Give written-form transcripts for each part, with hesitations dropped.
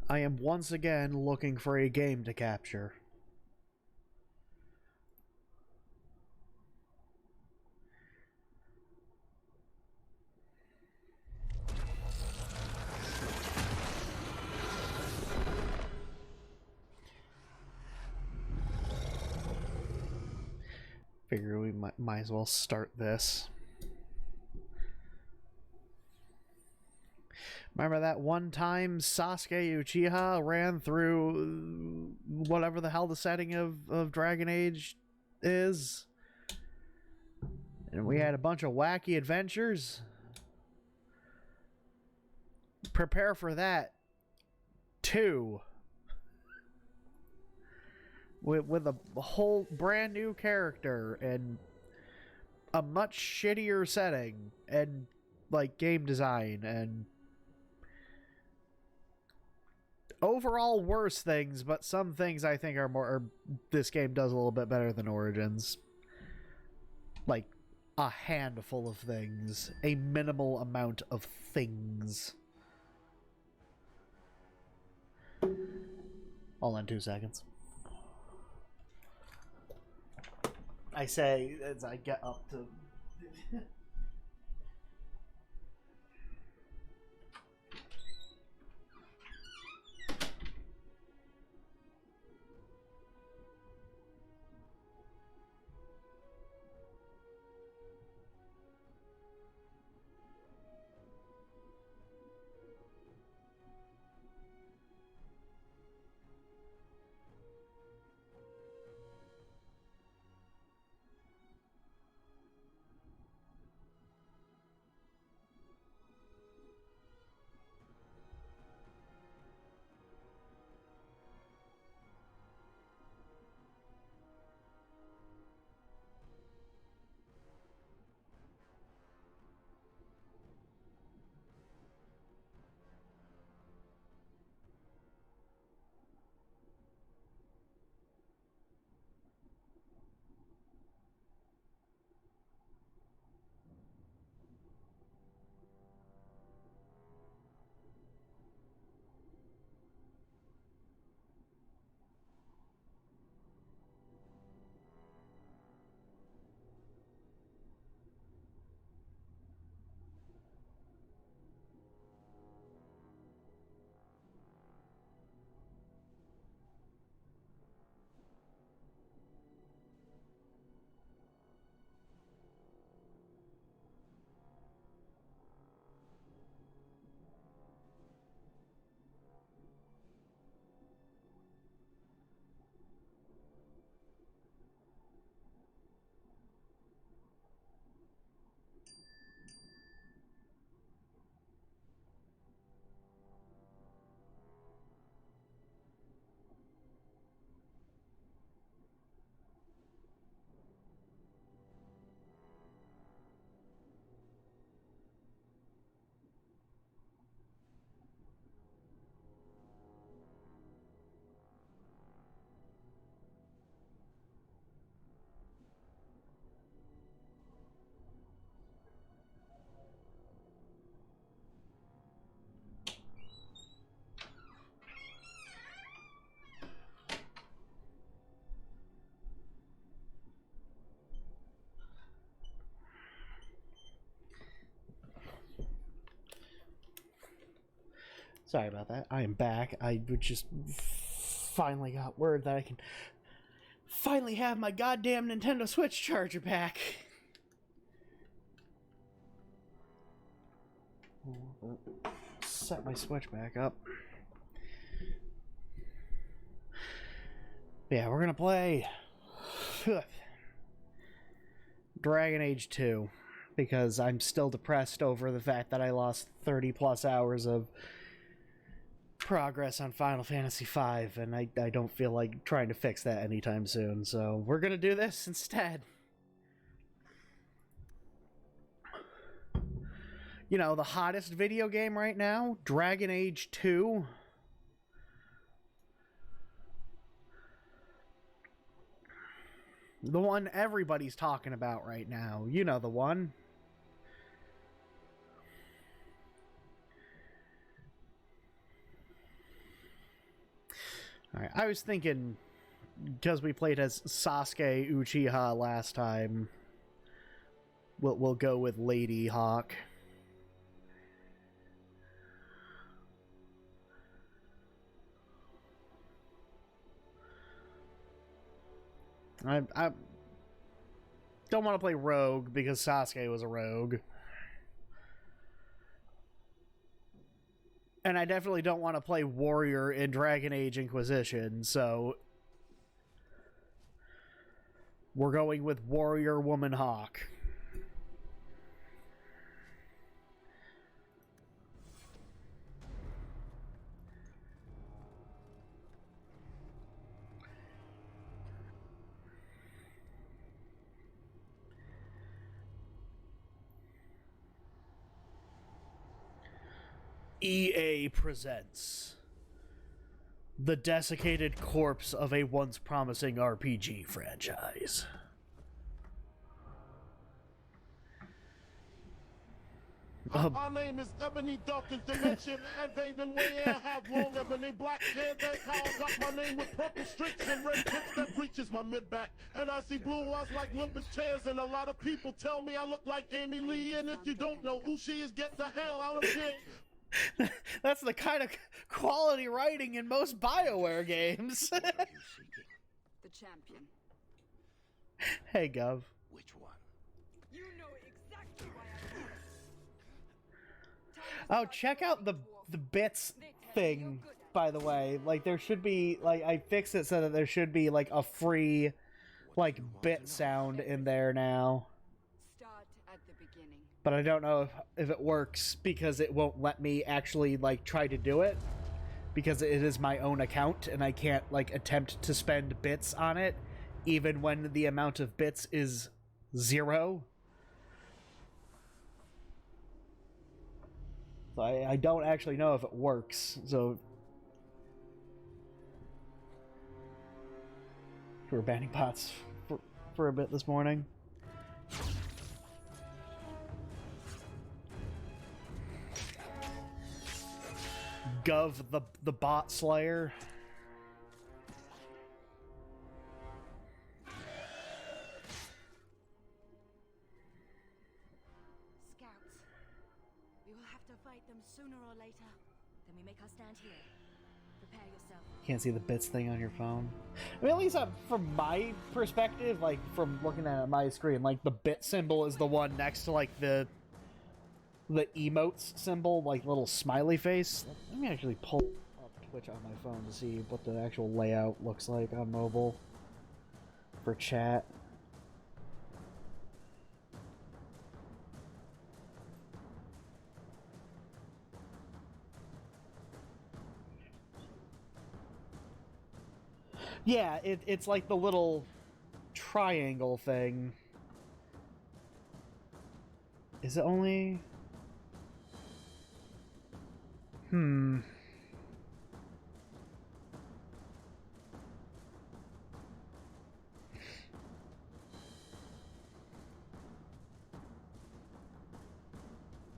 I am once again looking for a game to capture. Figure we might as well start this. Remember that one time Sasuke Uchiha ran through whatever the hell the setting of Dragon Age is? And we had a bunch of wacky adventures? Prepare for that. 2. With a whole brand new character and a much shittier setting and like game design and overall worse things, but some things I think are more. This game does a little bit better than Origins. Like a handful of things, a minimal amount of things. Hold on 2 seconds. I say as I get up to. Sorry about that. I am back. I just finally got word that I can finally have my goddamn Nintendo Switch charger back. Set my Switch back up. Yeah, we're gonna play Dragon Age 2 because I'm still depressed over the fact that I lost 30 plus hours of progress on Final Fantasy V, and I don't feel like trying to fix that anytime soon, so we're gonna do this instead. You know, the hottest video game right now, Dragon Age 2. The one everybody's talking about right now. You know the one. Alright, I was thinking, because we played as Sasuke Uchiha last time, we'll go with Lady Hawke. I don't want to play Rogue because Sasuke was a rogue. And I definitely don't want to play Warrior in Dragon Age Inquisition, so we're going with Warrior Woman Hawke. EA presents the desiccated corpse of a once promising RPG franchise. My name is Ebony Dawkins Dimension, and they the way I have long ebony black hair. That's how I got my name with purple streaks and red tips that reaches my mid-back. And I see blue eyes like limpid chairs, and a lot of people tell me I look like Amy Lee. And if you don't know who she is, get the hell out of here. That's the kind of quality writing in most BioWare games. What are you seeking? The champion. Hey, Gov. Which one? You know exactly why I'm here. Oh, check out the bits thing, by the way. Like, there should be, like, I fixed it so that there should be, like, a free, like, bit sound in there now. Start at the beginning. But I don't know if it works because it won't let me actually, like, try to do it. Because it is my own account, and I can't, like, attempt to spend bits on it, even when the amount of bits is 0. So I don't actually know if it works, so... We were banning bots for a bit this morning. Gov the bot slayer. Scouts. We will have to fight them sooner or later. Then we make our stand here. Prepare yourself. Can't see the bits thing on your phone. I mean, at least from my perspective, like, from looking at my screen, like, the bit symbol is the one next to, like, the emotes symbol, like, little smiley face. Let me actually pull up Twitch on my phone to see what the actual layout looks like on mobile for chat. Yeah, it's like the little triangle thing. Is it only... Oh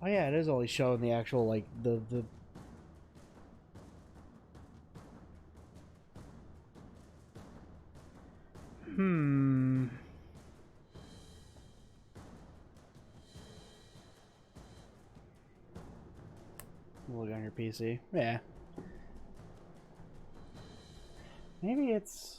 yeah, it is only showing the actual, like, the... Look on your PC. Yeah. Maybe it's...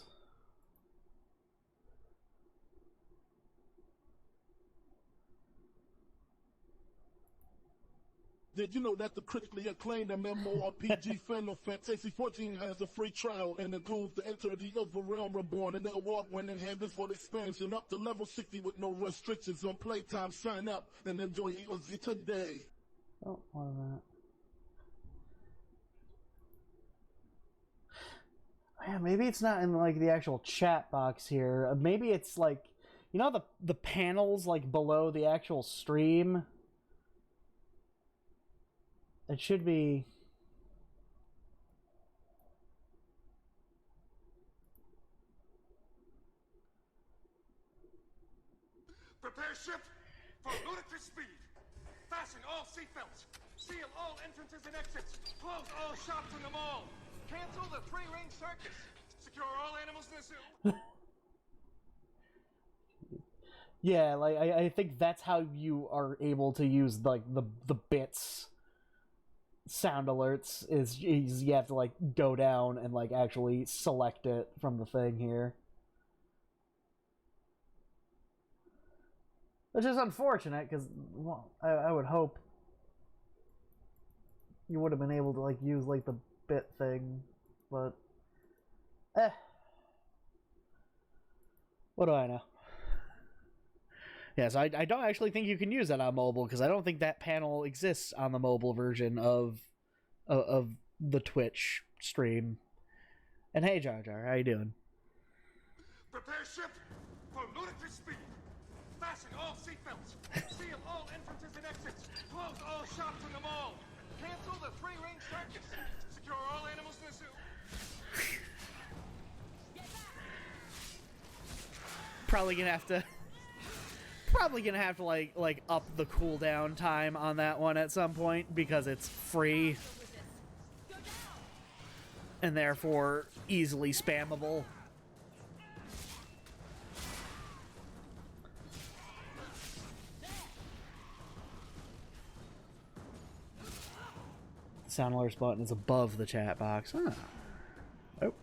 Did you know that the critically acclaimed MMORPG Final Fantasy 14 has a free trial and includes the Enter the Overrealm Reborn and the award-winning Handles for the expansion up to level 60 with no restrictions on playtime? Sign up and enjoy it today. Oh, what is that? Yeah, maybe it's not in, like, the actual chat box here. Maybe it's, like, you know the panels, like, below the actual stream? It should be... Prepare ship for ludicrous speed. Fasten all seatbelts. Seal all entrances and exits. Close all shops in the mall. Cancel the three-ring circus. Secure all animals in the zoo. Yeah, like I think that's how you are able to use like the bits sound alerts is you have to like go down and like actually select it from the thing here. Which is unfortunate because, well, I would hope you would have been able to like use like the bit thing, but what do I know? Yes, I don't actually think you can use that on mobile because I don't think that panel exists on the mobile version of the Twitch stream. And hey, Jar Jar, how you doing? Prepare ship for ludicrous speed. Fasten all seatbelts. Seal all entrances and exits. Close all shops in the mall. Cancel the three-ring circus. Secure all animals in the zoo. Probably gonna have to like up the cooldown time on that one at some point because it's free and therefore easily spammable. The sound alerts button is above the chat box. Huh. Oh.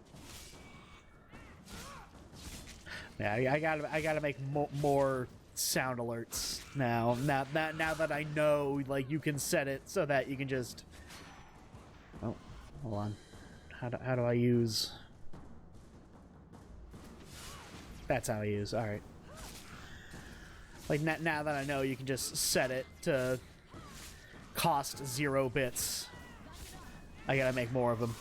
Yeah, I gotta make more sound alerts now. Now that I know, like, you can set it so that you can just. Oh, hold on. How do I use? That's how I use. All right. Like now that I know, you can just set it to cost 0 bits. I gotta make more of them.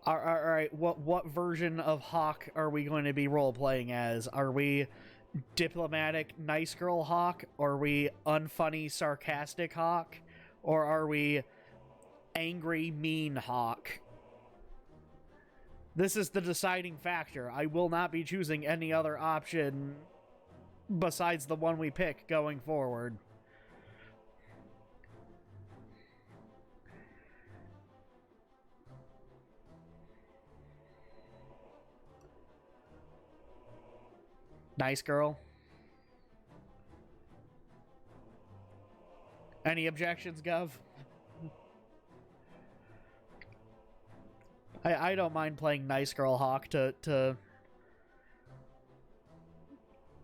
All right, what version of Hawke are we going to be role-playing as? Are we diplomatic, nice girl Hawke? Or are we unfunny, sarcastic Hawke? Or are we angry, mean Hawke? This is the deciding factor. I will not be choosing any other option besides the one we pick going forward. Nice girl. Any objections, Gov? I don't mind playing nice girl Hawke to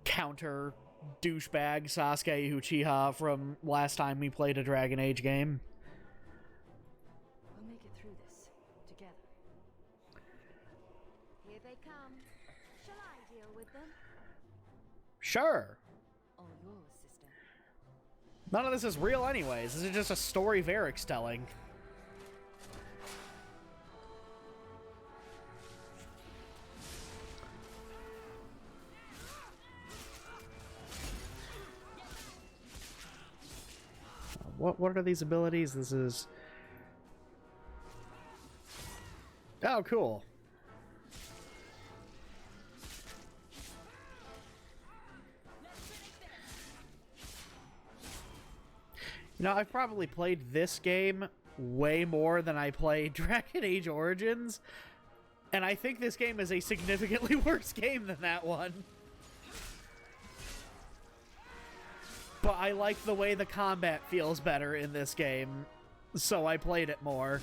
counter douchebag Sasuke Uchiha from last time we played a Dragon Age game. We'll make it through this together. Here they come. Shall I deal with them? Sure. All yours, sister. None of this is real anyways. This is just a story Varric's telling. What are these abilities? This is... Oh, cool. You know, I've probably played this game way more than I played Dragon Age Origins, and I think this game is a significantly worse game than that one. But I like the way the combat feels better in this game, so I played it more.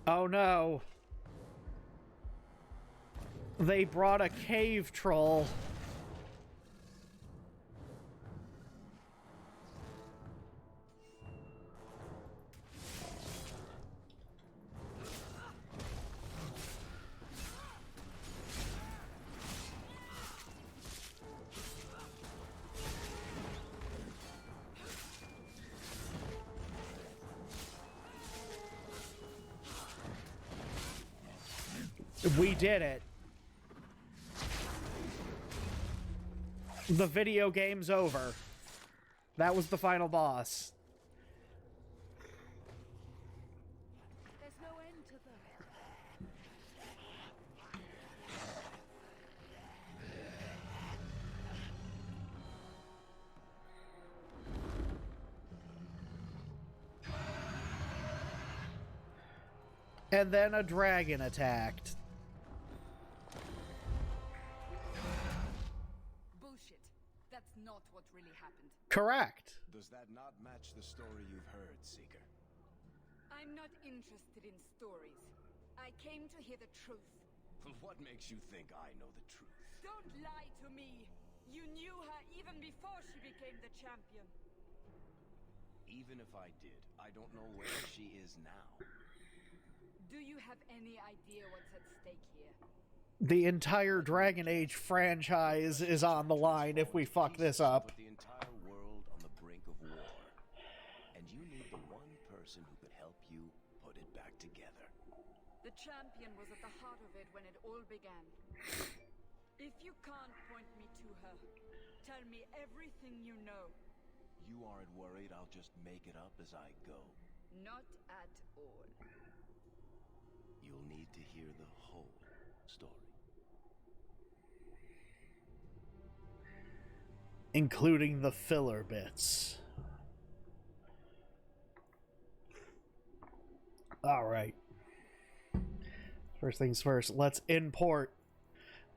Oh no. They brought a cave troll. We did it. The video game's over. That was the final boss. There's no end to them. And then a dragon attacked. Bullshit. That's not what really happened. Correct. Does that not match the story you've heard, Seeker? I'm not interested in stories. I came to hear the truth. What makes you think I know the truth? Don't lie to me! You knew her even before she became the champion. Even if I did, I don't know where she is now. Do you have any idea what's at stake here? The entire Dragon Age franchise is on the line if we fuck this up. Put the entire world on the brink of war. And you need the one person who could help you put it back together. The champion was at the heart of it when it all began. If you can't point me to her, tell me everything you know. You aren't worried I'll just make it up as I go? Not at all. You'll need to hear the whole story. Including the filler bits. Alright. First things first, let's import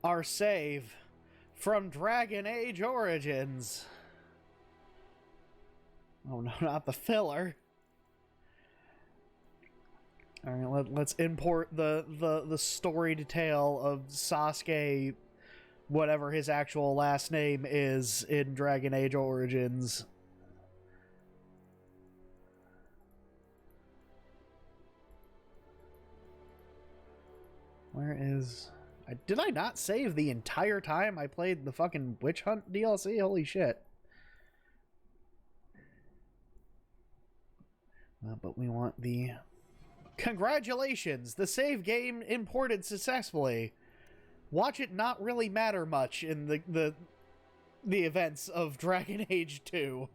our save from Dragon Age Origins. Oh no, not the filler. Alright, let's import the story detail of Sasuke, whatever his actual last name is in Dragon Age Origins. Where is... Did I not save the entire time I played the fucking Witch Hunt DLC? Holy shit. But we want the... Congratulations! The save game imported successfully. Watch it not really matter much in the events of Dragon Age 2.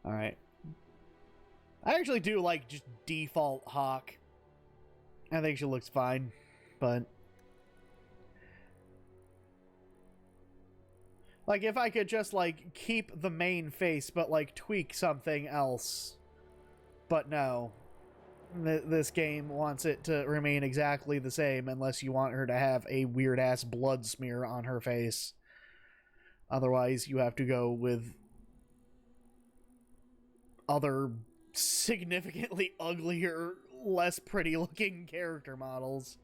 Alright. I actually do like just default Hawke. I think she looks fine, but... Like, if I could just, like, keep the main face, but, like, tweak something else. But no. This game wants it to remain exactly the same, unless you want her to have a weird-ass blood smear on her face. Otherwise, you have to go with other significantly uglier, less pretty-looking character models.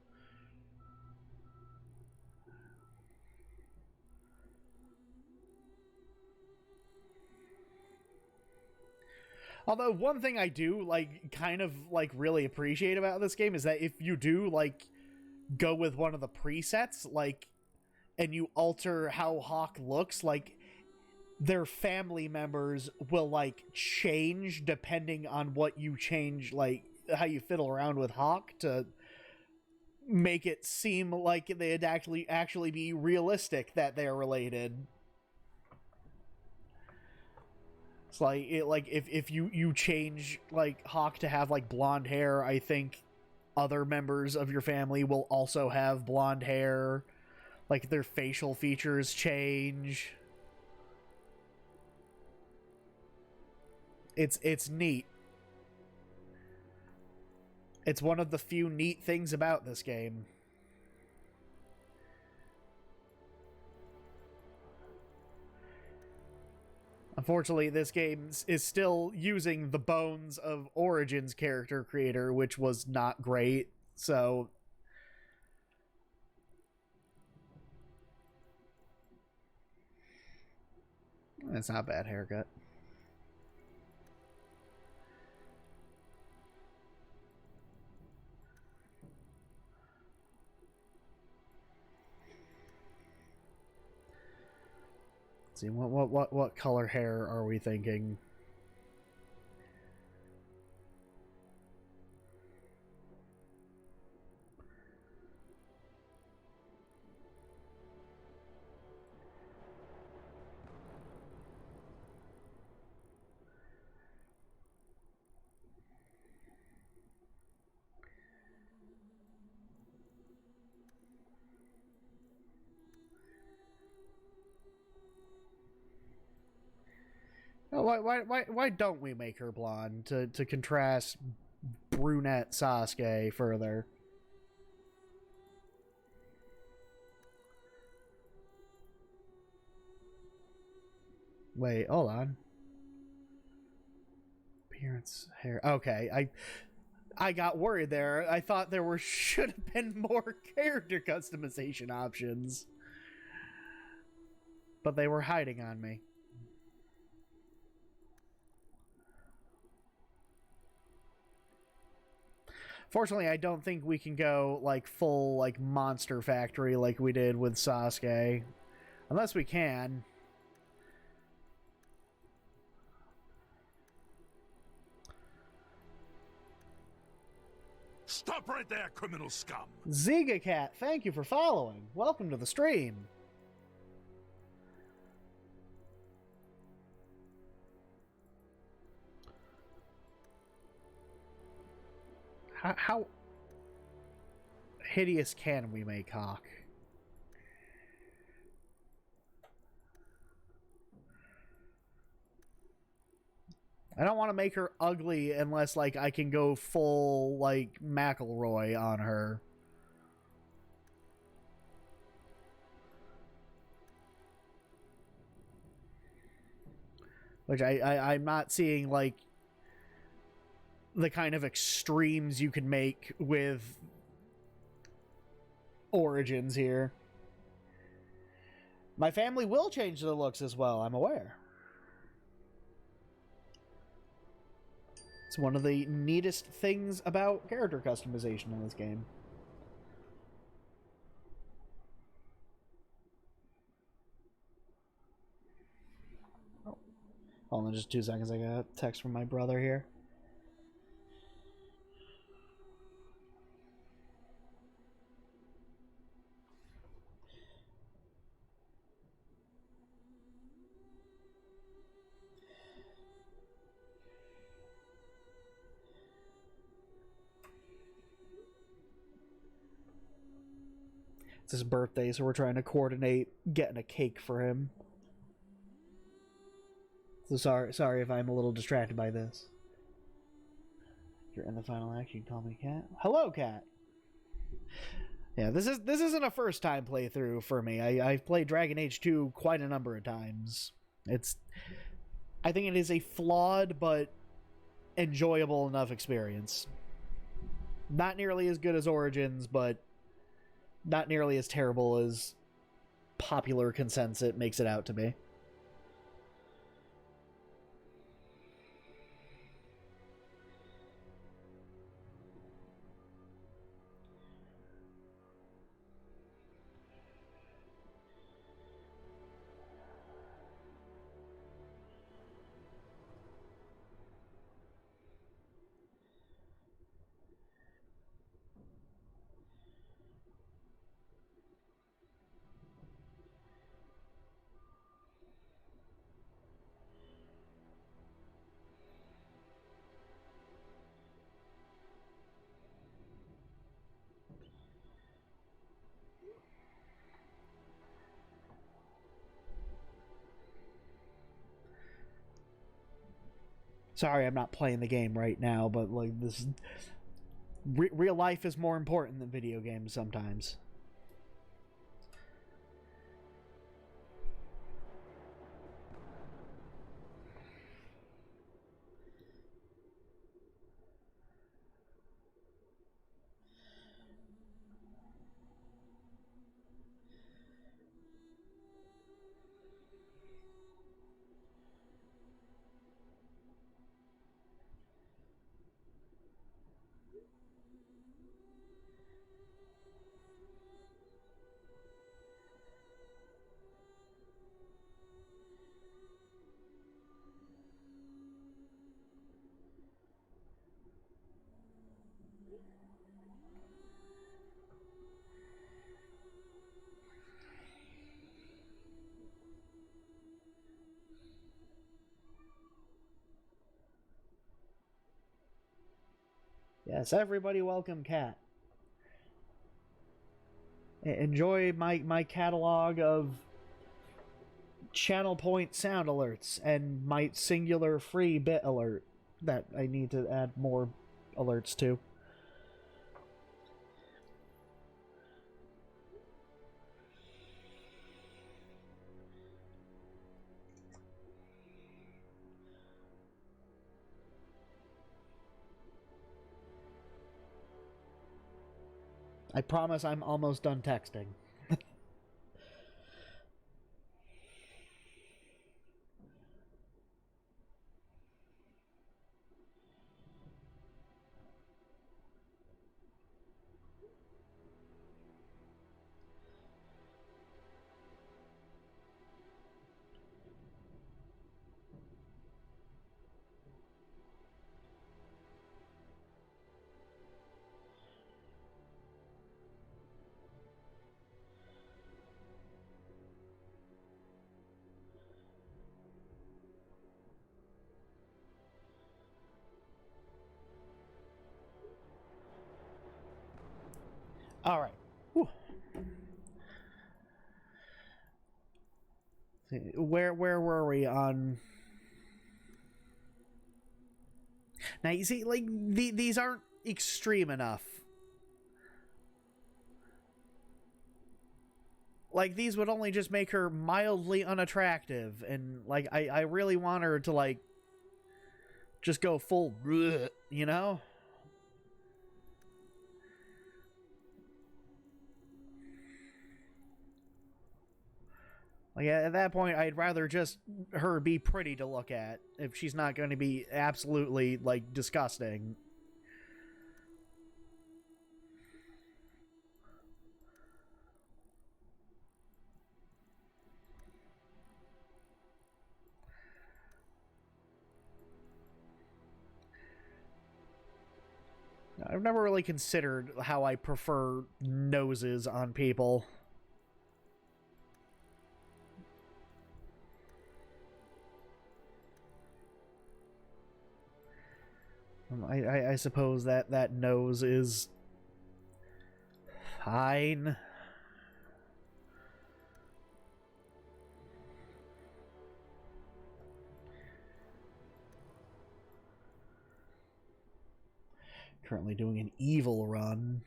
Although, one thing I do, like, kind of, like, really appreciate about this game is that if you do, like, go with one of the presets, like, and you alter how Hawke looks, like, their family members will, like, change depending on what you change, like, how you fiddle around with Hawke to make it seem like they'd actually be realistic that they're related. It's like, if you change, like, Hawke to have, like, blonde hair, I think other members of your family will also have blonde hair. Like, their facial features change. It's neat. It's one of the few neat things about this game. Unfortunately, this game is still using the bones of Origins character creator, which was not great, so... That's not a bad haircut. Let's see, what color hair are we thinking? Why don't we make her blonde to contrast brunette Sasuke further? Wait, hold on. Appearance, hair. Okay, I got worried there. I thought there should have been more character customization options, but they were hiding on me. Fortunately, I don't think we can go like full like Monster Factory like we did with Sasuke, unless we can. Stop right there, criminal scum! Ziga Cat, thank you for following. Welcome to the stream. How hideous can we make Hawke? I don't want to make her ugly unless, like, I can go full, like, McElroy on her. Which I'm not seeing, like, the kind of extremes you can make with Origins here. My family will change their looks as well, I'm aware. It's one of the neatest things about character customization in this game. Oh. Hold on just 2 seconds, I got a text from my brother here. It's his birthday, so we're trying to coordinate getting a cake for him. So sorry if I'm a little distracted by this. If you're in the final act, you can call me Cat. Hello, Cat. Yeah, this isn't a first time playthrough for me. I've played Dragon Age 2 quite a number of times. I think it is a flawed but enjoyable enough experience. Not nearly as good as Origins, but not nearly as terrible as popular consensus makes it out to be. Sorry, I'm not playing the game right now, but like this, real life is more important than video games sometimes. Yes, everybody welcome Cat. Enjoy my catalog of channel point sound alerts and my singular free bit alert that I need to add more alerts to. I promise I'm almost done texting. All right. Whew. Where were we on? Now you see, like these aren't extreme enough. Like these would only just make her mildly unattractive, and like I really want her to like just go full, bleh, you know. Like at that point, I'd rather just her be pretty to look at if she's not going to be absolutely like disgusting. I've never really considered how I prefer noses on people. I suppose that nose is fine. Currently doing an evil run.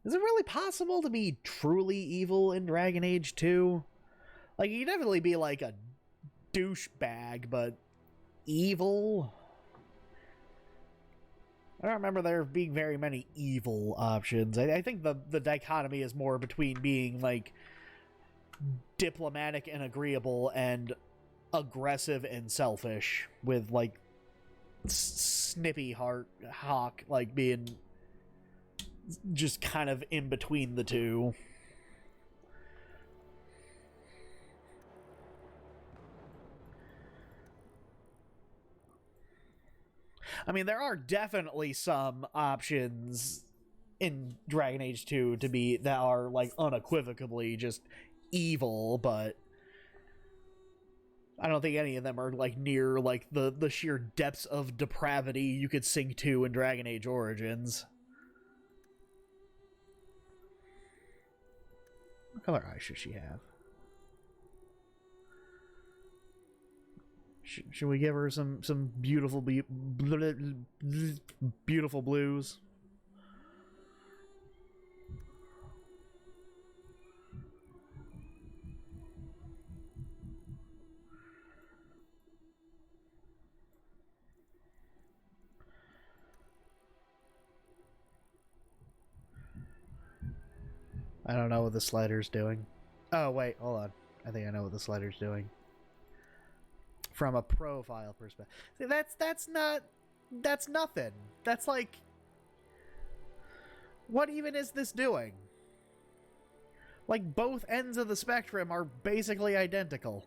Is it really possible to be truly evil in Dragon Age 2? Like, you definitely be like a douchebag, but evil? I don't remember there being very many evil options. I think the dichotomy is more between being, like, diplomatic and agreeable and aggressive and selfish, with, like, snippy Hawke, like, being just kind of in between the two. I mean, there are definitely some options in Dragon Age 2 to be that are like unequivocally just evil, but I don't think any of them are like near like the sheer depths of depravity you could sink to in Dragon Age Origins. What color eyes should she have? Should we give her some beautiful beautiful blues? I don't know what the slider's doing. Oh wait, hold on. I think I know what the slider's doing. From a profile perspective. See, that's nothing. That's like, what even is this doing? Like, both ends of the spectrum are basically identical.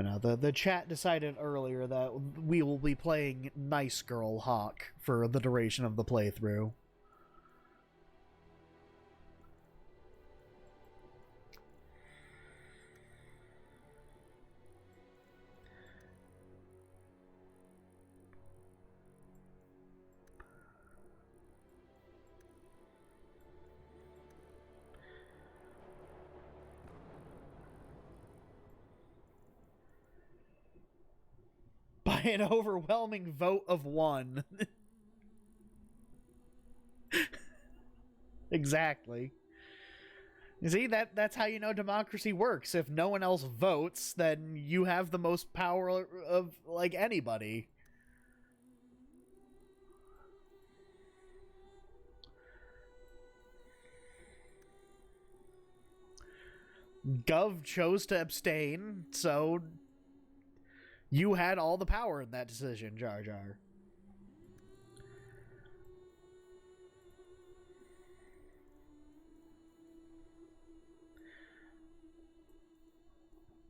Now, the chat decided earlier that we will be playing Nice Girl Hawke for the duration of the playthrough. By an overwhelming vote of 1. Exactly. You see, that's how you know democracy works. If no one else votes, then you have the most power of, like, anybody. Gov chose to abstain, so you had all the power in that decision, Jar Jar.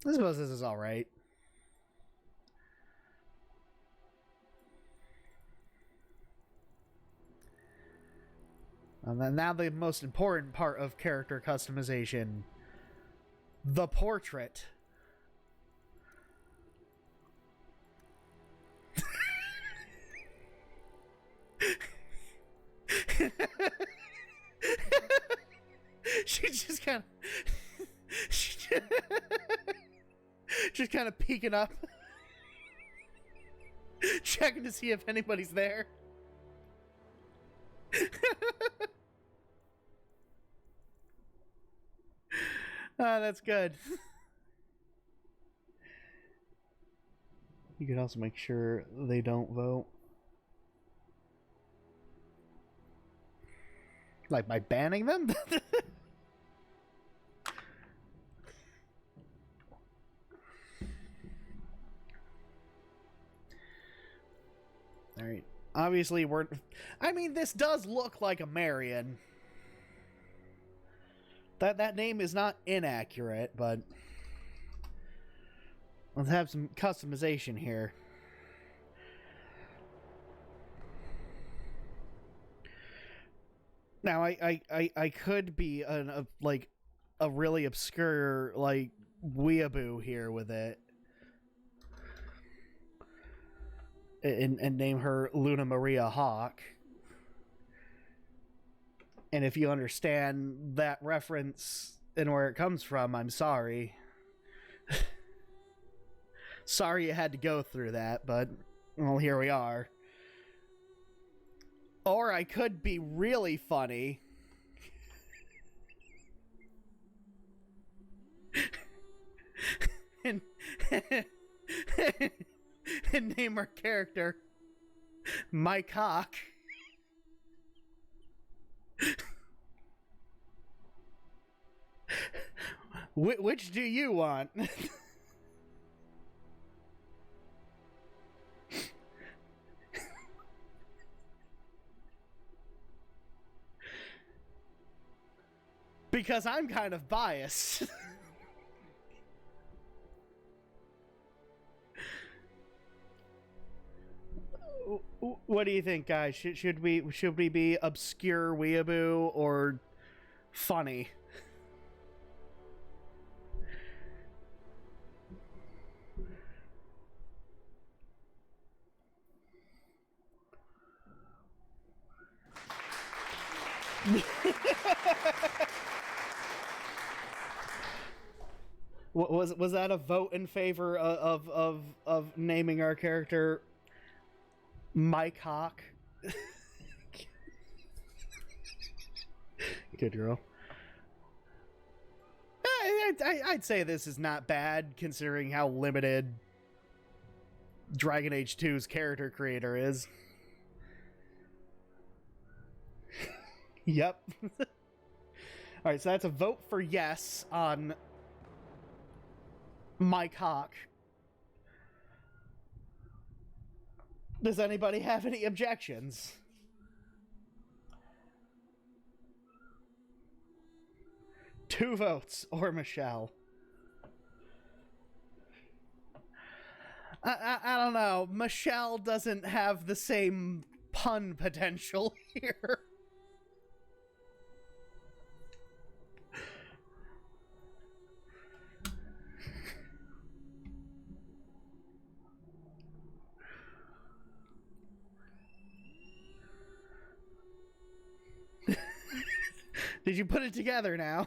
I suppose this is alright. And then now the most important part of character customization. The portrait. She's just kind of... just kind of peeking up. Checking to see if anybody's there. Ah, that's good. You could also make sure they don't vote. Like by banning them? Alright. Obviously, I mean, this does look like a Marion. That name is not inaccurate, but let's have some customization here. Now, I could be a really obscure, like, weeaboo here with it. And name her Luna Maria Hawke. And if you understand that reference and where it comes from, I'm sorry. Sorry you had to go through that, but, well, here we are. Or I could be really funny. and and name our character Mike Hawke. Which do you want? Because I'm kind of biased. What do you think, guys? Should we be obscure weeaboo or funny? Was that a vote in favor of naming our character Mike Hawke? Good girl. I'd say this is not bad considering how limited Dragon Age 2's character creator is. Yep. Alright, so that's a vote for yes on Mike Hawke. Does anybody have any objections? Two votes, or Michelle. I don't know. Michelle doesn't have the same pun potential here. Did you put it together now?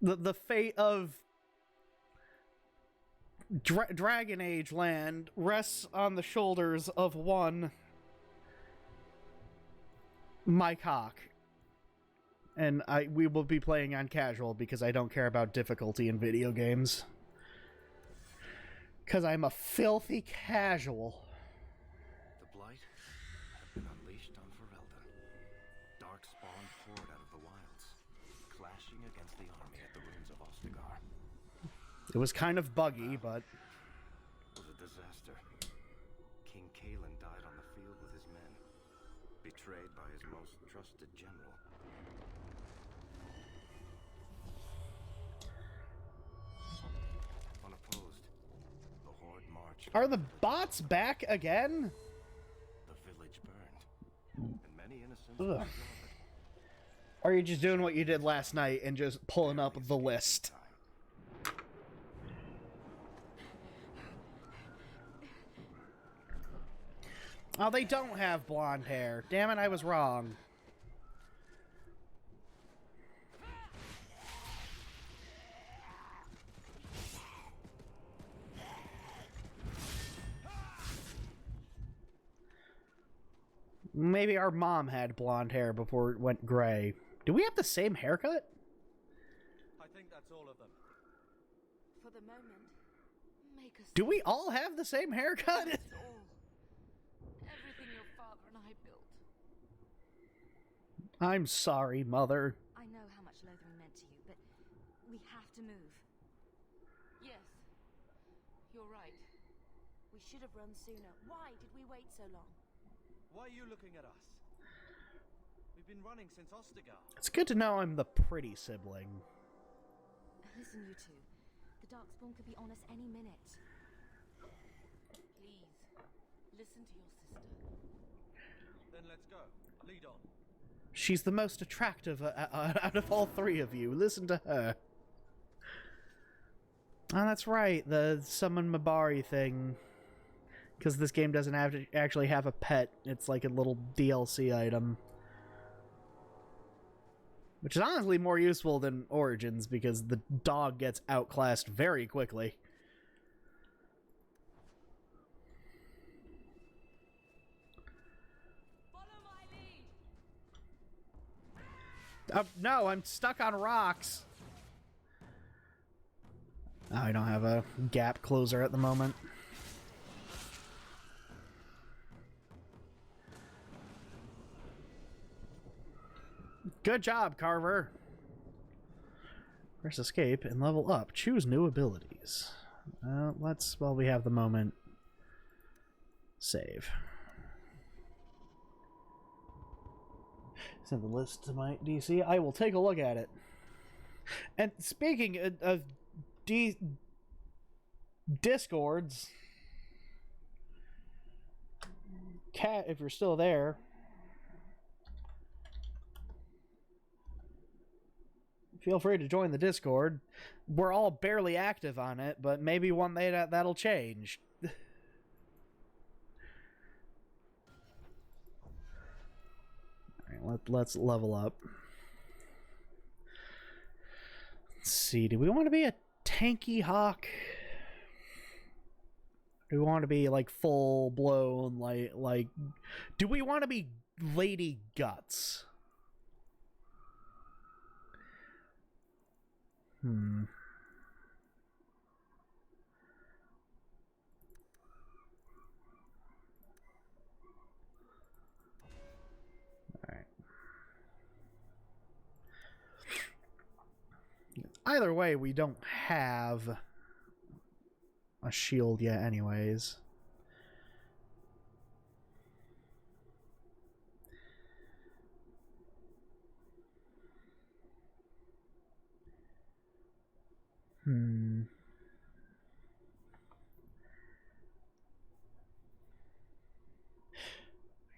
The fate of Dragon Age land rests on the shoulders of one Mike Hawke. And we will be playing on casual because I don't care about difficulty in video games. Because I'm a filthy casual. The Blight have been unleashed on Ferelden. Darkspawn poured out of the wilds, clashing against the army at the ruins of Ostagar. It was kind of buggy, but... It was a disaster. King Kalen died on the field with his men, betrayed by his most trusted general. Unopposed, the Horde marched. Are the bots back again? The village burned, and many innocents were slaughtered. Or are you just doing what you did last night and just pulling up the list? Oh, they don't have blonde hair. Damn it, I was wrong. Maybe our mom had blonde hair before it went gray. Do we have the same haircut? I think that's all of them. For the moment, make us. Do we all have the same haircut? It's all. Everything your father and I built. I'm sorry, Mother. I know how much Lothering meant to you, but we have to move. Yes, you're right. We should have run sooner. Why did we wait so long? Why are you looking at us? We've been running since Ostagar. It's good to know I'm the pretty sibling. Listen, you two. The Darkspawn could be on us any minute. Please, listen to your sister. Then let's go. Lead on. She's the most attractive out of all three of you. Listen to her. Oh, that's right. The Summon Mabari thing. Because this game doesn't have to actually have a pet. It's like a little DLC item. Which is honestly more useful than Origins, because the dog gets outclassed very quickly. Follow my lead. No, I'm stuck on rocks. Oh, I don't have a gap closer at the moment. Good job, Carver. Press escape and level up. Choose new abilities. Let's, while we have the moment, save. Send the list to my DC. I will take a look at it. And speaking of Discords, Cat, if you're still there, feel free to join the Discord. We're all barely active on it, but maybe one day that'll change. Alright, let's level up. Let's see, do we want to be a tanky Hawke? Do we want to be like full blown like do we want to be Lady Guts? Alright. Either way, we don't have a shield yet anyways.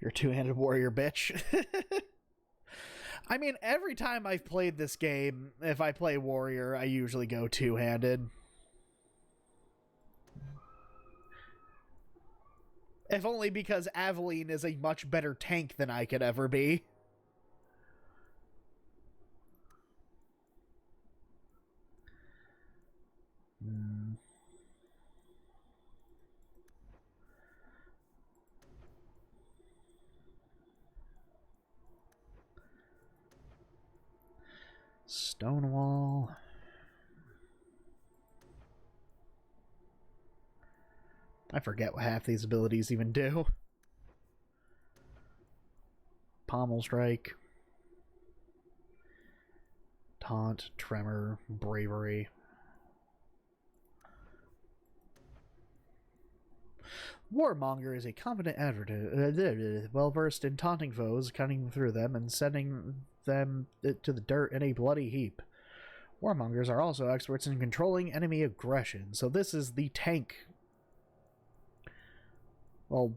You're a two-handed warrior, bitch. I mean, every time I've played this game, if I play warrior, I usually go two-handed. If only because Aveline is a much better tank than I could ever be. Stonewall. I forget what half these abilities even do. Pommel Strike. Taunt, Tremor, Bravery. Warmonger is a competent advocate, well-versed in taunting foes, cutting through them, and sending them to the dirt in a bloody heap. Warmongers are also experts in controlling enemy aggression, so this is the tank. Well,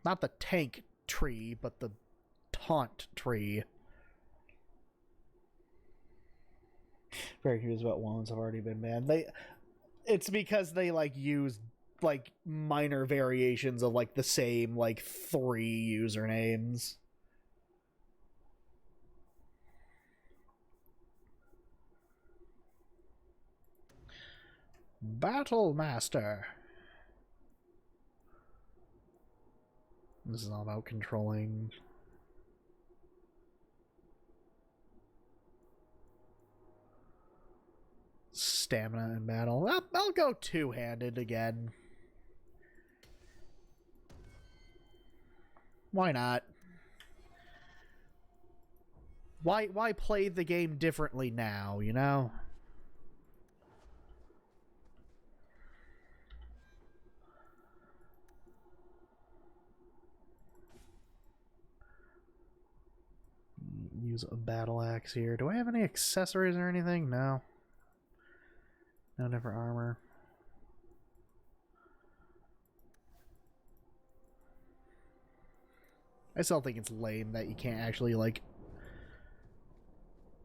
not the tank tree, but the taunt tree. Very curious about ones have already been banned. It's because they use minor variations of the same 3 usernames. Battle Master. This is all about controlling stamina in battle. I'll go two-handed again. Why not? Why play the game differently now, you know? Use a battle axe here. Do I have any accessories or anything? No. No different armor. I still think it's lame that you can't actually,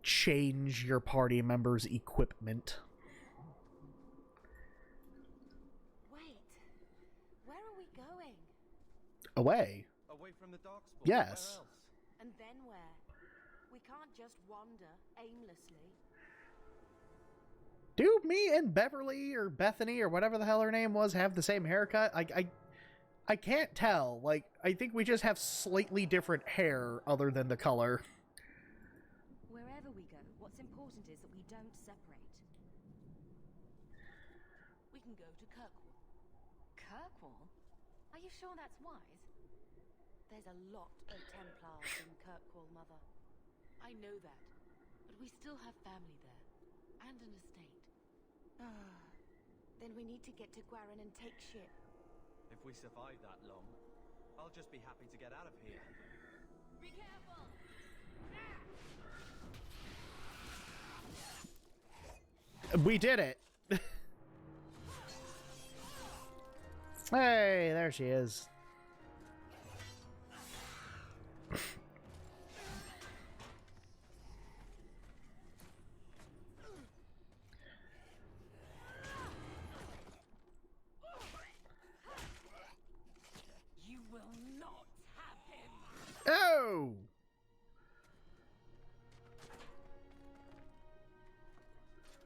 change your party members' equipment. Wait, where are we going? Away. Away from the Darkspawn. Yes. Where else? And then where? We can't just wander aimlessly. Do me and Beverly or Bethany or whatever the hell her name was have the same haircut? I can't tell. I think we just have slightly different hair other than the color. Wherever we go, what's important is that we don't separate. We can go to Kirkwall. Kirkwall? Are you sure that's wise? There's a lot of Templars in Kirkwall, Mother. I know that, but we still have family there, and an estate. Then we need to get to Guaran and take ship. If we survive that long, I'll just be happy to get out of here. Be careful! We did it! Hey, there she is. You will not have him! Oh!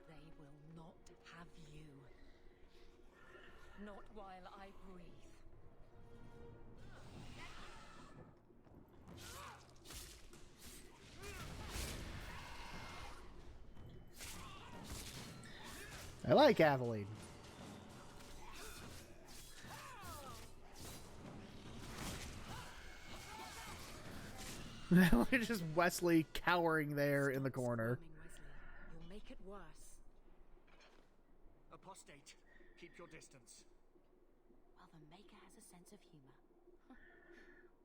They will not have you. Not while I breathe. I like Aveline. Just Wesley cowering there in the corner. Wesley. You'll make it worse. Apostate, keep your distance. Well, the Maker has a sense of humor.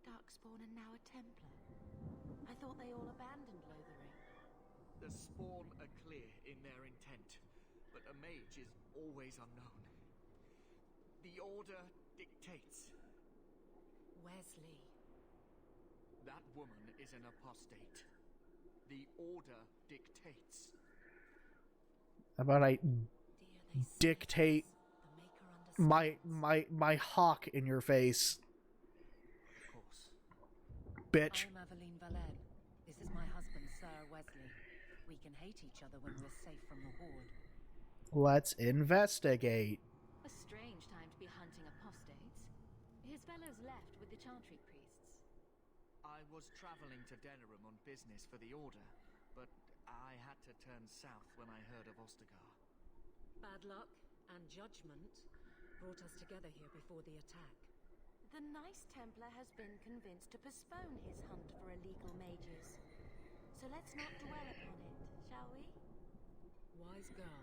Darkspawn and now a Templar. I thought they all abandoned Lothering. The Spawn are clear in their intent, but a mage is always unknown. The Order dictates. Wesley, That woman is an apostate. The Order dictates. How about I Dear, they say dictate the Maker my Hawke in your face, Of course. bitch? I'm Aveline Valen. This is my husband, Sir Wesley. We can hate each other when we're safe from the Horde. Let's investigate. A strange time to be hunting apostates. His fellows left with the Chantry priests. I was traveling to Denerim on business for the Order, but I had to turn south when I heard of Ostagar. Bad luck and judgment brought us together here before the attack. The Nice Templar has been convinced to postpone his hunt for illegal mages. So let's not dwell upon it, shall we? Wise girl.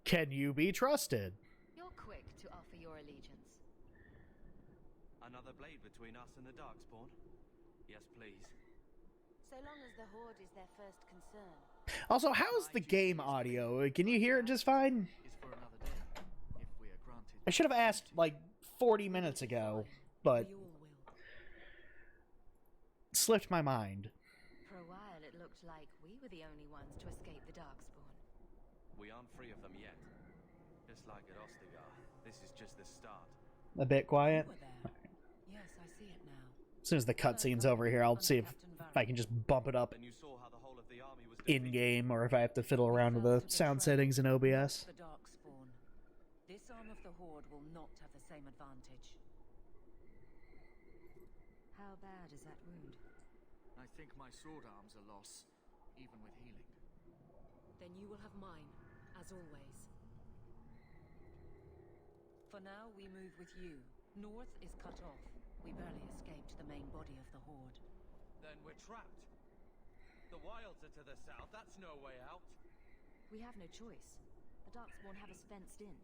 Can you be trusted? You're quick to offer your allegiance. Another blade between us and the Darkspawn? Yes, please. So long as the Horde is their first concern. Also, how's the game audio? Can you hear it just fine? Is for another day, if we are granted. I should have asked like 40 minutes ago, but We all will. slipped my mind. For a while it looked like we were the only ones to escape the Darkspawn. We aren't free of them yet. Just like at Ostagar, this is just the start. A bit quiet. You were there. Yes, I see it now. As soon as the cutscene's over here, I'll see if I can just bump it up And you saw how the whole of the army was in-game, or if I have to fiddle around with the sound settings in OBS. The Darkspawn. This arm of the Horde will not have the same advantage. How bad is that wound? I think my sword arm's a loss, even with healing. Then you will have mine, as always. For now, we move with you. North is cut off. We barely escaped the main body of the Horde. Then we're trapped. The wilds are to the south. That's no way out. We have no choice. The Darkspawn have us fenced in.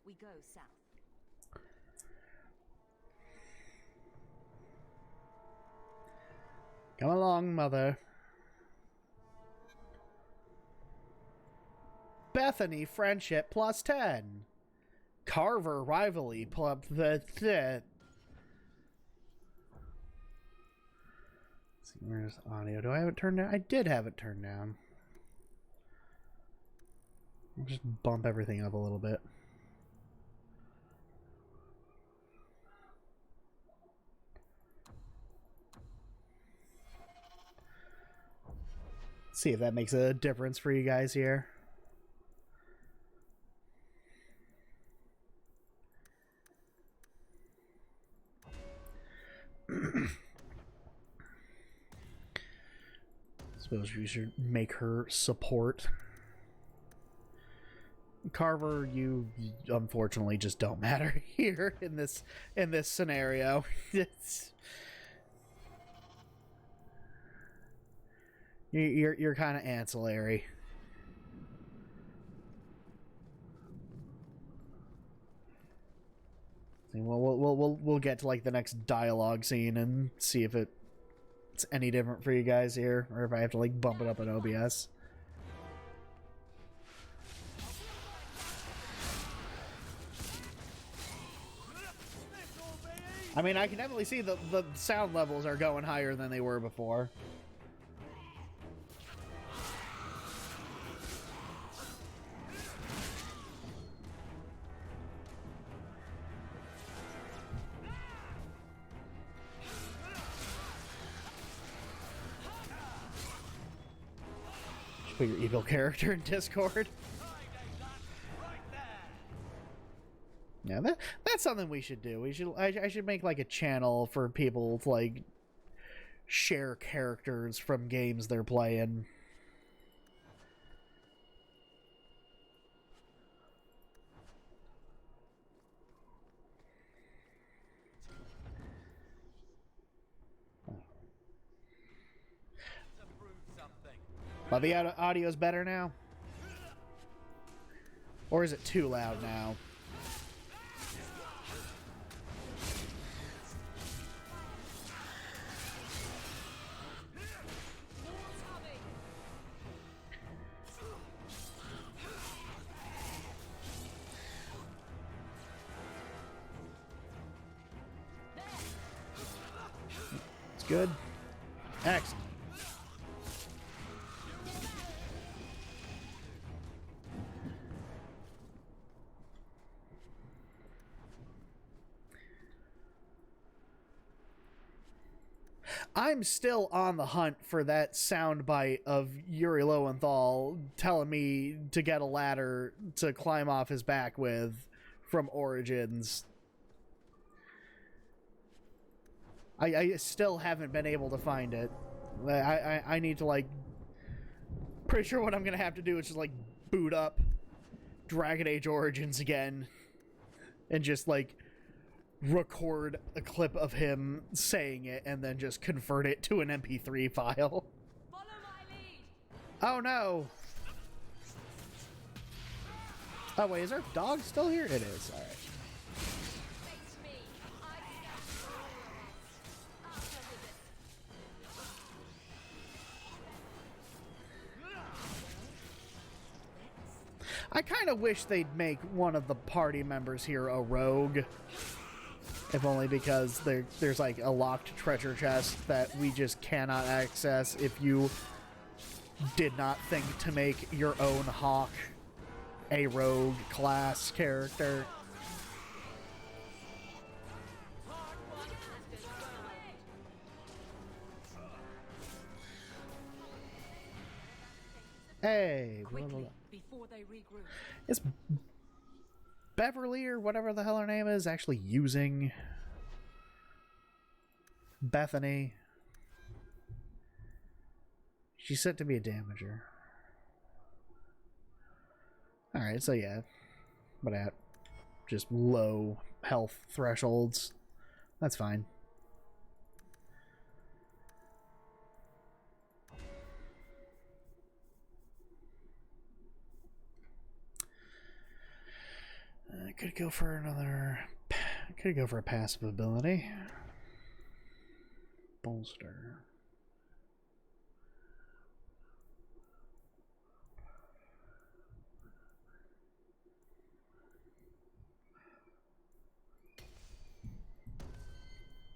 We go south. Come along, mother. Bethany, friendship plus 10. Carver, rivalry plus the. See, where's audio? Do I have it turned down? I did have it turned down. I'll just bump everything up a little bit. See if that makes a difference for you guys here. Suppose we should make her support. Carver, you unfortunately just don't matter here in this scenario. You're kind of ancillary. We'll get to like the next dialogue scene and see if it's any different for you guys here, or if I have to like bump it up in OBS. I mean, I can definitely see the sound levels are going higher than they were before. Put your evil character in Discord. Yeah, that's something we should do. I should make like a channel for people to like share characters from games they're playing. But the audio's better now? Or is it too loud now? Good. Excellent. I'm still on the hunt for that soundbite of Yuri Lowenthal telling me to get a ladder to climb off his back with from Origins. I still haven't been able to find it. I need to, like... Pretty sure what I'm going to have to do is just, like, boot up Dragon Age Origins again. And just, like, record a clip of him saying it and then just convert it to an MP3 file. Follow my lead. Oh, no. Oh, wait, is our dog still here? It is. All right. Face me. I stand for all of us. After with it. I kind of wish they'd make one of the party members here a rogue. If only because there's like a locked treasure chest that we just cannot access if you did not think to make your own Hawke a rogue class character. Hey, Quickly, before they regroup. Is Beverly or whatever the hell her name is actually using Bethany? She's set to be a damager. Alright, so yeah. But at just low health thresholds. That's fine. I could go for another... Could go for a passive ability. Bolster.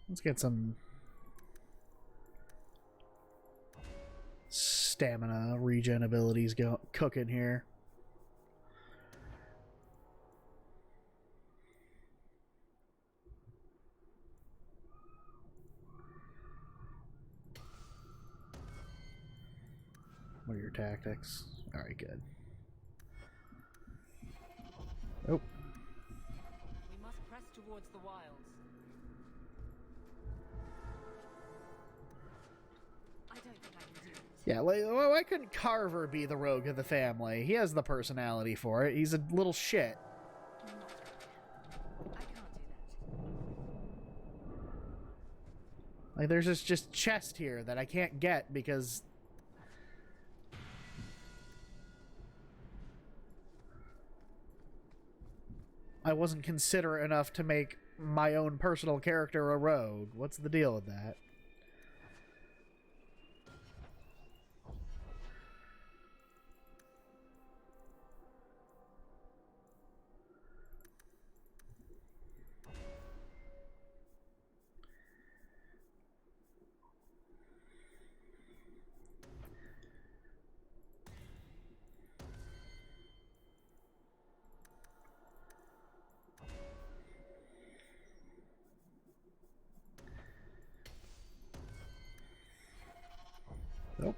Let's get some stamina regen abilities cooking here. What are your tactics? Alright, good. Oh. We must press towards the wilds. I don't think I can do it. Yeah, like, why couldn't Carver be the rogue of the family? He has the personality for it. He's a little shit. I can't do that. Like, there's this just chest here that I can't get because... I wasn't considerate enough to make my own personal character a rogue. What's the deal with that? Nope.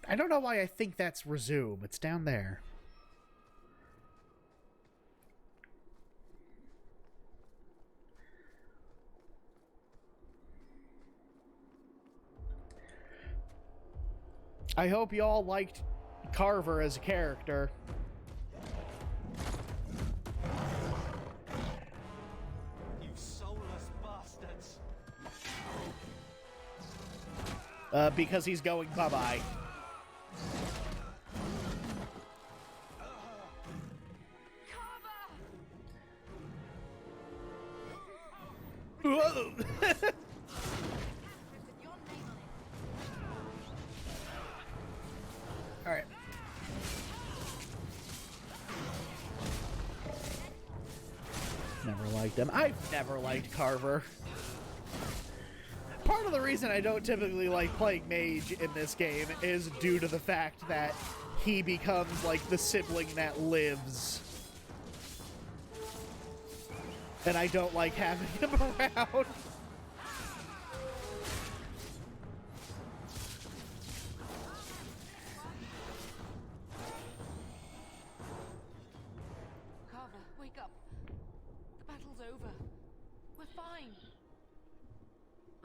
I don't know why I think that's resume. It's down there. I hope you all liked Carver as a character. You soulless bastards. Because he's going bye-bye. Whoa! Alright. Never liked him. I've never liked Carver. Part of the reason I don't typically like playing mage in this game is due to the fact that he becomes like the sibling that lives. And I don't like having him around. Carver, wake up. The battle's over. We're fine.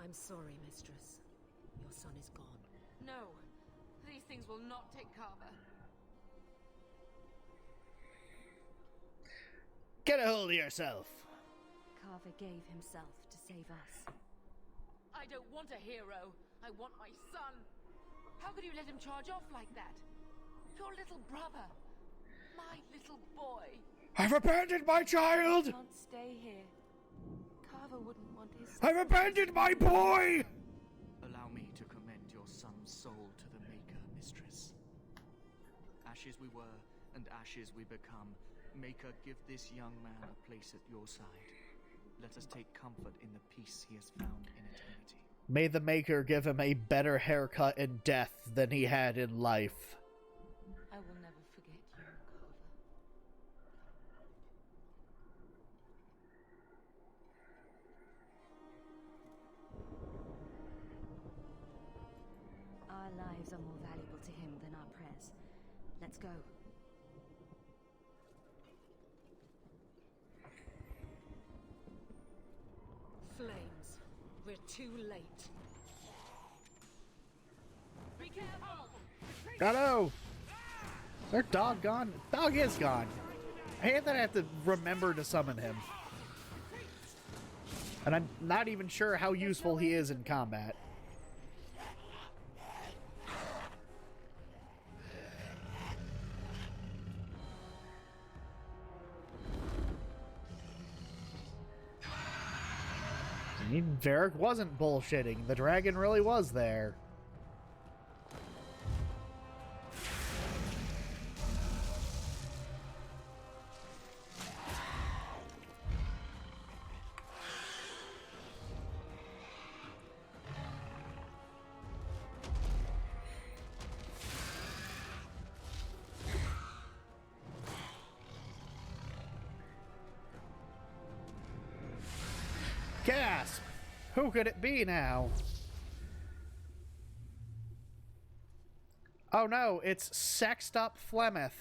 I'm sorry, mistress. Your son is gone. No, these things will not take Carver. Get a hold of yourself. Carver gave himself to save us. I don't want a hero. I want my son. How could you let him charge off like that? Your little brother. My little boy. I've abandoned my child! Can't stay here. Carver wouldn't want his son. I've abandoned my boy! Allow me to commend your son's soul to the Maker, mistress. Ashes we were, and ashes we become. Maker, give this young man a place at your side. Let us take comfort in the peace he has found in eternity. May the Maker give him a better haircut in death than he had in life. I will never forget you, Carver. Our lives are more valuable to him than our prayers. Let's go. Flames. We're too late. Be careful! Hello! Is their dog gone? Dog is gone. I hate that I have to remember to summon him. And I'm not even sure how useful he is in combat. I mean, Varric wasn't bullshitting. The dragon really was there. Gasp! Who could it be now? Oh no, it's Sexed Up Flemeth.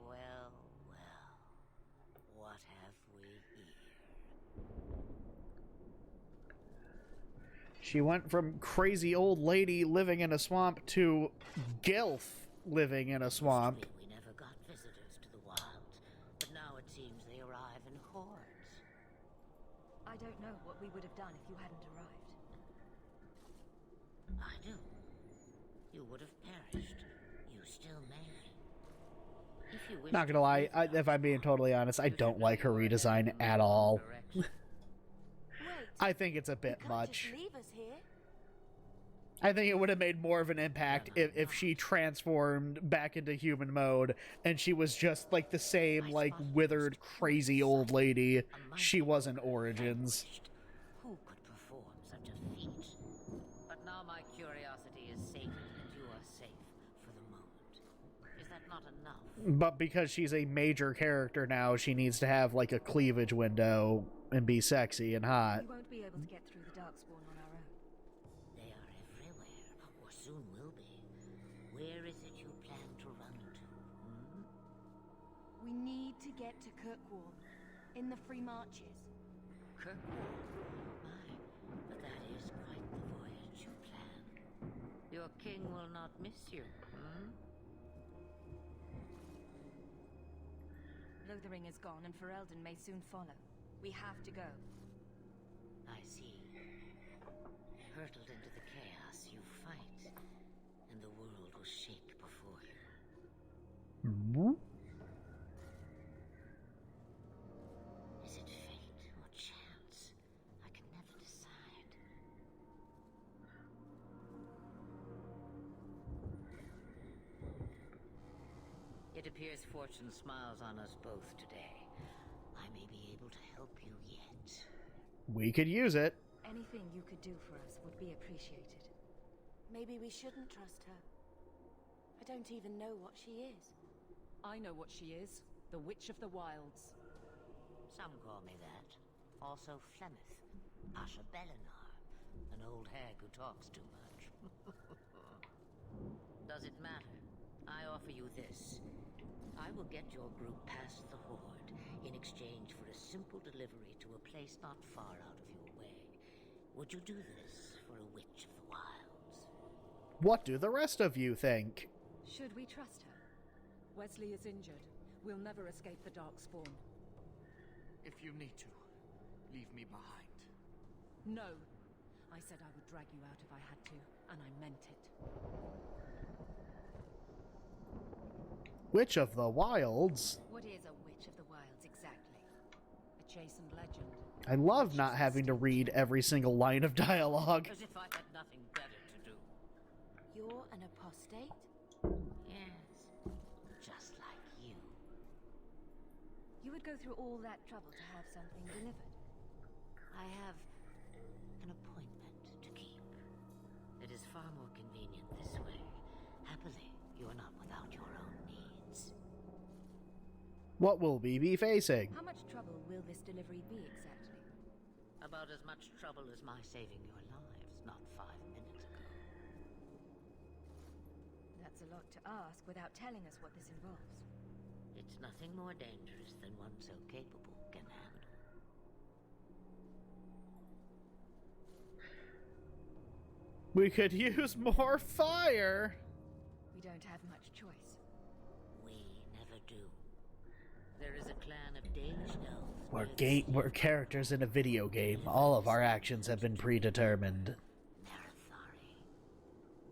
Well, what have we here? She went from crazy old lady living in a swamp to gilf living in a swamp. We never got visitors to the wild, but now it seems they arrive in hordes. I don't know what we would have done if you hadn't arrived. I do. You would have perished. You still may. If you wish Not gonna lie, if I'm being totally honest, I don't like her redesign at all. Wait, I think it's a you bit can't much. just leave us here. I think it would have made more of an impact if she transformed back into human mode and she was just like the same, like, withered, crazy old lady she was in Origins. Who could perform such a feat? But now my curiosity is sated and you are safe for the moment. Is that not enough? But because she's a major character now, she needs to have, like, a cleavage window and be sexy and hot. We won't be able to get through the Darkspawn on our own. They are everywhere, or soon will be. Where is it you plan to run to? We need to get to Kirkwall, in the Free Marches. Kirkwall? My, but that is quite the voyage you plan. Your king will not miss you, Lothering is gone, and Ferelden may soon follow. We have to go. I see. Hurtled into the chaos, you fight, and the world will shake before you. Is it fate or chance? I can never decide. It appears fortune smiles on us both today. I may be able to help you yet. We could use it. Anything you could do for us would be appreciated. Maybe we shouldn't trust her. I don't even know what she is. I know what she is. The Witch of the Wilds. Some call me that. Also Flemeth, Asha Belinar, an old hag who talks too much. Does it matter? I offer you this. I will get your group past the Horde in exchange for a simple delivery to a place not far out of your way. Would you do this for a Witch of the Wilds? What do the rest of you think? Should we trust her? Wesley is injured. We'll never escape the Darkspawn. If you need to, leave me behind. No. I said I would drag you out if I had to, and I meant it. Witch of the Wilds? What is a Witch of the Wilds exactly? A chastened legend. I love not having to read every single line of dialogue. As if I had nothing better to do. You're an apostate? Yes, just like you. You would go through all that trouble to have something delivered? I have an appointment to keep. It is far more convenient this way. Happily, you're not without your own needs. What will we be facing? How much trouble will this delivery be exactly? About as much trouble as my saving your lives not 5 minutes ago. That's a lot to ask without telling us what this involves. It's nothing more dangerous than one so capable can handle. We could use more fire! We don't have much choice. We never do. There is a clan of Danish elves. We're characters in a video game. All of our actions have been predetermined. Marathari.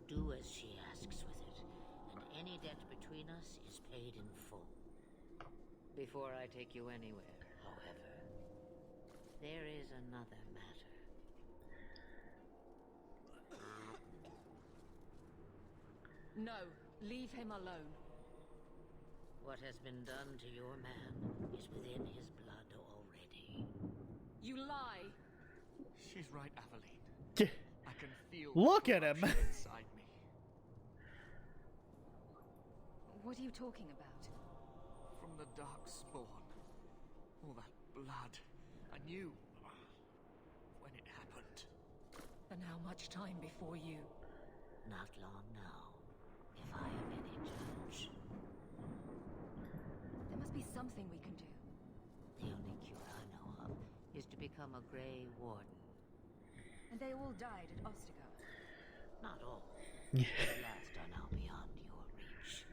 Do as she asks with it, and any debt between us is paid in full. Before I take you anywhere, however, there is another matter. No, leave him alone. What has been done to your man is within his blood already. You lie! She's right, Aveline. G- I can feel Look at him. corruption inside me. What are you talking about? From the Darkspawn. All that blood. I knew when it happened. And how much time before you? Not long now, if I am any judge. There must be something we can do. The only cure I know of is to become a Grey Warden. And they all died at Ostagar. Not all. The last are now beyond your reach.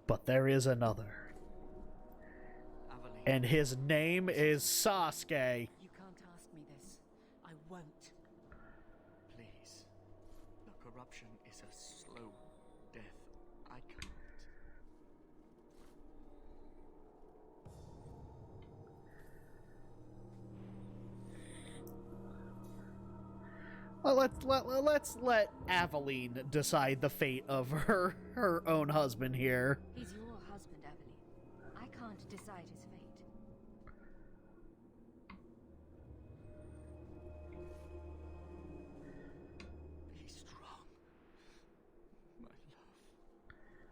But there is another. Aveline. And his name is Sasuke. You can't ask me this. I won't. Please. The corruption is a slow death. I can't. Well, let's let Aveline decide the fate of her own husband here. He's your husband, Aveline. I can't decide his fate. Be strong. My love.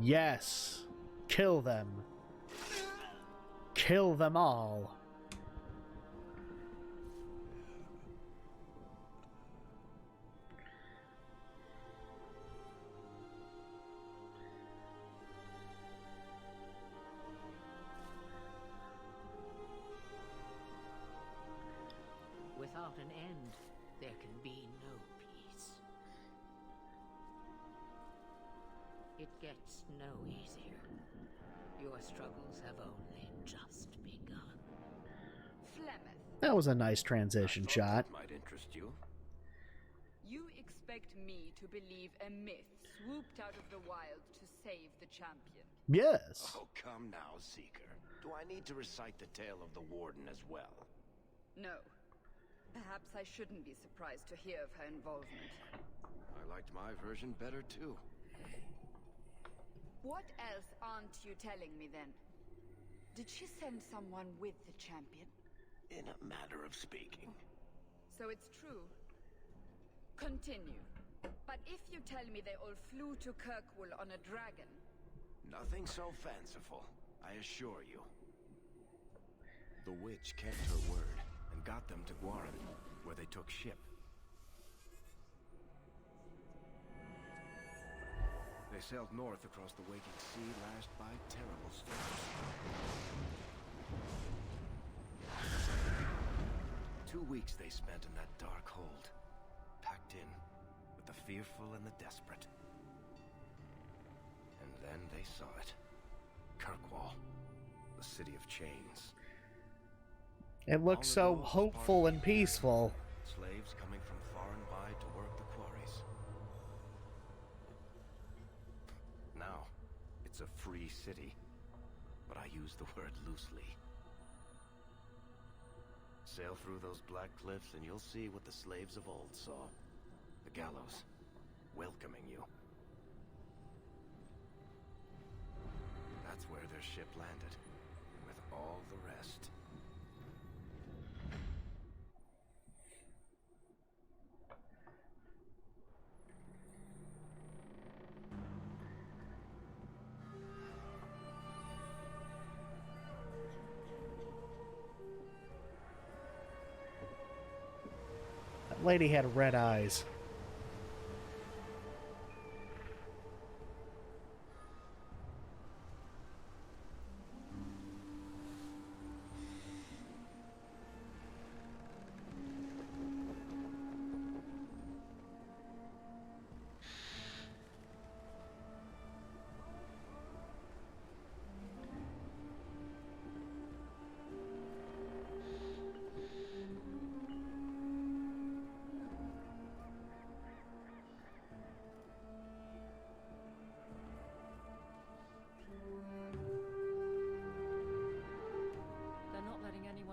Yes. Kill them. Kill them all. Without an end, there can be no peace. It gets no easier. Your struggles have only just begun. Flemeth, That was a nice transition I thought shot. that might interest you. you expect me to believe a myth swooped out of the wild to save the champion. Yes. Oh, come now, Seeker. Do I need to recite the tale of the Warden as well? No. Perhaps I shouldn't be surprised to hear of her involvement. I liked my version better, too. What else aren't you telling me, then? Did she send someone with the champion? In a matter of speaking. So it's true. Continue. But if you tell me they all flew to Kirkwall on a dragon... Nothing so fanciful, I assure you. The witch kept her word and got them to Guaran, where they took ship. They sailed north across the waking sea, lashed by terrible storms. 2 weeks they spent in that dark hold, packed in with the fearful and the desperate. And then they saw it. Kirkwall, the city of chains. It looks so hopeful and peaceful. Slaves coming from far and wide to work the quarries. Now, it's a free city, but I use the word loosely. Sail through those black cliffs and you'll see what the slaves of old saw. The gallows, welcoming you. That's where their ship landed, with all the rest. That lady had red eyes.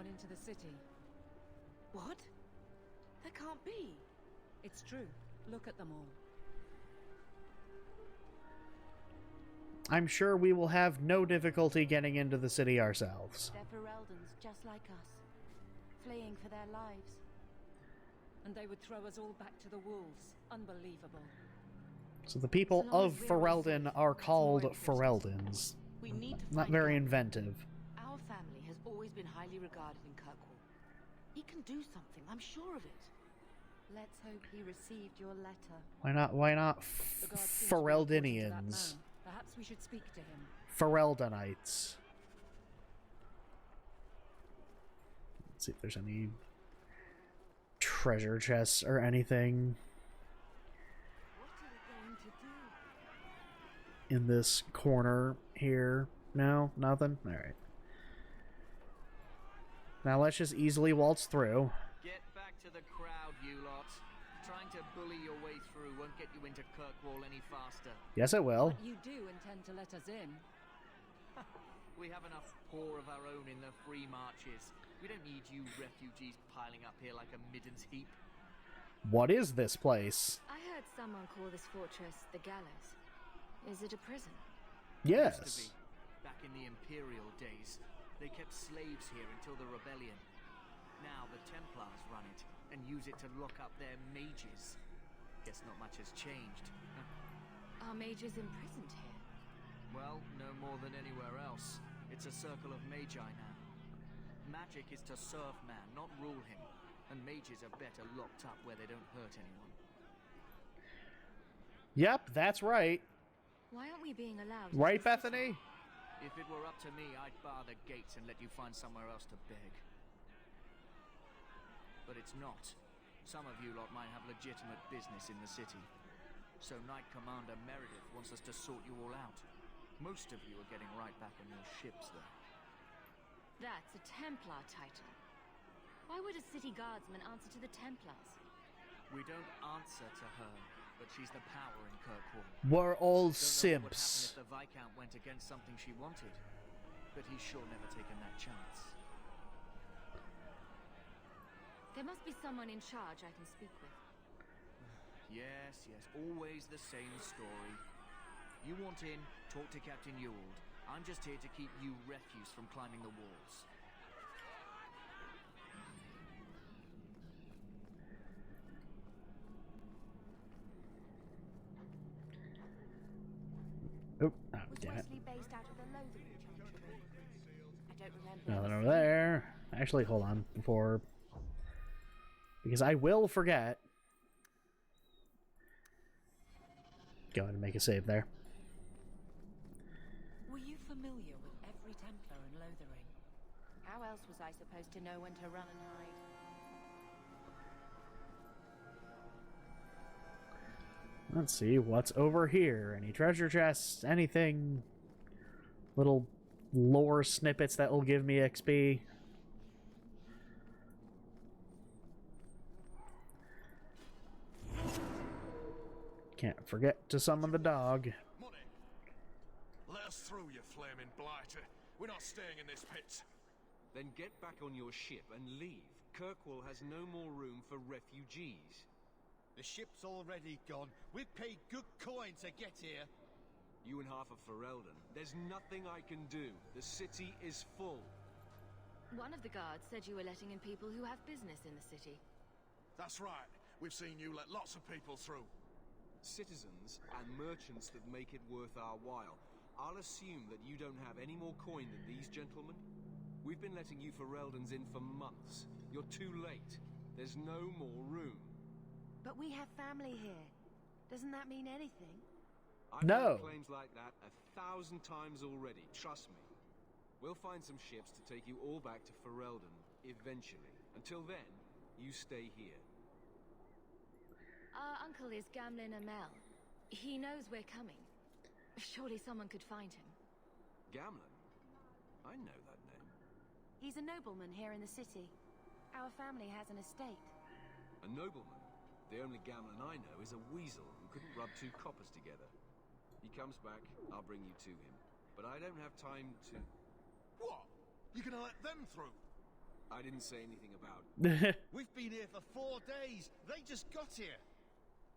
Into the city. What? That can't be. It's true. Look at them all. I'm sure we will have no difficulty getting into the city ourselves. They're Fereldans, just like us, fleeing for their lives. And they would throw us all back to the wolves. Unbelievable. So the people of Ferelden are called Fereldans. We need to Not find very Hawke. inventive. Our family has always been highly regarded in Kirkwall. He can do something, I'm sure of it. Let's hope he received your letter. Why not The guard seems to be reporting to that Fereldinians? man. Perhaps we should speak to him. Fereldanites. Let's see if there's any treasure chests or anything What are they going to do? in this corner here. No? Nothing? Alright. Now let's just easily waltz through. Get back to the crowd, you lot. Trying to bully your way through won't get you into Kirkwall any faster. Yes, it will. But you do intend to let us in. We have enough poor of our own in the free marches. We don't need you refugees piling up here like a middens heap. What is this place? I heard someone call this fortress the Gallows. Is it a prison? Used to Yes. be. Back in the Imperial days, they kept slaves here until the rebellion. Now the Templars run it and use it to lock up their mages. Guess not much has changed. Are mages imprisoned here? Well, no more than anywhere else. It's a circle of magi now. Magic is to serve man, not rule him. And mages are better locked up where they don't hurt anyone. Yep, that's right. Why aren't we being allowed? Right, Bethany? If it were up to me, I'd bar the gates and let you find somewhere else to beg. But it's not. Some of you lot might have legitimate business in the city. So Knight Commander Meredith wants us to sort you all out. Most of you are getting right back on your ships, though. That's a Templar title. Why would a city guardsman answer to the Templars? We don't answer to her. but she's the power in Kirkwall. We're all Don't know what would happen simps. if the Viscount went against something she wanted, but he's sure never taken that chance. There must be someone in charge I can speak with. Yes, always the same story. You want in, talk to Captain Ewald. I'm just here to keep you refuse from climbing the walls. Oh, Was damn it. Wesley based out of the Lothering Chantry? I don't remember. Nothing ever over seeing there. Actually, hold on. Before... Because I will forget. Go ahead and make a save there. Were you familiar with every Templar in Lothering? How else was I supposed to know when to run and hide? Let's see what's over here. Any treasure chests? Anything? Little lore snippets that will give me XP. Can't forget to summon the dog. Money. Let us through, you flaming blighter. We're not staying in this pit. Then get back on your ship and leave. Kirkwall has no more room for refugees. The ship's already gone. We've paid good coin to get here. You and half of Ferelden. There's nothing I can do. The city is full. One of the guards said you were letting in people who have business in the city. That's right. We've seen you let lots of people through. Citizens and merchants that make it worth our while. I'll assume that you don't have any more coin than these gentlemen. We've been letting you Fereldans in for months. You're too late. There's no more room. But we have family here. Doesn't that mean anything? I've No. heard claims like that 1,000 times already. Trust me. We'll find some ships to take you all back to Ferelden eventually. Until then, you stay here. Our uncle is Gamlin Amel. He knows we're coming. Surely someone could find him. Gamlin? I know that name. He's a nobleman here in the city. Our family has an estate. A nobleman? The only Gamlin I know is a weasel who couldn't rub two coppers together. He comes back, I'll bring you to him. But I don't have time to... What? You're gonna let them through? I didn't say anything about... We've been here for 4 days. They just got here.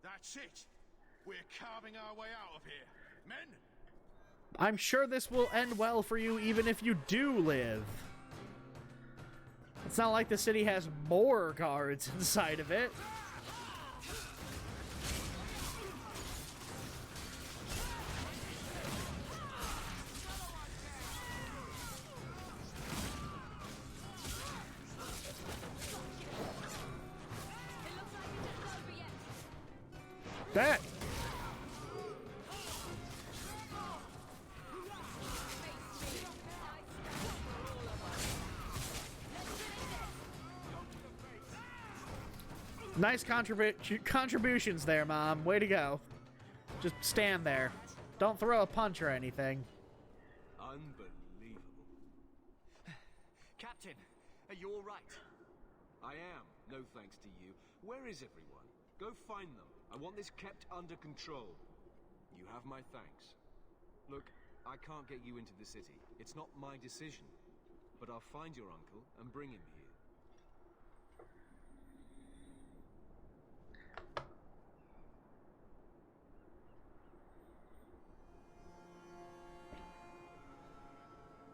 That's it. We're carving our way out of here. Men? I'm sure this will end well for you even if you do live. It's not like the city has more guards inside of it. That. Nice contributions there, Mom. Way to go. Just stand there. Don't throw a punch or anything. Unbelievable. Captain, are you all right? I am, no thanks to you. Where is everyone? Go find them. I want this kept under control. You have my thanks. Look, I can't get you into the city. It's not my decision. But I'll find your uncle and bring him here.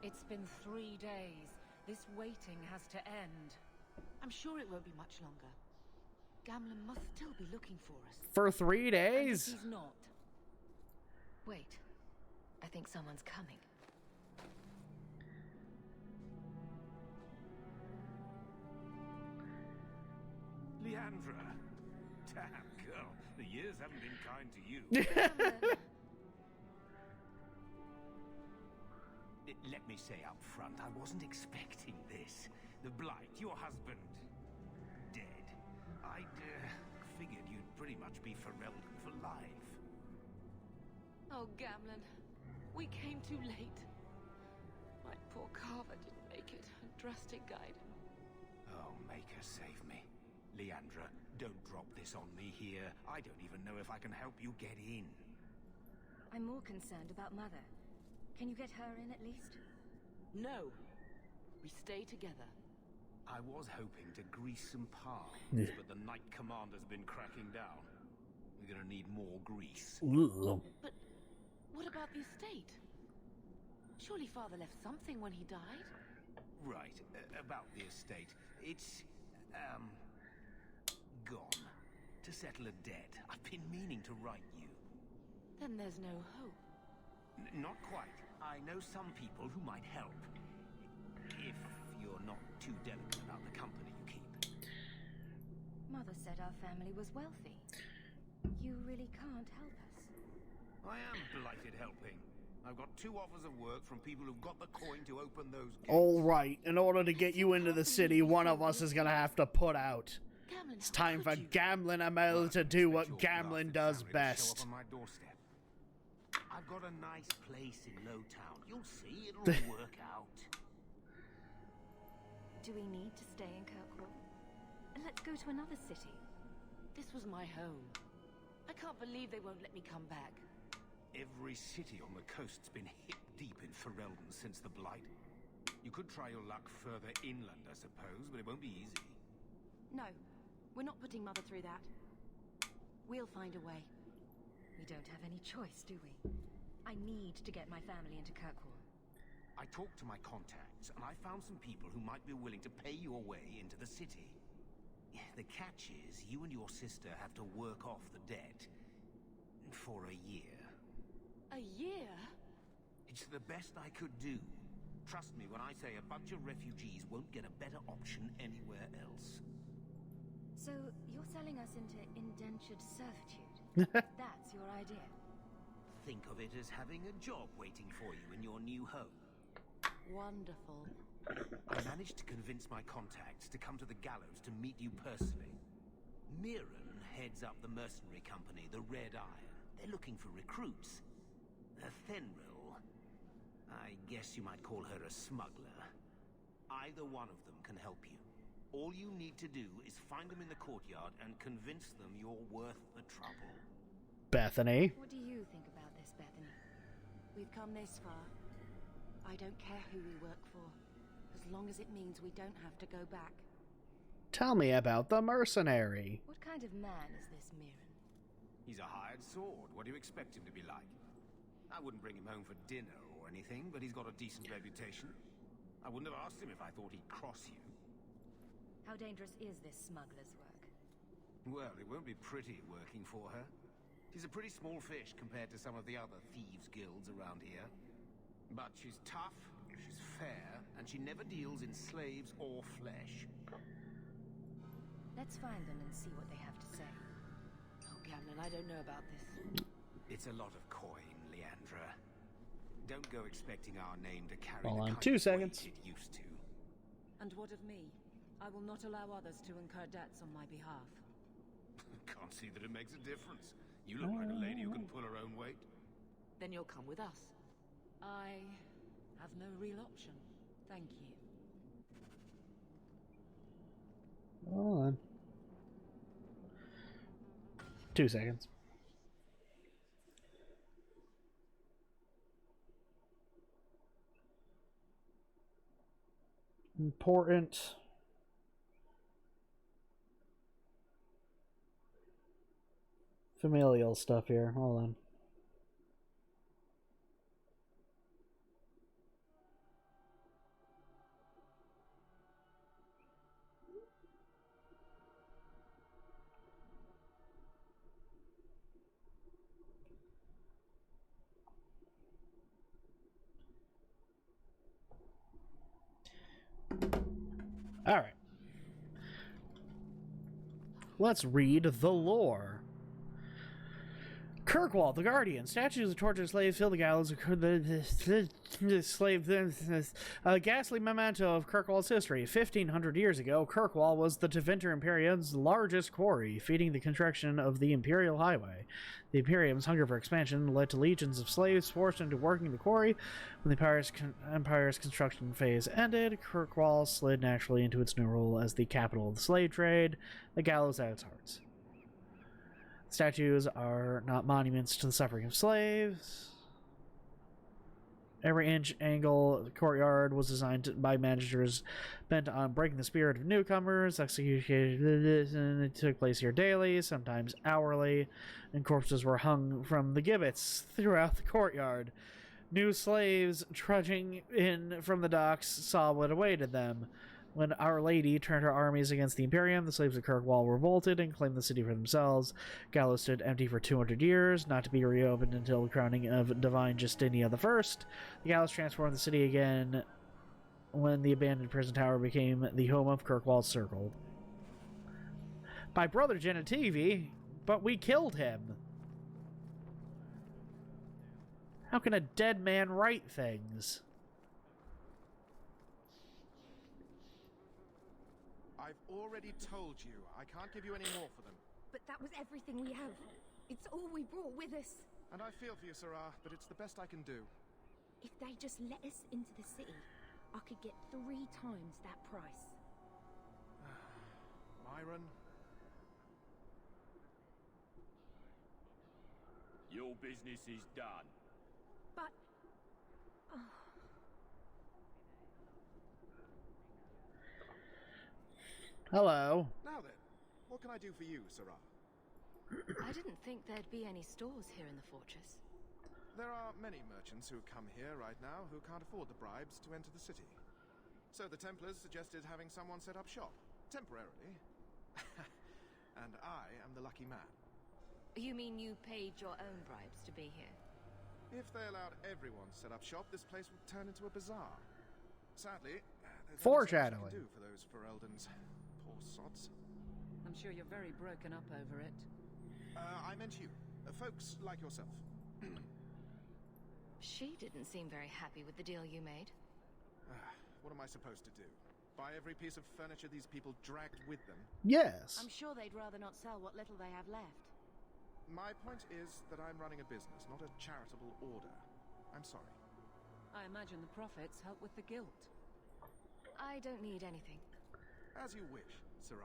It's been 3 days. This waiting has to end. I'm sure it won't be much longer. Gamlin must still be looking for us. For 3 And if days? he's not, Wait. I think someone's coming. Leandra. Damn, girl. The years haven't been kind to you. Gamlin. Let me say up front, I wasn't expecting this. The Blight, your husband, dead. I'd figured you'd pretty much be Ferelden for life. Oh, Gamlin. We came too late. My poor Carver didn't make it, and Drastic guided him. Oh, Maker, save me. Leandra, don't drop this on me here. I don't even know if I can help you get in. I'm more concerned about Mother. Can you get her in at least? No. We stay together. I was hoping to grease some palms, but the Knight Commander's been cracking down. We're gonna need more grease. But what about the estate? Surely Father left something when he died? Right, about the estate. It's, gone. To settle a debt. I've been meaning to write you. Then there's no hope. Not quite. I know some people who might help. If you're not too delicate about the company you keep. Mother said our family was wealthy. You really can't help us. I am delighted helping. I've got 2 offers of work from people who've got the coin to open those gates. All right, in order to get you into the city, one of us is gonna have to put out. Gamlin, It's time for Gamlin Amel to do what Gamlin does best. Show up on my doorstep. I've got a nice place in Lowtown. You'll see, it'll work out. Do we need to stay in Kirkwall? Let's go to another city. This was my home. I can't believe they won't let me come back. Every city on the coast's been hip deep in Ferelden since the Blight. You could try your luck further inland, I suppose, but it won't be easy. No, we're not putting Mother through that. We'll find a way. We don't have any choice, do we? I need to get my family into Kirkwall. I talked to my contacts, and I found some people who might be willing to pay your way into the city. The catch is, you and your sister have to work off the debt for a year. A year? It's the best I could do. Trust me when I say a bunch of refugees won't get a better option anywhere else. So, you're selling us into indentured servitude? That's your idea? Think of it as having a job waiting for you in your new home. Wonderful. I managed to convince my contacts to come to the gallows to meet you personally. Mirren heads up the mercenary company, the Red Iron. They're looking for recruits. Fenril, I guess you might call her a smuggler. Either one of them can help you. All you need to do is find them in the courtyard and convince them you're worth the trouble. Bethany. What do you think about this, Bethany? We've come this far. I don't care who we work for, as long as it means we don't have to go back. Tell me about the mercenary. What kind of man is this Mirren? He's a hired sword. What do you expect him to be like? I wouldn't bring him home for dinner or anything, but he's got a decent reputation. I wouldn't have asked him if I thought he'd cross you. How dangerous is this smuggler's work? Well, it won't be pretty working for her. She's a pretty small fish compared to some of the other thieves' guilds around here. But she's tough, she's fair, and she never deals in slaves or flesh. Let's find them and see what they have to say. Oh, Gamlin, I don't know about this. It's a lot of coin, Leandra. Don't go expecting our name to carry Hold the on kind 2 of seconds. weight it used to. And what of me? I will not allow others to incur debts on my behalf. Can't see that it makes a difference. You look like a lady who can pull her own weight. Then you'll come with us. I have no real option. Thank you. Hold on. 2 seconds. Important. Familial stuff here. Hold on. All right. Let's read the lore. Kirkwall, the Guardian. Statues of tortured slaves fill the gallows. The slave, a ghastly memento of Kirkwall's history. 1,500 years ago, Kirkwall was the Tevinter Imperium's largest quarry, feeding the construction of the Imperial Highway. The Imperium's hunger for expansion led to legions of slaves forced into working the quarry. When the Empire's construction phase ended, Kirkwall slid naturally into its new role as the capital of the slave trade, the gallows at its heart. Statues are not monuments to the suffering of slaves. Every inch angle of the courtyard was designed by managers bent on breaking the spirit of newcomers. Execution took place here daily, sometimes hourly, and corpses were hung from the gibbets throughout the courtyard. New slaves trudging in from the docks saw what awaited them. When Our Lady turned her armies against the Imperium, the slaves of Kirkwall revolted and claimed the city for themselves. Gallows stood empty for 200 years, not to be reopened until the crowning of Divine Justinia I. The gallows transformed the city again when the abandoned prison tower became the home of Kirkwall's Circle. My brother Genitivi, but we killed him. How can a dead man write things? I've already told you, I can't give you any more for them. But that was everything we have. It's all we brought with us. And I feel for you, Sarah, but it's the best I can do. If they just let us into the city, I could get 3 times that price. Myron? Your business is done. But... Hello. Now then, what can I do for you, Sarah? I didn't think there'd be any stores here in the fortress. There are many merchants who come here right now who can't afford the bribes to enter the city. So the Templars suggested having someone set up shop, temporarily. And I am the lucky man. You mean you paid your own bribes to be here? If they allowed everyone to set up shop, this place would turn into a bazaar. Sadly, there's foreshadowing. nothing to do for those Fereldans. Poor sods. I'm sure you're very broken up over it. I meant you. Folks like yourself. She didn't seem very happy with the deal you made. What am I supposed to do? Buy every piece of furniture these people dragged with them? Yes. I'm sure they'd rather not sell what little they have left. My point is that I'm running a business, not a charitable order. I'm sorry. I imagine the profits help with the guilt. I don't need anything. As you wish, Sarah.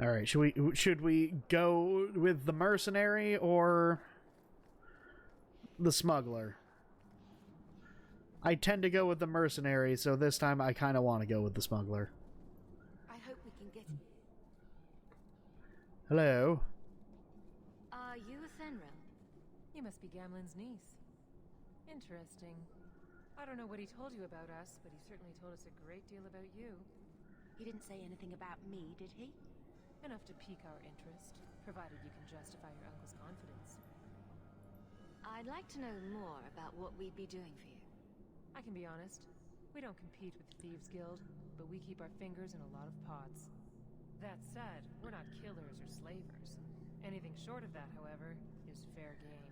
All right, should we go with the mercenary or the smuggler? I tend to go with the mercenary, so this time I kind of want to go with the smuggler. I hope we can get... Hello. Are you a Fenrir? You must be Gamlen's niece. Interesting. I don't know what he told you about us, but he certainly told us a great deal about you. He didn't say anything about me, did he? Enough to pique our interest, provided you can justify your uncle's confidence. I'd like to know more about what we'd be doing for you. I can be honest. We don't compete with the Thieves Guild, but we keep our fingers in a lot of pots. That said, we're not killers or slavers. Anything short of that, however, is fair game.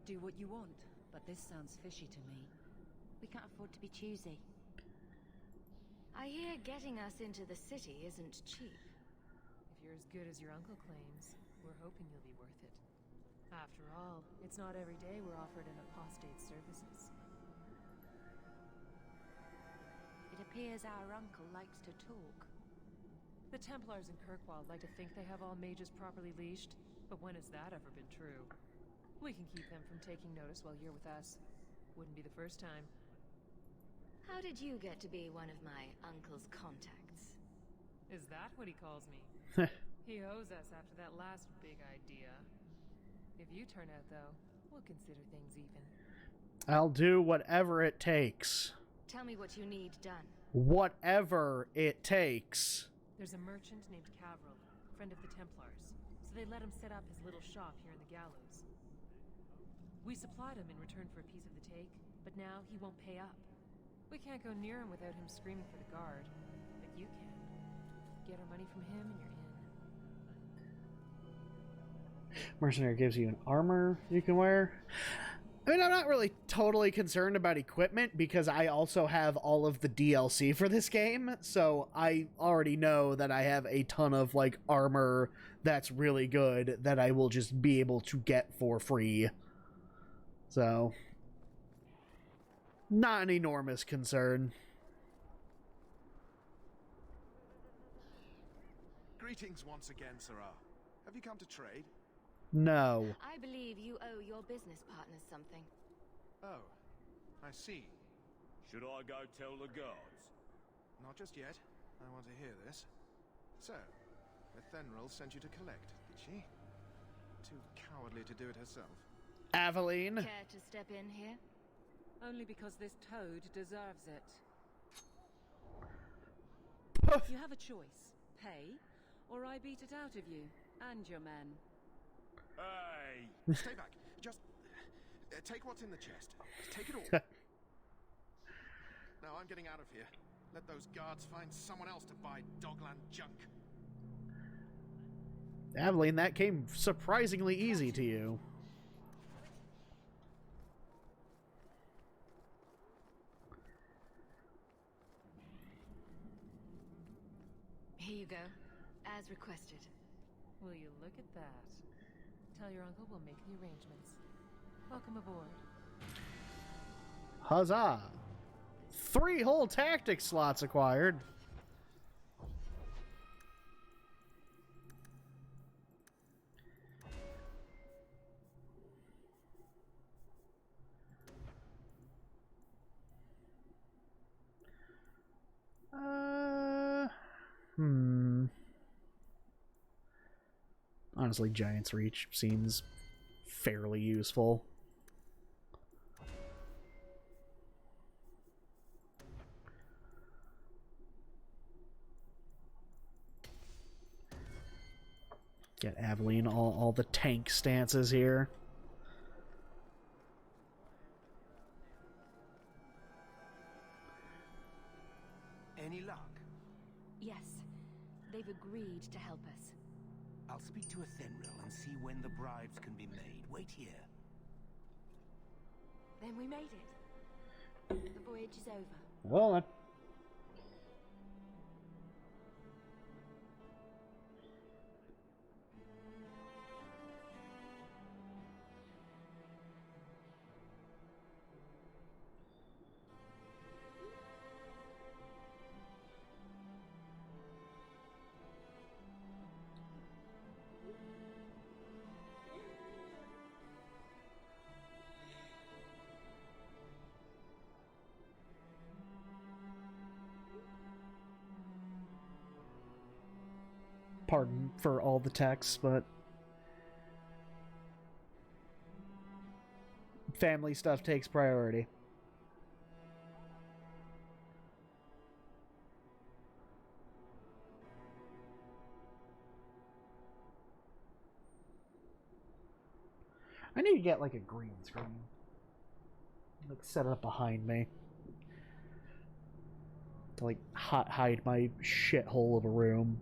Do what you want, but this sounds fishy to me. We can't afford to be choosy. I hear getting us into the city isn't cheap. If you're as good as your uncle claims, we're hoping you'll be worth it. After all, it's not every day we're offered an apostate's services. It appears our uncle likes to talk. The Templars in Kirkwall like to think they have all mages properly leashed, but when has that ever been true? We can keep them from taking notice while you're with us. Wouldn't be the first time. How did you get to be one of my uncle's contacts? Is that what he calls me? He owes us after that last big idea. If you turn out, though, we'll consider things even. I'll do whatever it takes. Tell me what you need done. Whatever it takes. There's a merchant named Cavril, friend of the Templars, so they let him set up his little shop here in the gallows. We supplied him in return for a piece of the take, but now he won't pay up. We can't go near him without him screaming for the guard, but you can. Get our money from him and you're in. Mercenary gives you an armor you can wear. I mean, I'm not really totally concerned about equipment because I also have all of the DLC for this game, so I already know that I have a ton of, like, armor that's really good that I will just be able to get for free. So, not an enormous concern. Greetings once again, Sarah. Have you come to trade? No. I believe you owe your business partners something. Oh, I see. Should I go tell the guards? Not just yet. I want to hear this. So, Ethenril sent you to collect, did she? Too cowardly to do it herself. Aveline. Care to step in here? Only because this toad deserves it. You have a choice. Pay, or I beat it out of you and your men. Hey! Stay back. Just take what's in the chest. Take it all. Now I'm getting out of here. Let those guards find someone else to buy Dogland junk. Aveline, that came surprisingly easy to you. Here you go, as requested. Will you look at that? Tell your uncle we'll make the arrangements. Welcome aboard. Huzzah! 3 whole tactic slots acquired. Honestly, Giant's Reach seems fairly useful. Get Aveline all the tank stances here. Any luck? Yes, they've agreed to help us. I'll speak to Ethenril and see when the bribes can be made. Wait here. Then we made it. The voyage is over. Well then. Pardon for all the text, but family stuff takes priority. I need to get like a green screen. Like set it up behind me. To like hide my shithole of a room.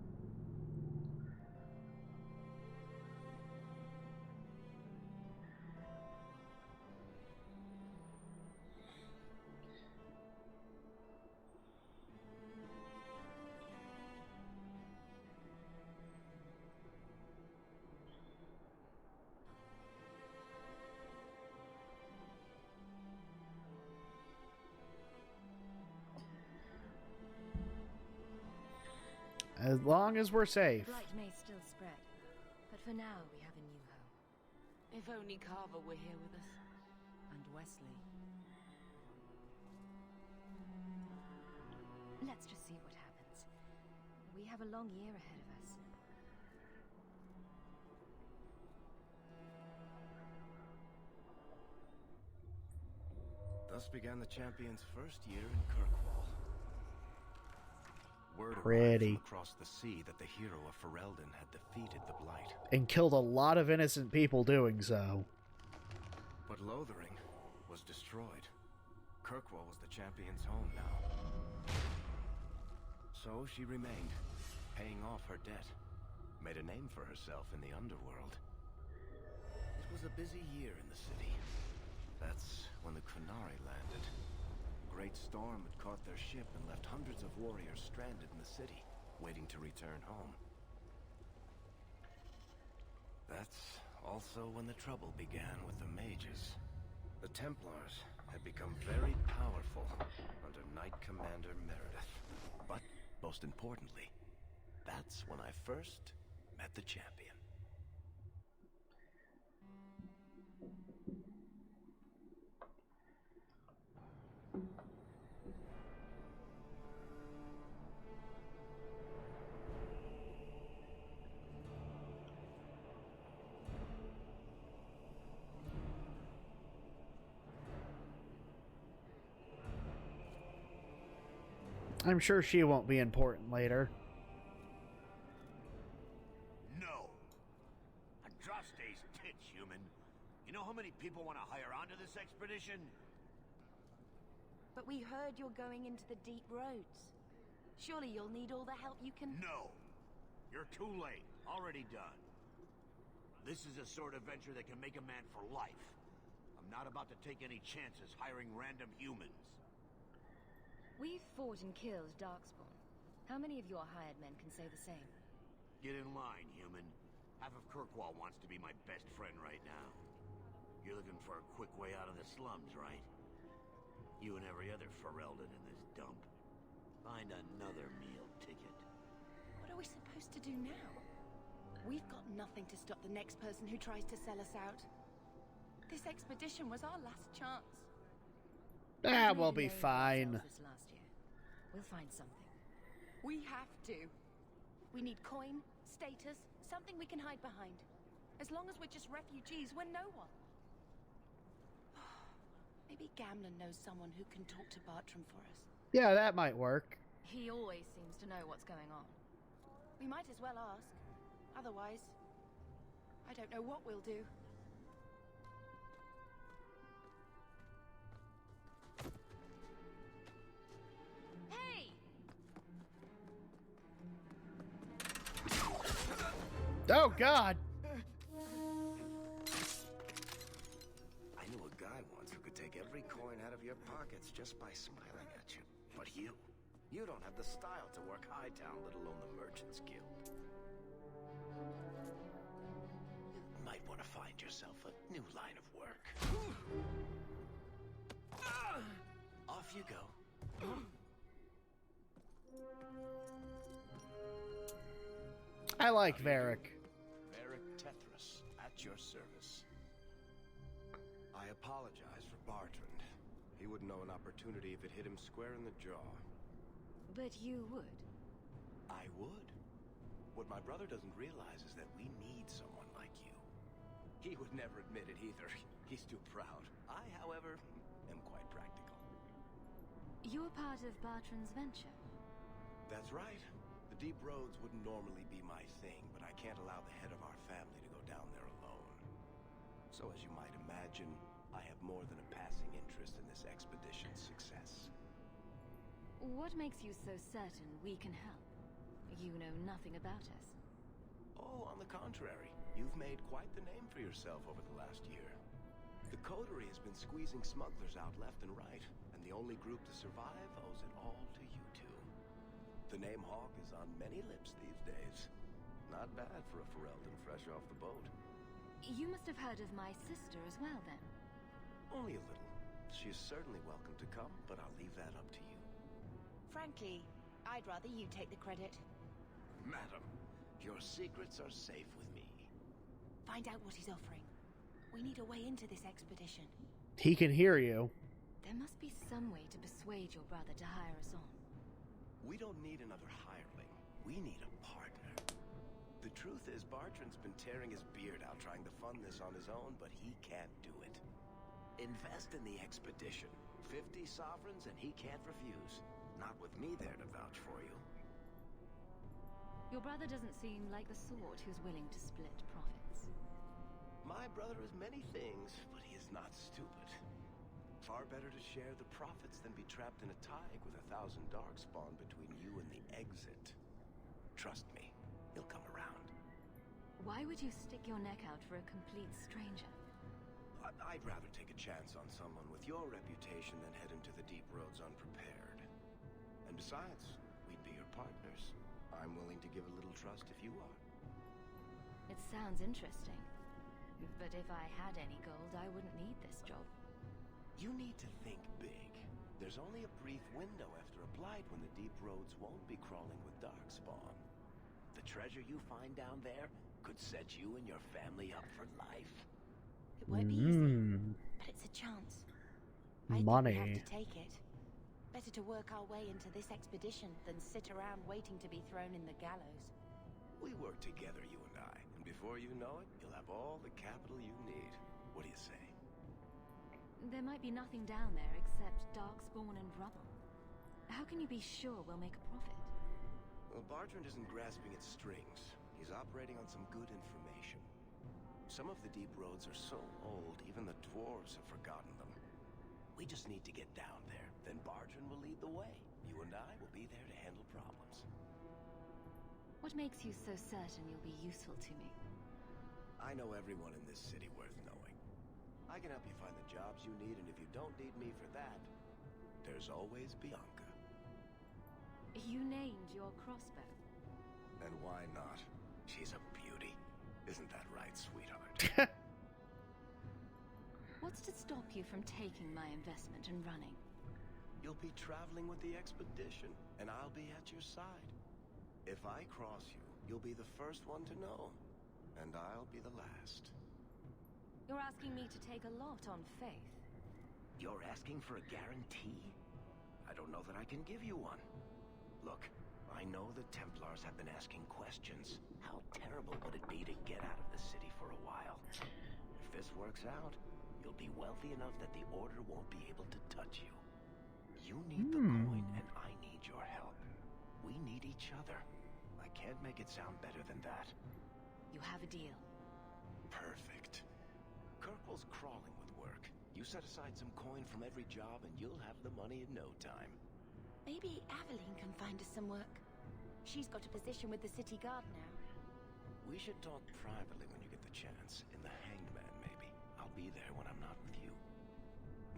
As long as we're safe. Blight may still spread, but for now we have a new home. If only Carver were here with us. And Wesley. Let's just see what happens. We have a long year ahead of us. Thus began the champion's first year in Kirkwall. Word arrived Pretty. from across the sea that the hero of Ferelden had defeated the Blight. And killed a lot of innocent people doing so. But Lothering was destroyed. Kirkwall was the champion's home now. So she remained, paying off her debt. Made a name for herself in the underworld. was a busy year in the city. That's when the Kunari landed. A great storm had caught their ship and left hundreds of warriors stranded in the city, waiting to return home. That's also when the trouble began with the mages. The Templars had become very powerful under Knight Commander Meredith. But, most importantly, that's when I first met the champion. I'm sure she won't be important later. No. Andraste's tits, human. You know how many people want to hire onto this expedition? But we heard you're going into the deep roads. Surely you'll need all the help you can... No. You're too late. Already done. This is a sort of venture that can make a man for life. I'm not about to take any chances hiring random humans. We've fought and killed Darkspawn. How many of your hired men can say the same? Get in line, human. Half of Kirkwall wants to be my best friend right now. You're looking for a quick way out of the slums, right? You and every other Ferelden in this dump. Find another meal ticket. What are we supposed to do now? We've got nothing to stop the next person who tries to sell us out. This expedition was our last chance. We'll be fine. Last year. We'll find something. We have to. We need coin, status, something we can hide behind. As long as we're just refugees, we're no one. Maybe Gamlen knows someone who can talk to Bartram for us. Yeah, that might work. He always seems to know what's going on. We might as well ask. Otherwise, I don't know what we'll do. Hey! Oh, God! I knew a guy once who could take every coin out of your pockets just by smiling at you. But you don't have the style to work Hightown, let alone the Merchants Guild. You might want to find yourself a new line of work. Off you go. I like Varric. Varric Tethras, at your service. I apologize for Bartrand. He wouldn't know an opportunity if it hit him square in the jaw. But you would. I would. What my brother doesn't realize is that we need someone like you. He would never admit it either. He's too proud. I, however, am quite practical. You're part of Bartrand's venture? That's right. The deep roads wouldn't normally be my thing, but I can't allow the head of our family to go down there alone. So as you might imagine, I have more than a passing interest in this expedition's success. What makes you so certain we can help? You know nothing about us. Oh, on the contrary. You've made quite the name for yourself over the last year. The Coterie has been squeezing smugglers out left and right, and the only group to survive owes it all to you two. The name Hawke is on many lips these days. Not bad for a Ferelden fresh off the boat. You must have heard of my sister as well, then? Only a little. She is certainly welcome to come, but I'll leave that up to you. Frankly, I'd rather you take the credit. Madam, your secrets are safe with me. Find out what he's offering. We need a way into this expedition. He can hear you. There must be some way to persuade your brother to hire us on. We don't need another hireling. We need a partner. The truth is, Bartrand's been tearing his beard out trying to fund this on his own, but he can't do it. Invest in the expedition. 50 sovereigns and he can't refuse. Not with me there to vouch for you. Your brother doesn't seem like the sort who's willing to split profits. My brother is many things, but he is not stupid. Far better to share the profits than be trapped in a tide with 1,000 darkspawn between you and the exit. Trust me, he'll come around. Why would you stick your neck out for a complete stranger? I'd rather take a chance on someone with your reputation than head into the deep roads unprepared. And besides, we'd be your partners. I'm willing to give a little trust if you are. It sounds interesting. But if I had any gold, I wouldn't need this job. You need to think big. There's only a brief window after a blight when the deep roads won't be crawling with darkspawn. The treasure you find down there could set you and your family up for life. It won't be easy, but it's a chance. I think we have to take it. Better to work our way into this expedition than sit around waiting to be thrown in the gallows. We work together, you and I, and before you know it, you'll have all the capital you need. What do you say? There might be nothing down there except darkspawn and rubble. How can you be sure we'll make a profit? Well, Bartrand isn't grasping at strings. He's operating on some good information. Some of the deep roads are so old, even the dwarves have forgotten them. We just need to get down there. Then Bartrand will lead the way. You and I will be there to handle problems. What makes you so certain you'll be useful to me? I know everyone in this city worth knowing. I can help you find the jobs you need, and if you don't need me for that, there's always Bianca. You named your crossbow. And why not? She's a beauty. Isn't that right, sweetheart? What's to stop you from taking my investment and running? You'll be traveling with the expedition, and I'll be at your side. If I cross you, you'll be the first one to know, and I'll be the last. You're asking me to take a lot on faith. You're asking for a guarantee? I don't know that I can give you one. Look, I know the Templars have been asking questions. How terrible would it be to get out of the city for a while? If this works out, you'll be wealthy enough that the Order won't be able to touch you. You need the coin, and I need your help. We need each other. I can't make it sound better than that. You have a deal. Perfect. Kirkwall's crawling with work. You set aside some coin from every job, and you'll have the money in no time. Maybe Aveline can find us some work. She's got a position with the city guard now. We should talk privately when you get the chance. In the Hanged Man, maybe. I'll be there when I'm not with you.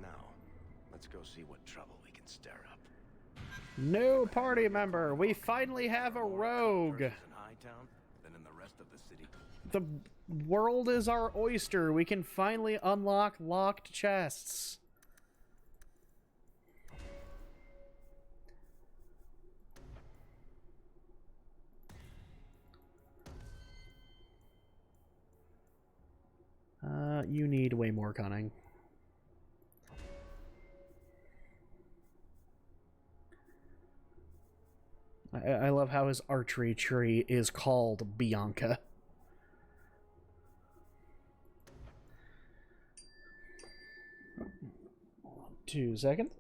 Now, let's go see what trouble we can stir up. New party member. We finally have a rogue. In Hightown than in the rest of the city. The world is our oyster. We can finally unlock locked chests. You need way more cunning. I love how his archery tree is called Bianca. Hold on 2 seconds.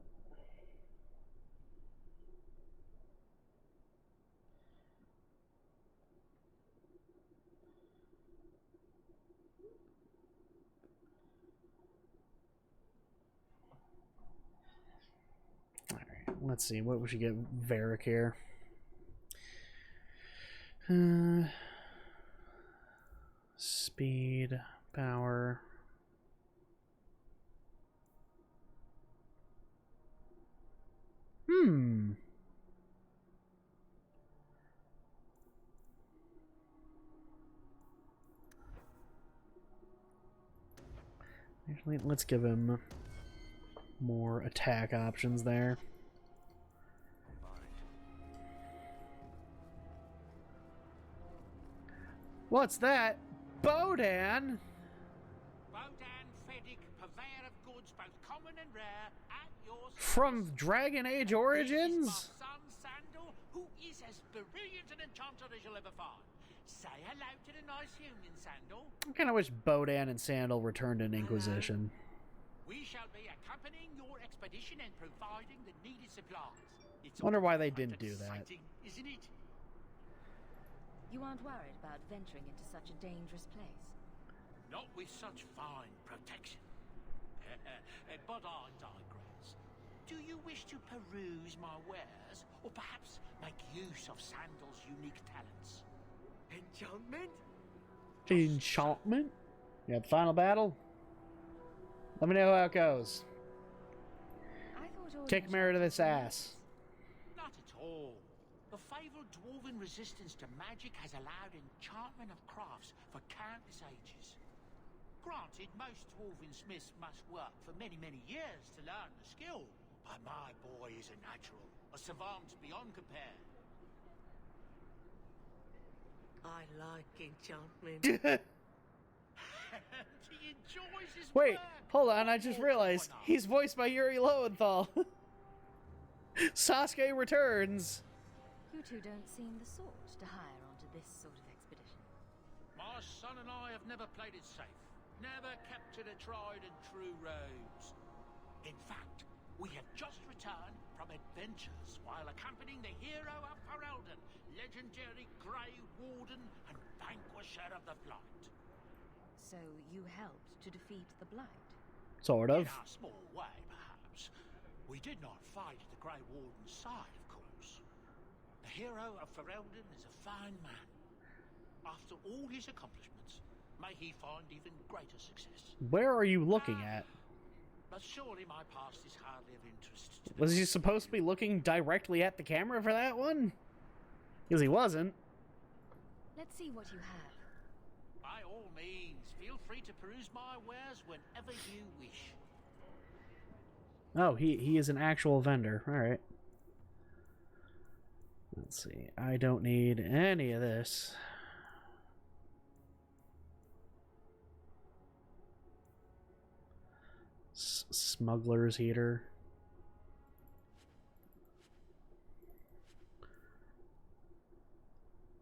Let's see, what we should get Varric here. Speed, power. Actually, let's give him more attack options there. What's that? Bodan? Bodan Feddick, purveyor of goods both common and rare, at your service. From Dragon Age Origins? This is my son Sandal, who is as brilliant an enchanter as you'll ever find. Say hello to the nice human, Sandal. I kind of wish Bodan and Sandal returned in Inquisition. We shall be accompanying your expedition and providing the needed supplies. It's I wonder why they didn't do that. Isn't it? You aren't worried about venturing into such a dangerous place? Not with such fine protection. But I digress. Do you wish to peruse my wares, or perhaps make use of Sandal's unique talents? Enchantment? Enchantment? Yeah, the final battle? Let me know how it goes. I thought all Kick Mary to this ass. Not at all. The fabled dwarven resistance to magic has allowed enchantment of crafts for countless ages. Granted, most dwarven smiths must work for many, many years to learn the skill, but my boy is a natural, a savant beyond compare. I like enchantment. He enjoys his Wait, work. hold on, I just realized he's voiced by Yuri Lowenthal. Sasuke returns. You two don't seem the sort to hire onto this sort of expedition. My son and I have never played it safe, never kept to the tried and true roads. In fact, we have just returned from adventures while accompanying the hero of Ferelden, legendary Grey Warden and vanquisher of the Blight. So you helped to defeat the Blight? Sort of. In our small way, perhaps. We did not fight at the Grey Warden's side, of course. The hero of Ferelden is a fine man. After all his accomplishments, may he find even greater success. Where are you looking at? But surely my past is hardly of interest to Was he supposed to be looking directly at the camera for that one? Because he wasn't. Let's see what you have. By all means, feel free to peruse my wares whenever you wish. Oh, he is an actual vendor. Alright. Let's see. I don't need any of this. Smuggler's heater.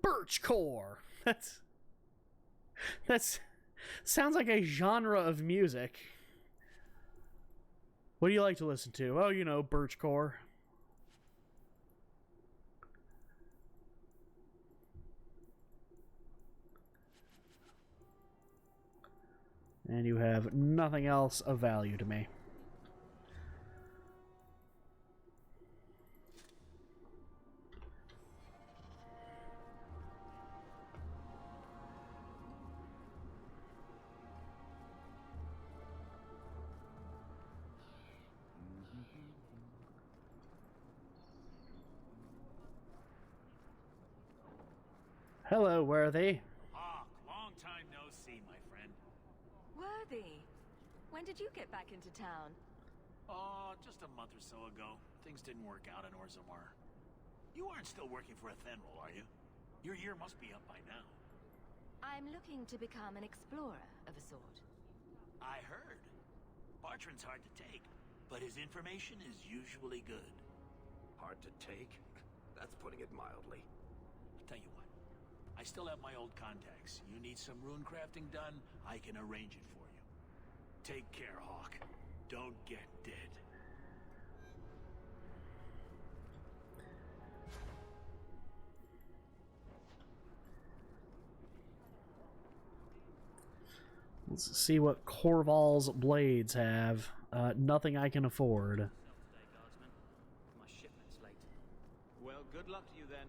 Birch core. That's sounds like a genre of music. What do you like to listen to? Oh, you know, birch core. And you have nothing else of value to me. Hello, Worthy. Hawke, long time no see, my friend. Worthy, when did you get back into town? Oh, just a month or so ago. Things didn't work out in Orzammar. You aren't still working for Ethenril, are you? Your year must be up by now. I'm looking to become an explorer of a sort. I heard. Bartrand's hard to take, but his information is usually good. Hard to take? That's putting it mildly. I'll tell you what. I still have my old contacts. You need some rune crafting done, I can arrange it for you. Take care, Hawke. Don't get dead. Let's see what Corval's blades have. Nothing I can afford. My shipment's late. Well, good luck to you then.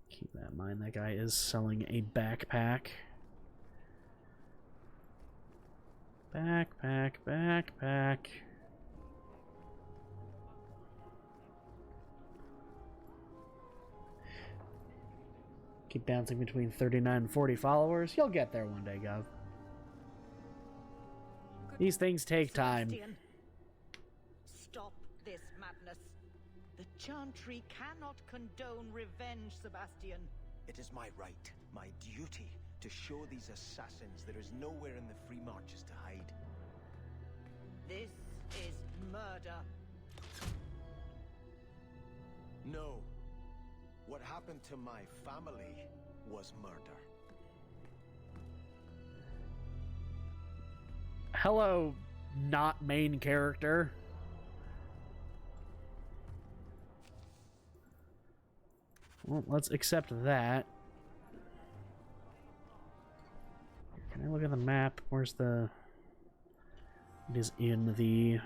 Keep that in mind. That guy is selling a backpack. Backpack. Keep bouncing between 39 and 40 followers. You'll get there one day, Gov. These things take time. Sebastian, stop this madness. The Chantry cannot condone revenge, Sebastian. It is my right, my duty, to show these assassins there is nowhere in the Free Marches to hide. This is murder. No. What happened to my family was murder. Hello, not main character. Well, let's accept that. Can I look at the map? Where's the... It is in the...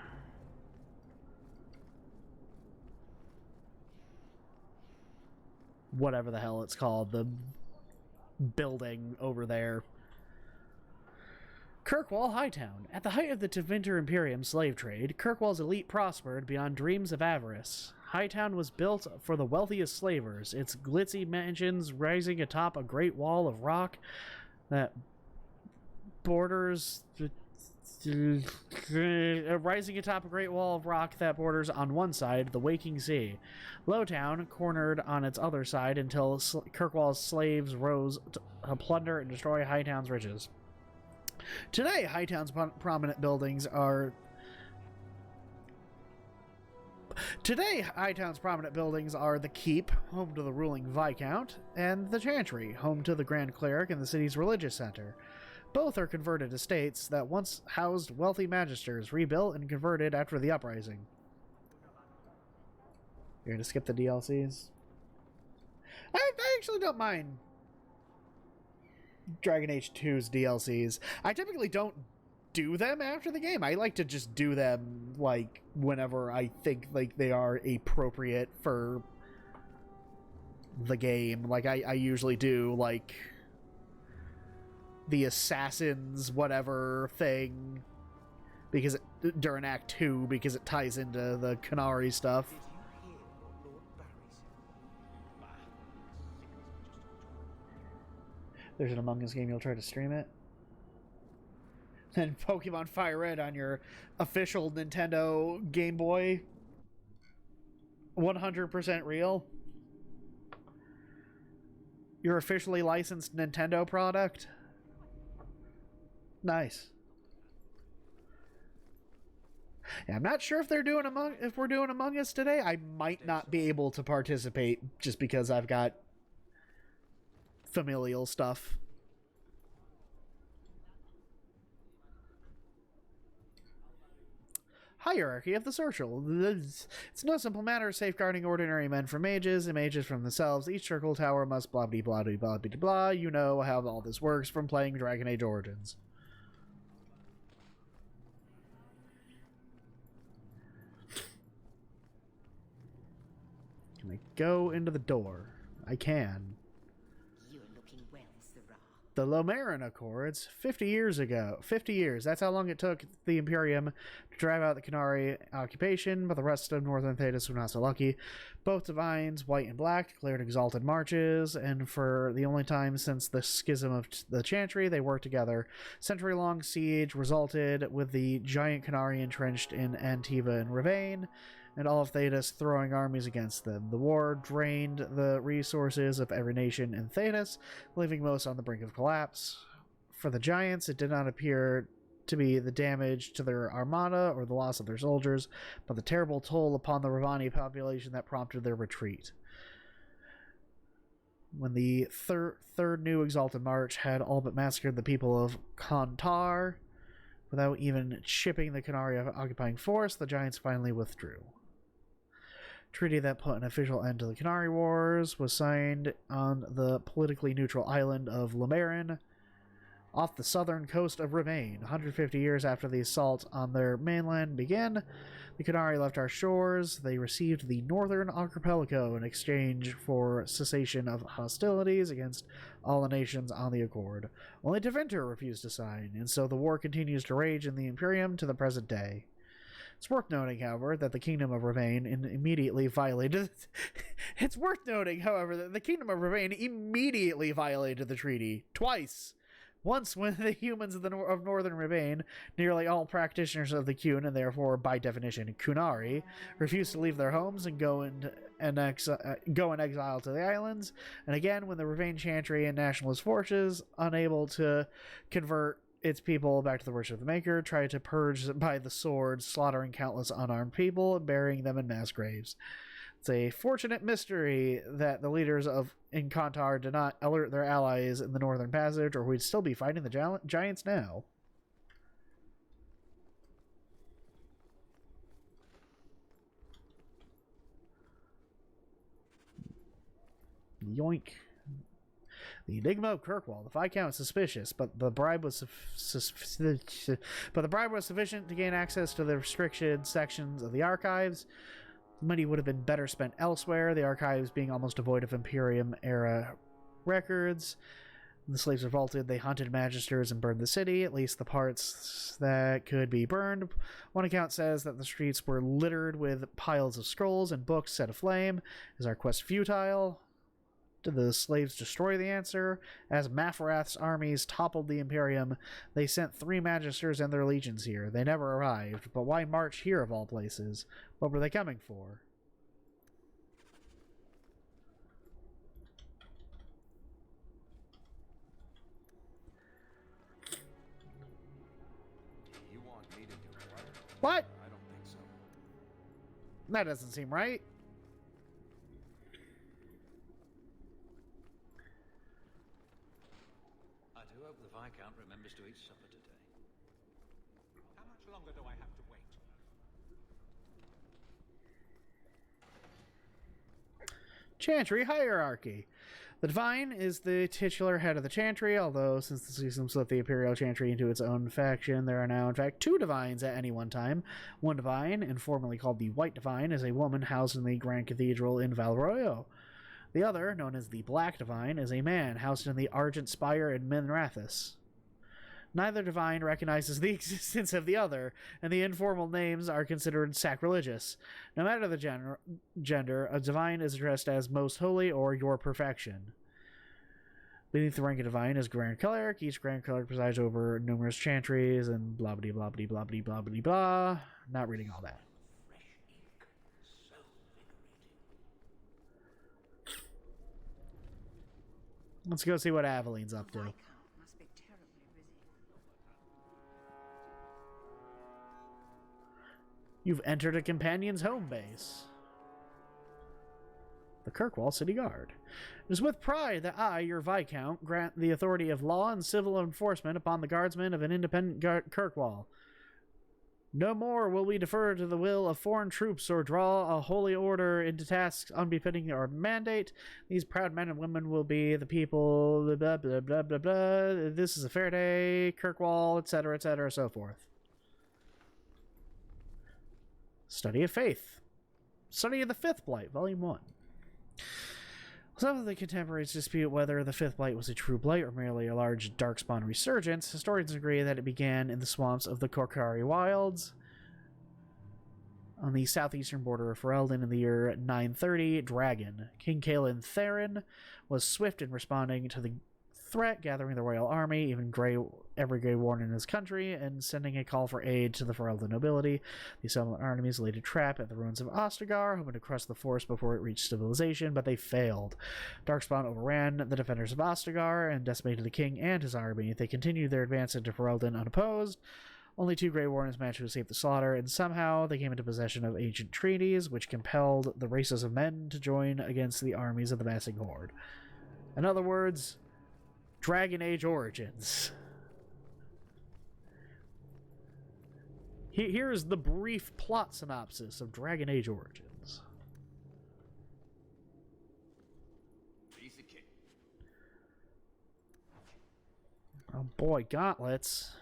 whatever the hell it's called. The building over there. Kirkwall Hightown. At the height of the Tevinter Imperium slave trade, Kirkwall's elite prospered beyond dreams of avarice. Hightown was built for the wealthiest slavers, its glitzy mansions rising atop a great wall of rock that borders rising atop a great wall of rock that borders on one side the waking sea. Lowtown cornered on its other side until Kirkwall's slaves rose to plunder and destroy Hightown's riches. Today, Hightown's prominent buildings are the Keep, home to the ruling Viscount, and the Chantry, home to the Grand Cleric and the city's religious center. Both are converted estates that once housed wealthy magisters, rebuilt and converted after the uprising. You're gonna skip the DLCs? I actually don't mind Dragon Age 2's DLCs. I typically don't do them after the game. I like to just do them like whenever I think like they are appropriate for the game. Like I usually do like the Assassins whatever thing because during Act 2 because it ties into the Canary stuff. There's an Among Us game, you'll try to stream it. And Pokemon Fire Red on your official Nintendo Game Boy. 100% real. Your officially licensed Nintendo product. Nice. Yeah, I'm not sure if we're doing Among Us today. I might not be able to participate just because I've got familial stuff. Hierarchy of the Circle. It's no simple matter safeguarding ordinary men from mages and mages from themselves. Each circle tower must blah blah blah blah blah blah. You know how all this works from playing Dragon Age Origins. Can I go into the door? I can. The Lomarin Accords, 50 years ago. 50 years, that's how long it took the Imperium to drive out the Canary occupation, but the rest of Northern Thedas were not so lucky. Both divines, white and black, declared exalted marches, and for the only time since the schism of the Chantry, they worked together. Century-long siege resulted with the giant Canary entrenched in Antiva and Ravane, and all of Thedas throwing armies against them. The war drained the resources of every nation in Thedas, leaving most on the brink of collapse. For the Giants, it did not appear to be the damage to their armada or the loss of their soldiers, but the terrible toll upon the Ravani population that prompted their retreat. When the third new Exalted March had all but massacred the people of Kontar, without even chipping the Canary occupying force, the Giants finally withdrew. Treaty that put an official end to the Canary Wars was signed on the politically neutral island of Lomarin, off the southern coast of Ravane. 150 years after the assault on their mainland began, the Canary left our shores. They received the Northern Archipelago in exchange for cessation of hostilities against all the nations on the Accord. Only Tevinter refused to sign, and so the war continues to rage in the Imperium to the present day. It's worth noting, however, that the Kingdom of Ravane immediately violated... It's worth noting, however, that the Kingdom of Ravane immediately violated the treaty. Twice. Once when the humans of Northern Ravane, nearly all practitioners of the Qun, and therefore, by definition, Qunari, refused to leave their homes and go in exile to the islands. And again, when the Ravane Chantry and nationalist forces, unable to convert its people back to the worship of the Maker, tried to purge by the sword, slaughtering countless unarmed people and burying them in mass graves. It's a fortunate mystery that the leaders in Kontar did not alert their allies in the Northern Passage, or we'd still be fighting the Giants now. Yoink. The Enigma of Kirkwall. The Viscount is suspicious, but the bribe was sufficient to gain access to the restricted sections of the archives. Money would have been better spent elsewhere, the archives being almost devoid of Imperium-era records. When the slaves revolted, they hunted magisters and burned the city, at least the parts that could be burned. One account says that the streets were littered with piles of scrolls and books set aflame. Is our quest futile? Did the slaves destroy the answer? As Mafarath's armies toppled the Imperium, they sent 3 magisters and their legions here. They never arrived, but why march here of all places? What were they coming for? You want me to do what? What? I don't think so. That doesn't seem right. I do hope the Viscount remembers to eat supper today. How much longer do I have to wait? Chantry hierarchy. The Divine is the titular head of the Chantry, although since the season split the Imperial Chantry into its own faction, there are now in fact 2 Divines at any one time. One Divine, informally called the White Divine, is a woman housed in the Grand Cathedral in Valroyo. The other, known as the Black Divine, is a man housed in the Argent Spire in Minrathis. Neither divine recognizes the existence of the other, and the informal names are considered sacrilegious. No matter the gender, a divine is addressed as Most Holy or Your Perfection. Beneath the rank of divine is Grand Cleric. Each Grand Cleric presides over numerous chantries and blah blah blah blah blah blah blah blah blah. Not reading all that. Let's go see what Aveline's up to. You've entered a companion's home base. The Kirkwall City Guard. It is with pride that I, your Viscount, grant the authority of law and civil enforcement upon the guardsmen of an independent Kirkwall. No more will we defer to the will of foreign troops or draw a holy order into tasks unbefitting our mandate. These proud men and women will be the people, blah, blah, blah, blah, blah. This is a fair day, Kirkwall, etc., so forth. Study of Faith. Study of the Fifth Blight, Volume 1. Some of the contemporaries dispute whether the Fifth Blight was a true blight or merely a large darkspawn resurgence. Historians agree that it began in the swamps of the Korkari Wilds on the southeastern border of Ferelden in the year 930. Dragon. King Kaelin Theron was swift in responding to the threat, gathering the royal army, even every Grey Warden in his country, and sending a call for aid to the Ferelden nobility. The assembled armies laid a trap at the ruins of Ostagar, hoping to crush the force before it reached civilization, but they failed. Darkspawn overran the defenders of Ostagar and decimated the king and his army. They continued their advance into Ferelden unopposed. Only 2 Grey Wardens managed to escape the slaughter, and somehow they came into possession of ancient treaties, which compelled the races of men to join against the armies of the massing horde. In other words, Dragon Age Origins. Here's the brief plot synopsis of Dragon Age Origins. Oh boy, gauntlets.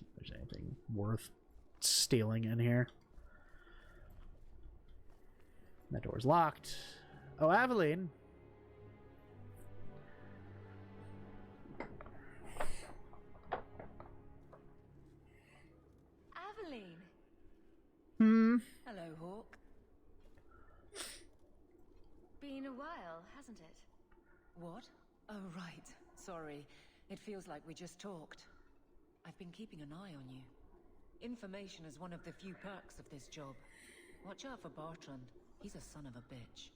If there's anything worth stealing in here. That door's locked. Oh, Aveline. Aveline. Hello, Hawke. Been a while, hasn't it? What? Oh, right. Sorry. It feels like we just talked. I've been keeping an eye on you. Information is one of the few perks of this job. Watch out for Bartrand. He's a son of a bitch.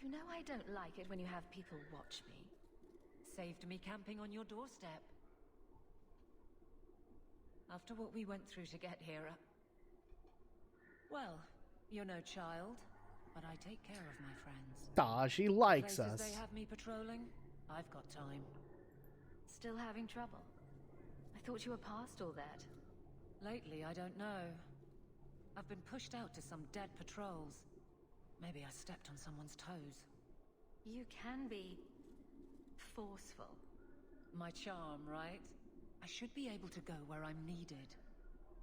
You know I don't like it when you have people watch me. Saved me camping on your doorstep. After what we went through to get here, well, you're no child, but I take care of my friends. Aw, she likes Places us. they have me patrolling, I've got time. Still having trouble? I thought you were past all that. Lately, I don't know. I've been pushed out to some dead patrols. Maybe I stepped on someone's toes. You can be forceful. My charm, right? I should be able to go where I'm needed.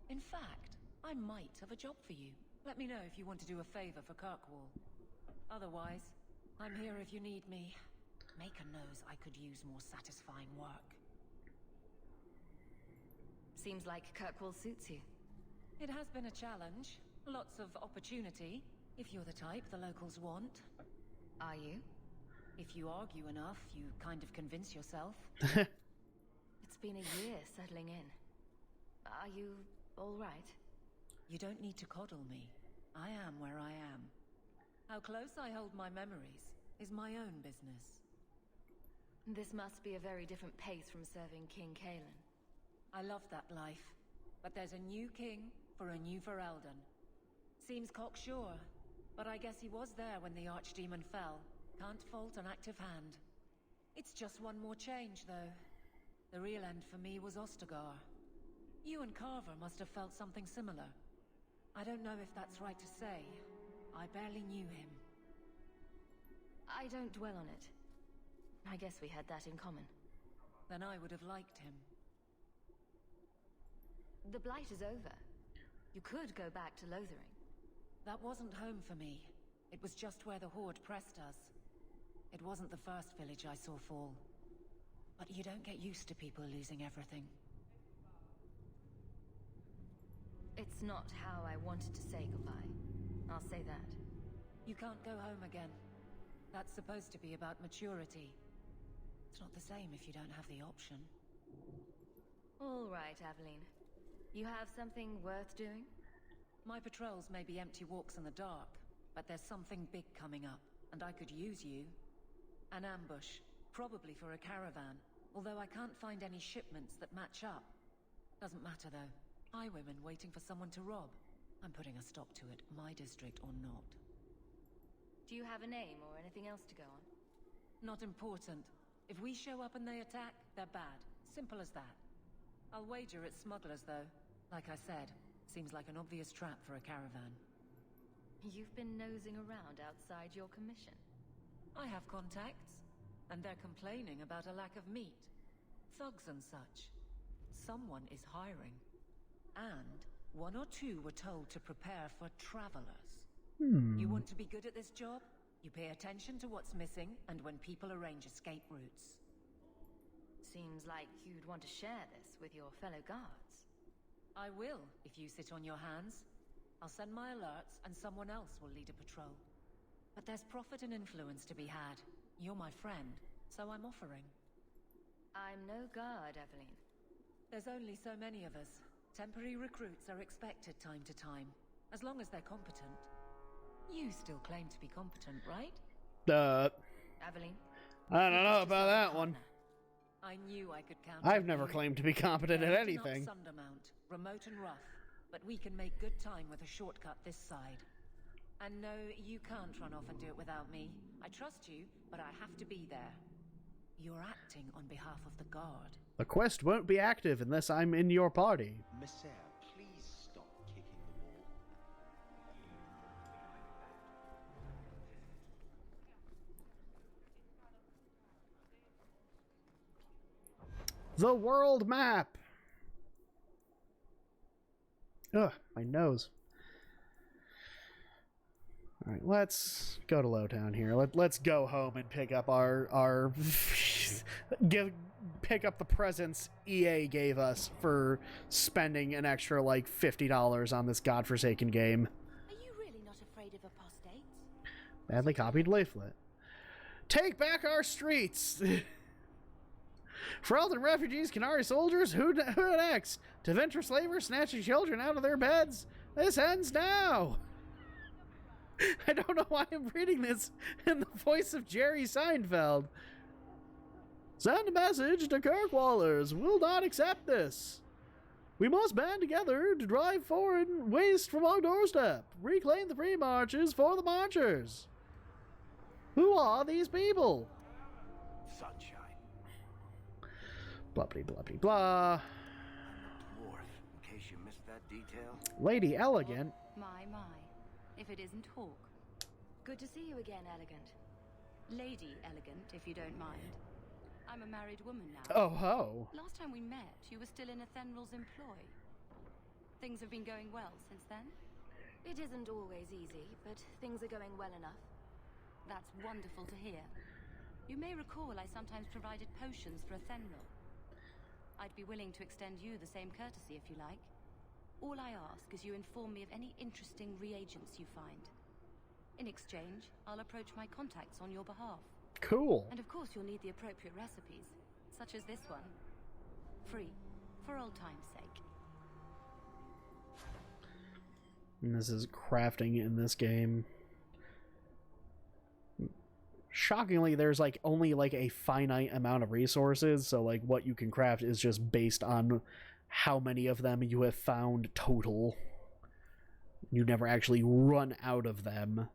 In fact, I might have a job for you. Let me know if you want to do a favor for Kirkwall. Otherwise, I'm here if you need me. Maker knows I could use more satisfying work. Seems like Kirkwall suits you. It has been a challenge. Lots of opportunity, if you're the type the locals want. Are you? If you argue enough, you kind of convince yourself. It's been a year settling in. Are you all right? You don't need to coddle me. I am where I am. How close I hold my memories is my own business. This must be a very different pace from serving King Kalen. I love that life, but there's a new king for a new Ferelden. Seems cocksure, but I guess he was there when the Archdemon fell. Can't fault an active hand. It's just one more change, though. The real end for me was Ostagar. You and Carver must have felt something similar. I don't know if that's right to say. I barely knew him. I don't dwell on it. I guess we had that in common. Then I would have liked him. The Blight is over. You could go back to Lothering. That wasn't home for me. It was just where the Horde pressed us. It wasn't the first village I saw fall. But you don't get used to people losing everything. It's not how I wanted to say goodbye. I'll say that. You can't go home again. That's supposed to be about maturity. It's not the same if you don't have the option. All right, Aveline. You have something worth doing? My patrols may be empty walks in the dark, but there's something big coming up, and I could use you. An ambush, probably for a caravan, although I can't find any shipments that match up. Doesn't matter though. Highwaymen waiting for someone to rob. I'm putting a stop to it, my district or not. Do you have a name or anything else to go on? Not important. If we show up and they attack, they're bad. Simple as that. I'll wager it's smugglers though. Like I said, seems like an obvious trap for a caravan. You've been nosing around outside your commission. I have contacts, and they're complaining about a lack of meat. Thugs and such. Someone is hiring. And one or two were told to prepare for travelers. You want to be good at this job? You pay attention to what's missing, and when people arrange escape routes. Seems like you'd want to share this with your fellow guards. I will, if you sit on your hands. I'll send my alerts, and someone else will lead a patrol. But there's profit and influence to be had. You're my friend, so I'm offering. I'm no guard, Aveline. There's only so many of us. Temporary recruits are expected time to time, as long as they're competent. You still claim to be competent, right? Aveline? I don't know about that one. I knew I could count. I've never claimed to be competent at anything. Sundermount, remote and rough, but we can make good time with a shortcut this side. And no, you can't run off and do it without me. I trust you, but I have to be there. You're acting on behalf of the Guard. The quest won't be active unless I'm in your party. Messere, please stop kicking the wall. The world map! Ugh, my nose. Alright, let's go to Lowtown here. Let's go home and pick up our pick up the presents EA gave us for spending an extra like $50 on this godforsaken game. Are you really not afraid of apostates? Badly copied leaflet. Take back our streets! Ferelden refugees, Canary soldiers, who next? To venture slavers snatching children out of their beds? This ends now! I don't know why I'm reading this in the voice of Jerry Seinfeld. Send a message to Kirkwallers. We'll not accept this. We must band together to drive foreign waste from our doorstep. Reclaim the free marches for the marchers. Who are these people? Sunshine. Blubbity blubbity blah. Dwarf, in case you missed that detail. Lady Elegant. My. If it isn't Hawke. Good to see you again, Elegant. Lady Elegant, if you don't mind. I'm a married woman now. Oh ho. Last time we met, you were still in Athenral's employ. Things have been going well since then? It isn't always easy, but things are going well enough. That's wonderful to hear. You may recall I sometimes provided potions for Athenral. I'd be willing to extend you the same courtesy if you like. All I ask is you inform me of any interesting reagents you find. In exchange, I'll approach my contacts on your behalf. Cool. And of course you'll need the appropriate recipes, such as this one. Free, for old time's sake. And this is crafting in this game. Shockingly, there's like only like a finite amount of resources, so like what you can craft is just based on how many of them you have found total. You never actually run out of them.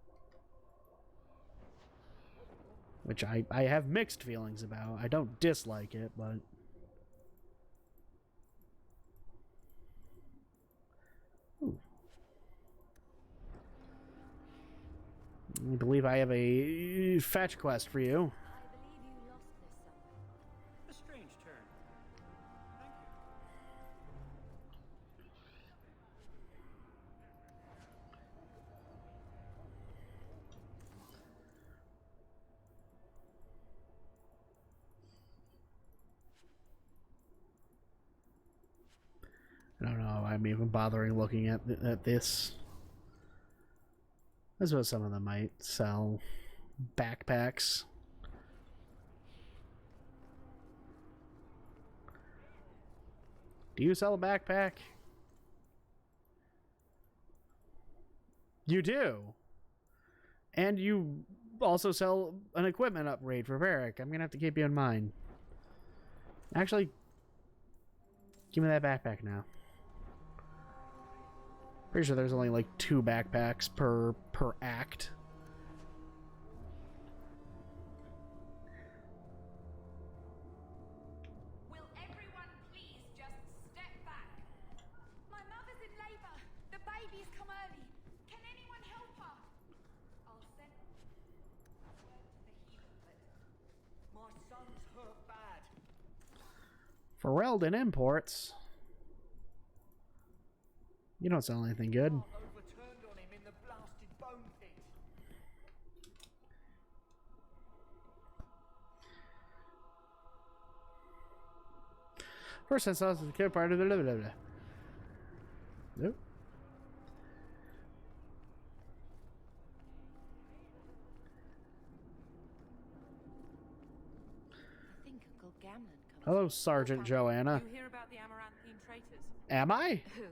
Which I have mixed feelings about. I don't dislike it, but... Ooh. I believe I have a fetch quest for you. A strange turn. Thank you. I don't know if I'm even bothering looking at this. I suppose some of them might sell backpacks. Do you sell a backpack? You do. And you also sell an equipment upgrade for Varric. I'm gonna have to keep you in mind. Actually, give me that backpack now. Pretty sure there's only like 2 backpacks per act. Will everyone please just step back? My mother's in labor. The baby's come early. Can anyone help her? I'll send word to the healer, but my son's hurt bad. Ferelden Imports. You don't sell anything good. Overturned on him in the blasted bone pit. First I saw the kid part of the blah blah blah. Nope. I think Uncle Gamlen comes. Hello, Sergeant Joanna. You hear about the Amaranthine traitors? Am I? Who?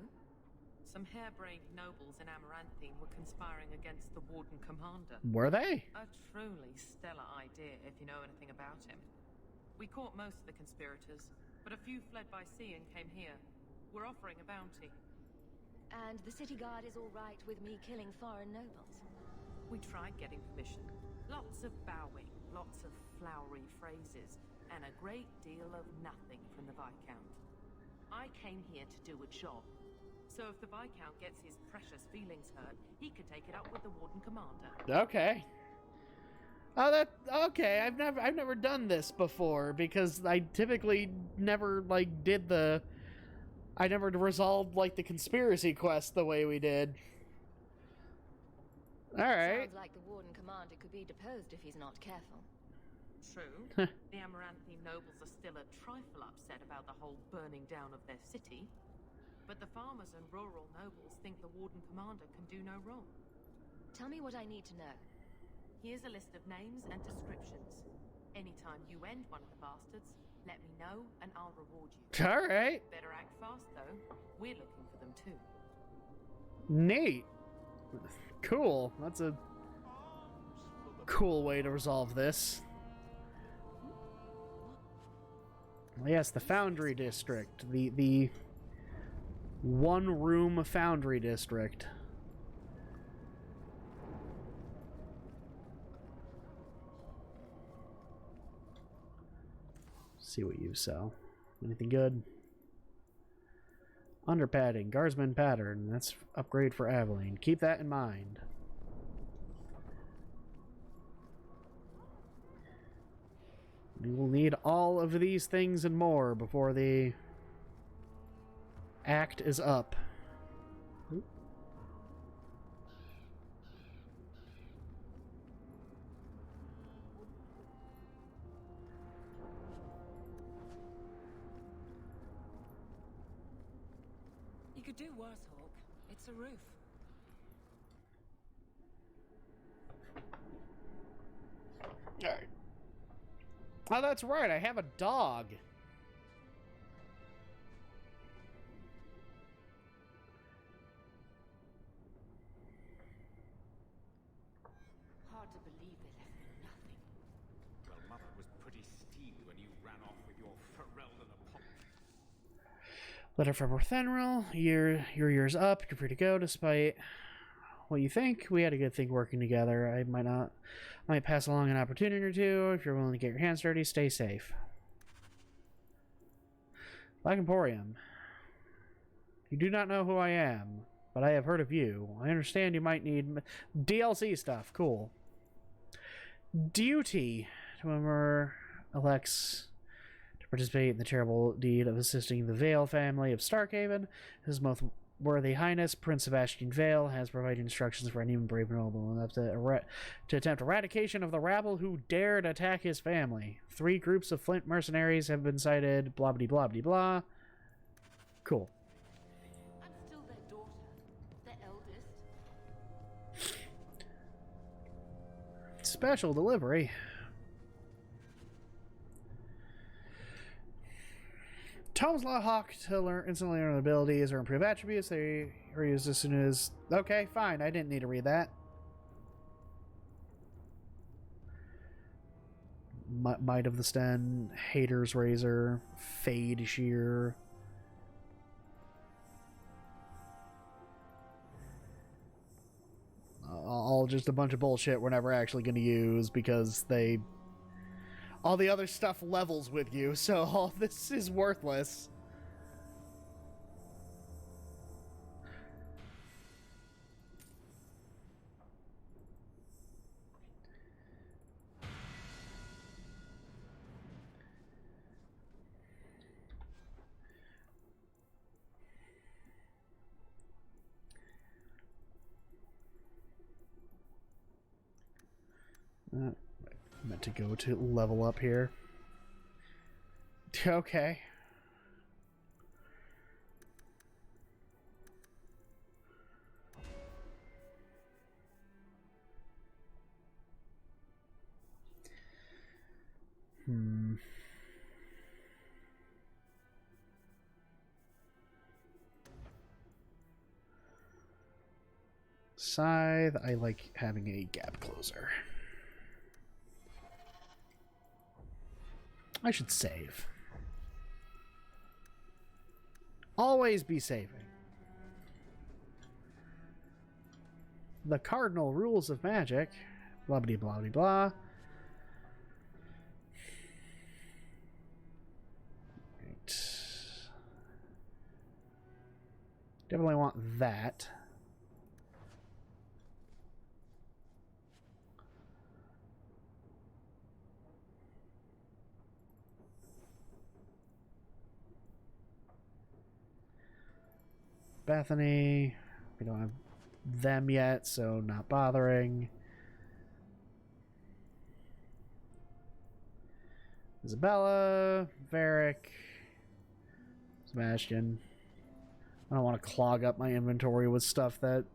Some harebrained nobles in Amaranthine were conspiring against the Warden Commander. Were they? A truly stellar idea, if you know anything about him. We caught most of the conspirators, but a few fled by sea and came here. We're offering a bounty. And the city guard is all right with me killing foreign nobles? We tried getting permission. Lots of bowing, lots of flowery phrases, and a great deal of nothing from the Viscount. I came here to do a job. So if the Viscount gets his precious feelings hurt, he can take it up with the Warden Commander. Okay. Oh, okay. I've never done this before because I typically never I never resolved like the conspiracy quest the way we did. All right. Sounds like the Warden Commander could be deposed if he's not careful. True. The Amaranthine nobles are still a trifle upset about the whole burning down of their city. But the farmers and rural nobles think the Warden Commander can do no wrong. Tell me what I need to know. Here's a list of names and descriptions. Anytime you end one of the bastards, let me know and I'll reward you. All right. Better act fast though. We're looking for them too. Neat. Cool. That's a cool way to resolve this. Well, yes, the Foundry District. The one-room Foundry District. See what you sell. Anything good? Underpadding, Guardsman pattern. That's upgrade for Aveline. Keep that in mind. We will need all of these things and more before the act is up. You could do worse, Hawke. It's a roof. Alright. Oh, that's right, I have a dog. Hard to believe they left me nothing. Well, Mother was pretty steamed when you ran off with your Ferelden apology. Letter from Orthenril. Your year's up. You're free to go despite what you think. We had a good thing working together. I might pass along an opportunity or two. If you're willing to get your hands dirty, stay safe. Black Emporium. You do not know who I am, but I have heard of you. I understand you might need DLC stuff. Cool. Duty. To whoever elects to participate in the terrible deed of assisting the Vale family of Starkhaven. His most worthy highness, Prince Sebastian Vale, has provided instructions for anyone brave and noble enough to attempt eradication of the rabble who dared attack his family. 3 groups of Flint mercenaries have been cited. Blah blah blah blah blah. Cool. I'm still their daughter, their eldest. Special delivery. Tomes allow Hawke to instantly learn abilities or improve attributes. They are used as soon as... Okay, fine. I didn't need to read that. Might of the Sten, Hater's Razor, Fade Shear. All just a bunch of bullshit we're never actually going to use because they... All the other stuff levels with you, so all this is worthless. Meant to go to level up here. Okay. Scythe, I like having a gap closer. I should save. Always be saving. The cardinal rules of magic. Blah blah blah blah blah. Right. Definitely want that. Bethany, we don't have them yet, so not bothering. Isabella, Varric, Sebastian. I don't want to clog up my inventory with stuff that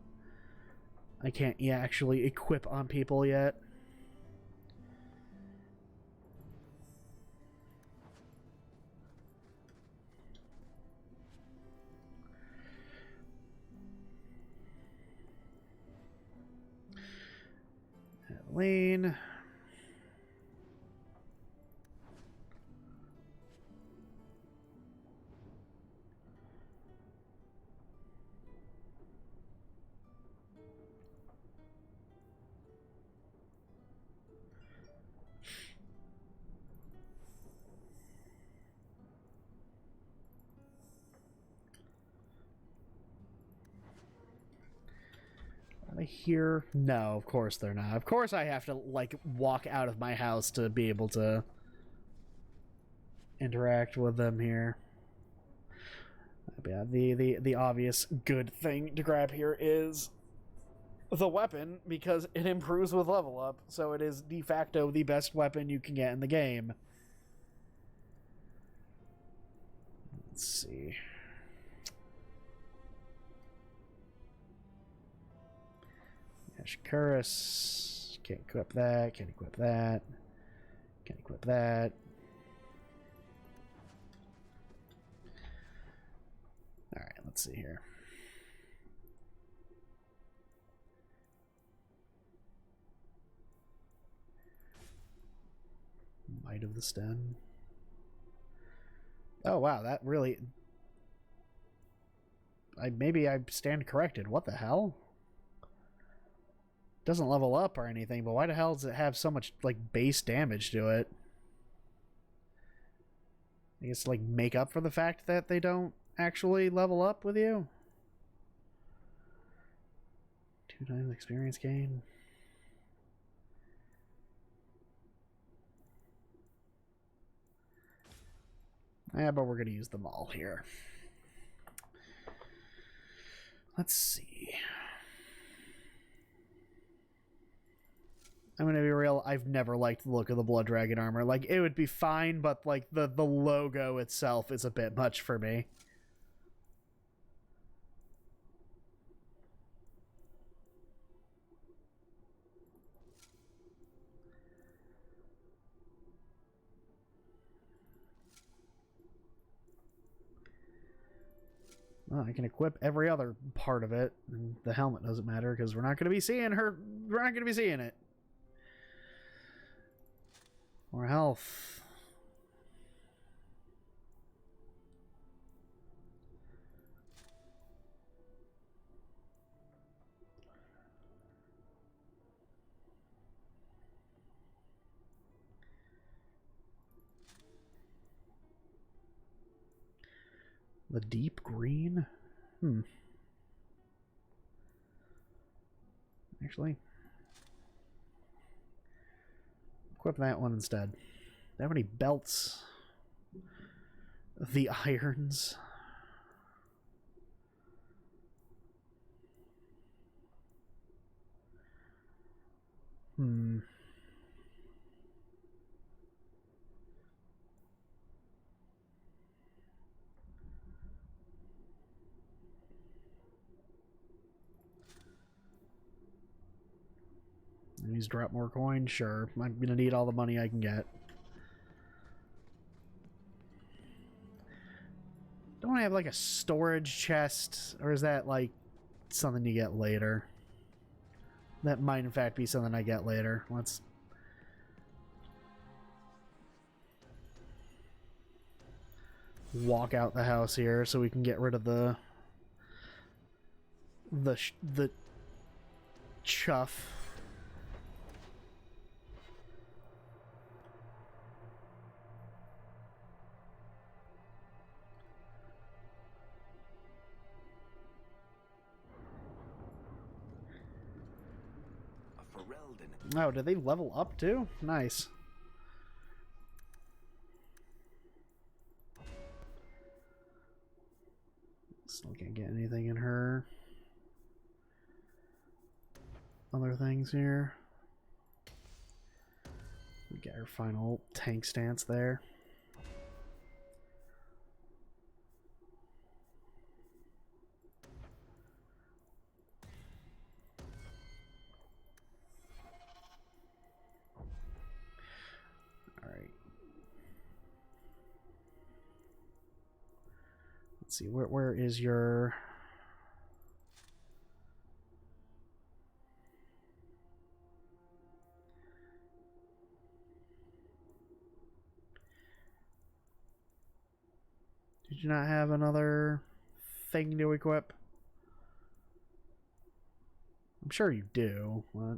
I can't actually equip on people yet. Lane. Are they here? No, of course they're not. Of course I have to, like, walk out of my house to be able to interact with them here. Yeah, the obvious good thing to grab here is the weapon, because it improves with level up, so it is de facto the best weapon you can get in the game. Let's see. Ashikuris. Can't equip that. Can't equip that. Can't equip that. Alright, let's see here. Might of the Sten. Oh wow, that really... maybe I stand corrected. What the hell? Doesn't level up or anything, but why the hell does it have so much like base damage to it? I guess to like make up for the fact that they don't actually level up with you. 2 times experience gain. Yeah, but we're gonna use them all here. Let's see. I'm gonna be real, I've never liked the look of the Blood Dragon armor. Like, it would be fine, but like the logo itself is a bit much for me. Well, I can equip every other part of it, and the helmet doesn't matter because we're not going to be seeing her. We're not going to be seeing it. More health. The deep green? Actually, equip that one instead. Do they have any belts? The irons. These drop more coins? Sure. I'm gonna need all the money I can get. Don't I have like a storage chest? Or is that like something you get later? That might in fact be something I get later. Let's... walk out the house here so we can get rid of the chuff. Oh, did they level up too? Nice. Still can't get anything in her. Other things here. We get our final tank stance there. Alright. Let's see, where is your... Did you not have another thing to equip? I'm sure you do. What?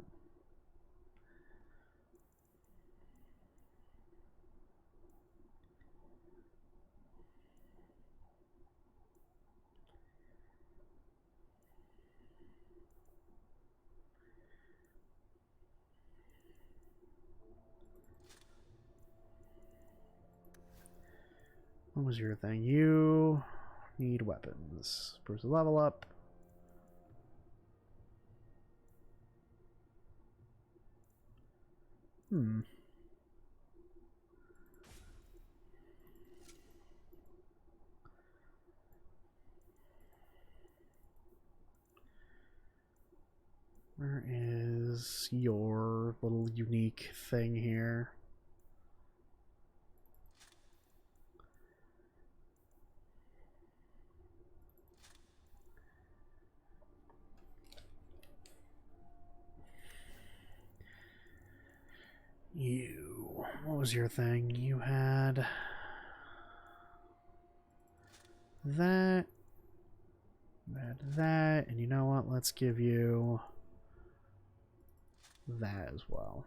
What was your thing? You need weapons. Bruce a level up. Where is your little unique thing here? What was your thing? You had that, and you know what? Let's give you that as well.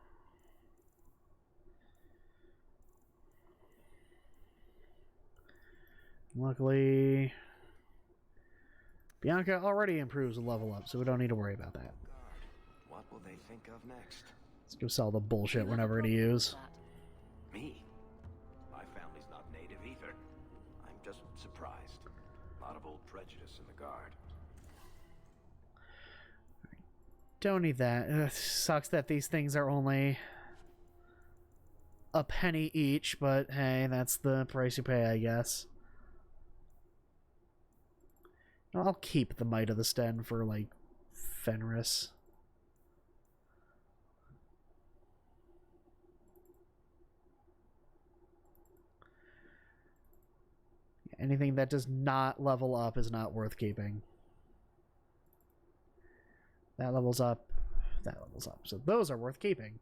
Luckily, Bianca already improves a level up, so we don't need to worry about that. What will they think of next? Let's go sell the bullshit we're never going to use. Me? My family's not native either. I'm just surprised. A lot of old prejudice in the guard. Don't need that. Ugh, sucks that these things are only a penny each, but hey, that's the price you pay, I guess. I'll keep the Might of the Sten for, like, Fenris. Anything that does not level up is not worth keeping. That levels up. That levels up. So those are worth keeping.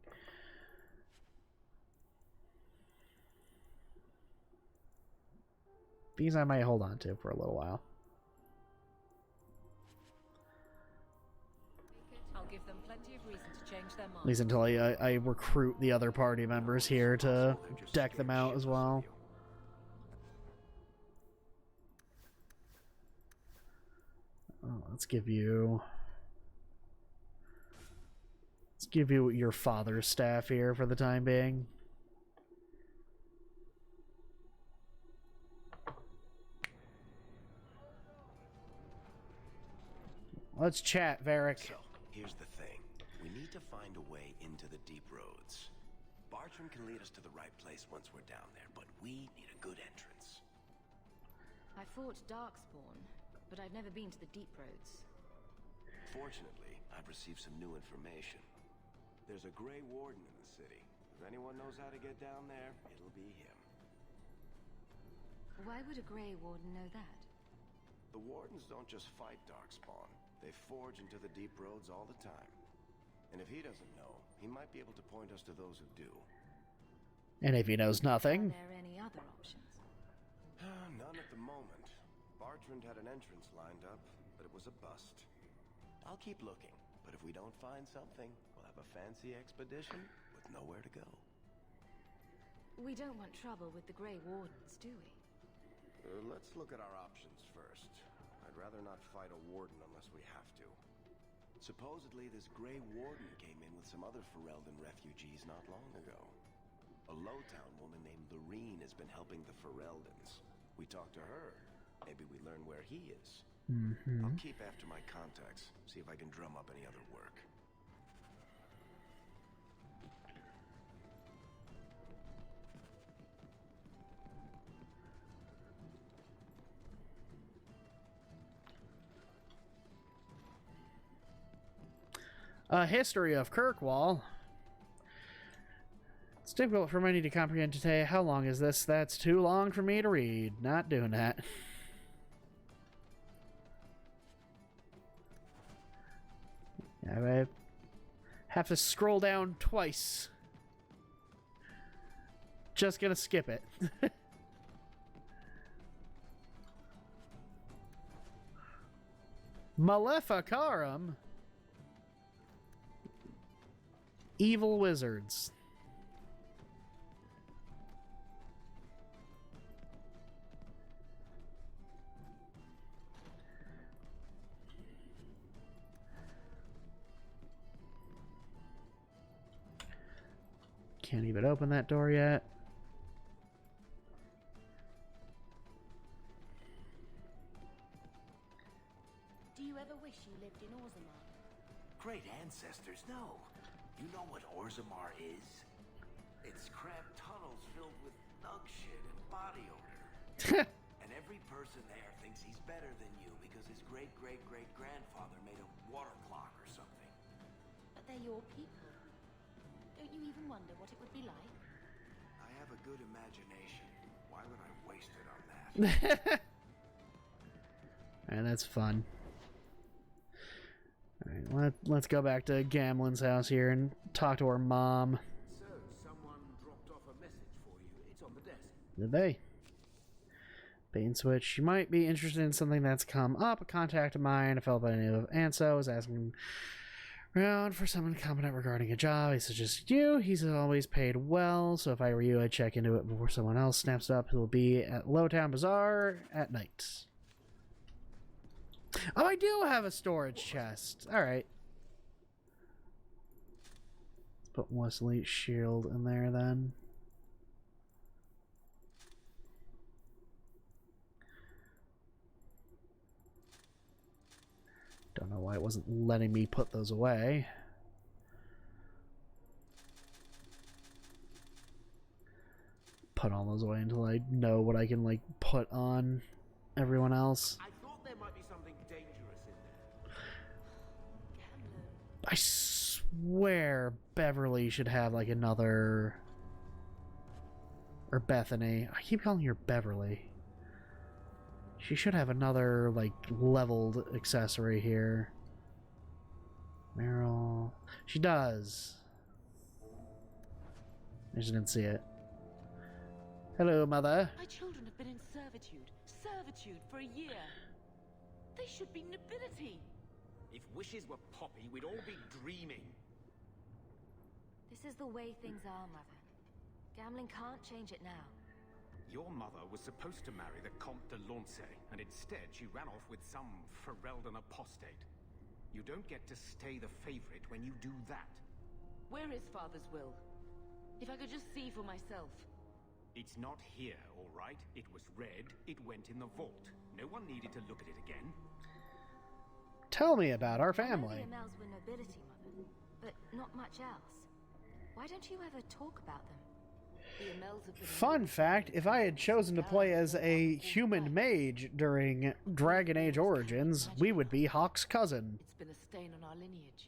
These I might hold on to for a little while. I'll give them plenty of reason to change their mind. At least until I recruit the other party members here to deck them out as well. Oh, let's give you your father's staff here for the time being. Let's chat, Varric. So, here's the thing. We need to find a way into the deep roads. Bartram can lead us to the right place once we're down there, but we need a good entrance. I fought Darkspawn, but I've never been to the deep roads. Fortunately, I've received some new information. There's a Grey Warden in the city. If anyone knows how to get down there, it'll be him. Why would a Grey Warden know that? The Wardens don't just fight Darkspawn. They forge into the deep roads all the time. And if he doesn't know, he might be able to point us to those who do. And if he knows nothing... Are there any other options? None at the moment. Bartrand had an entrance lined up, but it was a bust. I'll keep looking, but if we don't find something, we'll have a fancy expedition with nowhere to go. We don't want trouble with the Grey Wardens, do we? Let's look at our options first. I'd rather not fight a warden unless we have to. Supposedly, this Grey Warden came in with some other Ferelden refugees not long ago. A Lowtown woman named Lorene has been helping the Fereldans. We talked to her. Maybe we learn where he is. I'll keep after my contacts, see if I can drum up any other work. A history of Kirkwall. It's difficult for many to comprehend today. How long is this? That's too long for me to read. Not doing that. I have to scroll down twice. Just gonna skip it. Maleficarum. Evil wizards. Can't even open that door yet. Orzammar. Great ancestors, no. You know what Orzammar is? It's cramped tunnels filled with thug shit and body odor. And every person there thinks he's better than you because his great-great-great-grandfather made a water clock or something. But they're your people. Don't you even wonder what it would be like? I have a good imagination. Why would I waste it on that? And that's fun. Alright, let's go back to Gamlen's house here and talk to her mom. So, someone dropped off a message for you. It's on the desk. Did they? Bait and switch. You might be interested in something that's come up. A contact of mine, a fellow by the name of Anso, is asking around for someone competent regarding a job. He suggested you. He's always paid well, so if I were you, I'd check into it before someone else snaps it up. It'll be at Lowtown Bazaar at night. Oh, I do have a storage chest. Alright. Let's put Wesley's shield in there then. Don't know why it wasn't letting me put those away. Put all those away until I know what I can, like, put on everyone else. I thought there might be something dangerous in there. I swear Beverly should have, like, another... Or Bethany. I keep calling her Beverly. She should have another, like, leveled accessory here. Meryl. She does. I just didn't see it. Hello, Mother. My children have been in servitude for a year. They should be nobility. If wishes were poppy, we'd all be dreaming. This is the way things are, Mother. Gamlen can't change it now. Your mother was supposed to marry the Comte de Lancey, and instead she ran off with some Ferelden apostate. You don't get to stay the favorite when you do that. Where is Father's will? If I could just see for myself. It's not here, all right? It was read, it went in the vault. No one needed to look at it again. Tell me about our family. The Amels were nobility, Mother, but not much else. Why don't you ever talk about them? Fun fact, if I had chosen to play as a human mage during Dragon Age Origins, we would be Hawke's cousin. It's been a stain on our lineage.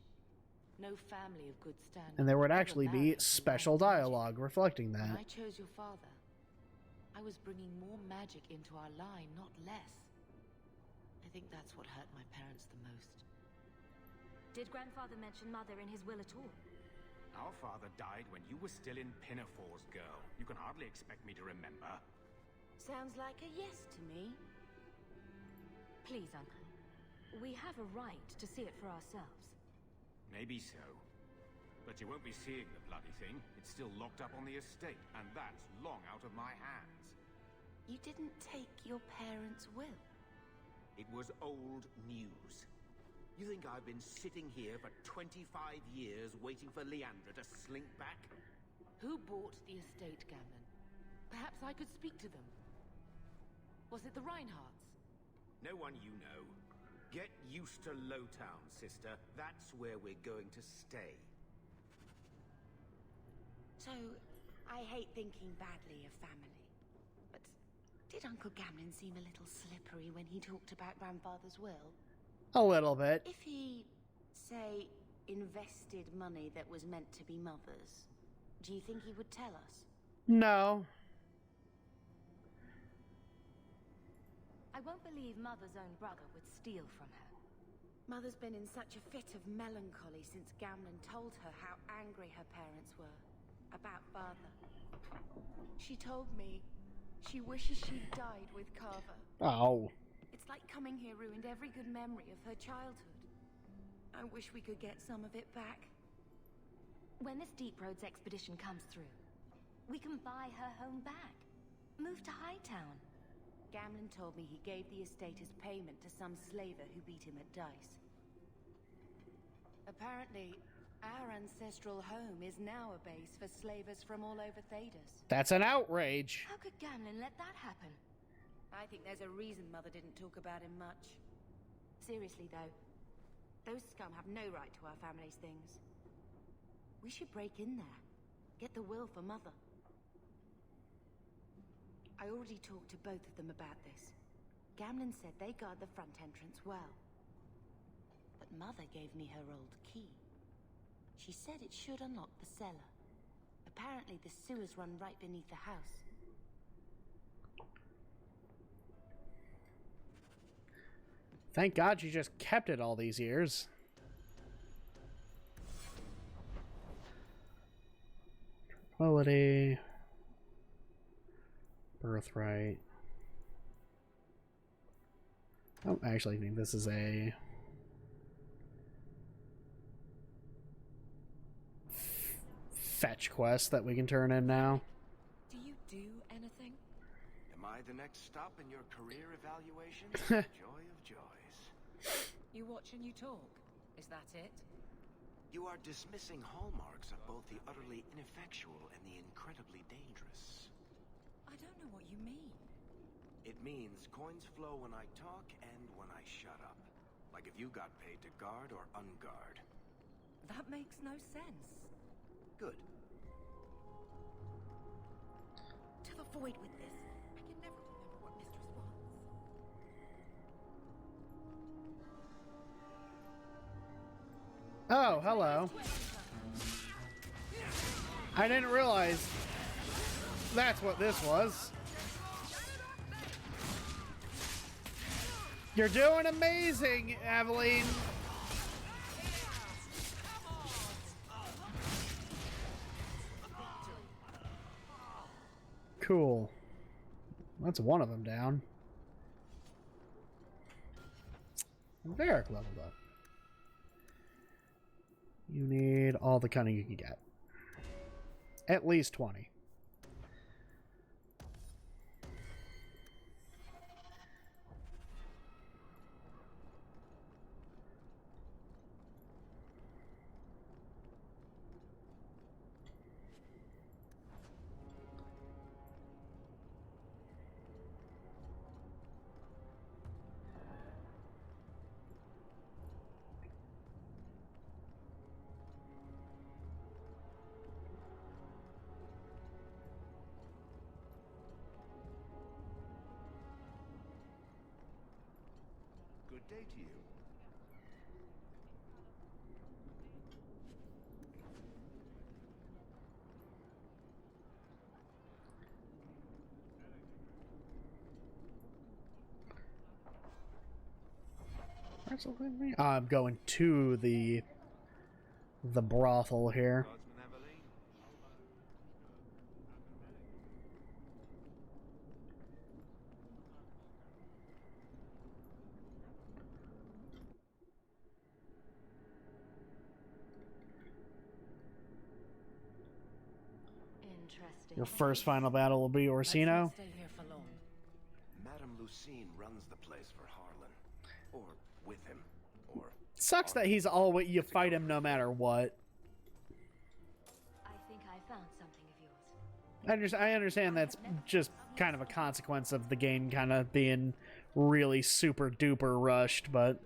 No family of good standing. And there would actually be special dialogue reflecting that. When I chose your father, I was bringing more magic into our line, not less. I think that's what hurt my parents the most. Did Grandfather mention Mother in his will at all? Our father died when you were still in Pinafores, girl. You can hardly expect me to remember. Sounds like a yes to me. Please, Uncle. We have a right to see it for ourselves. Maybe so. But you won't be seeing the bloody thing. It's still locked up on the estate, and that's long out of my hands. You didn't take your parents' will? It was old news. You think I've been sitting here for 25 years waiting for Leandra to slink back? Who bought the estate, Gamlen? Perhaps I could speak to them. Was it the Reinhardts? No one you know. Get used to Lowtown, sister. That's where we're going to stay. So, I hate thinking badly of family. But did Uncle Gamlen seem a little slippery when he talked about Grandfather's will? A little bit. If he, say, invested money that was meant to be Mother's, do you think he would tell us? No. I won't believe Mother's own brother would steal from her. Mother's been in such a fit of melancholy since Gamlen told her how angry her parents were about Father. She told me she wishes she'd died with Carver. Oh. It's like coming here ruined every good memory of her childhood. I wish we could get some of it back. When this Deep Roads expedition comes through, we can buy her home back. Move to Hightown. Gamlen told me he gave the estate as payment to some slaver who beat him at dice. Apparently, our ancestral home is now a base for slavers from all over Thedas. That's an outrage. How could Gamlen let that happen? I think there's a reason Mother didn't talk about him much. Seriously, though, Those scum have no right to our family's things. We should break in there. Get the will for Mother. I already talked to both of them about this. Gamlin said they guard the front entrance well. But Mother gave me her old key. She said it should unlock the cellar. Apparently the sewers run right beneath the house. Thank God you just kept it all these years. Tranquility. Birthright. Oh, I actually think this is a fetch quest that we can turn in now. Do you do anything? Am I the next stop in your career evaluation? Joy of joys. You watch and you talk. Is that it? You are dismissing hallmarks of both the utterly ineffectual and the incredibly dangerous. I don't know what you mean. It means coins flow when I talk and when I shut up. Like if you got paid to guard or unguard. That makes no sense. Good. To the void with this. I can never remember what Mistress wants. Oh, hello. I didn't realize that's what this was. You're doing amazing, Aveline. Cool. That's one of them down. Varric leveled up. You need all the cunning you can get. At least 20. Good day to you. I'm going to the brothel here. Interesting. Your first final battle will be Orsino. Stay here for long. Madame Lucine runs the place for Harlan. Or with him. Or... Sucks that he's always, you fight him no matter what. I think I found something of yours. I understand that's just kind of a consequence of the game kind of being really super duper rushed, but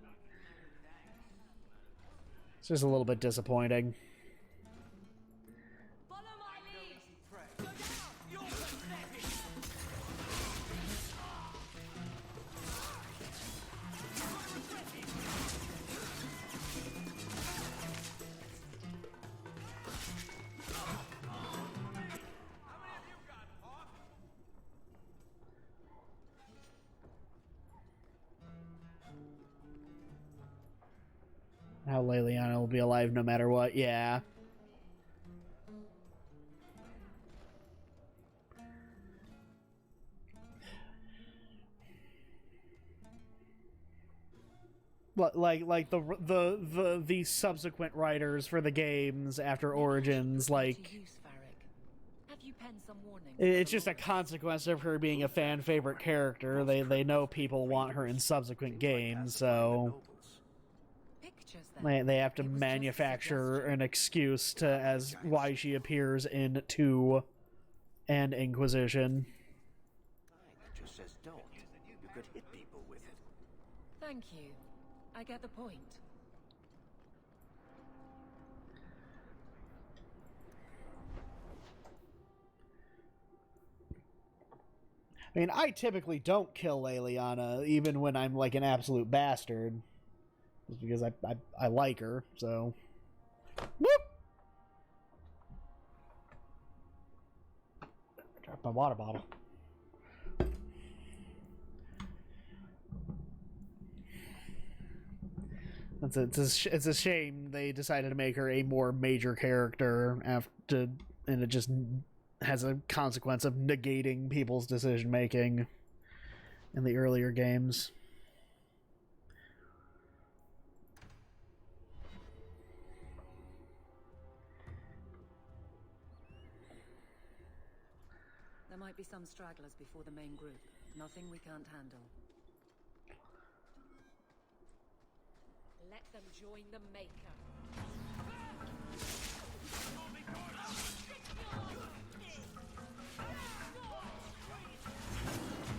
it's just a little bit disappointing. How Leliana will be alive no matter what, yeah. Like the subsequent writers for the games after Origins, like it's just a consequence of her being a fan favorite character. They know people want her in subsequent games, so they have to manufacture an excuse to as why she appears in 2 and Inquisition. It just says don't. You could hit people with it. Thank you. I get the point. I mean, I typically don't kill Leliana, even when I'm like an absolute bastard. Just because I like her, so... Whoop! Drop my water bottle. It's a shame they decided to make her a more major character after, and it just has a consequence of negating people's decision making in the earlier games. There might be some stragglers before the main group. Nothing we can't handle. Let them join the Maker.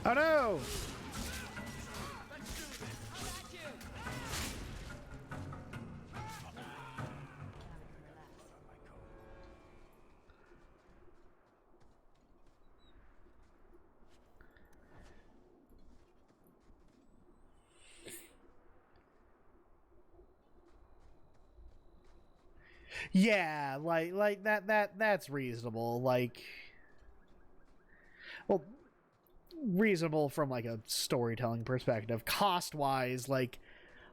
Oh no! Yeah, like that's reasonable. Like, well, reasonable from like a storytelling perspective. Cost-wise, like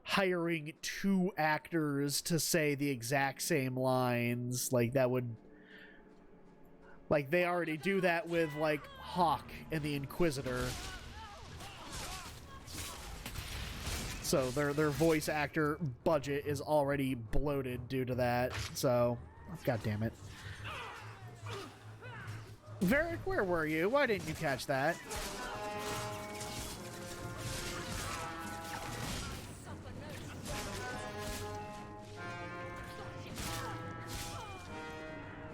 hiring 2 actors to say the exact same lines, like that would, like they already do that with like Hawke and the Inquisitor. So their voice actor budget is already bloated due to that. So, god damn it. Varric, where were you? Why didn't you catch that?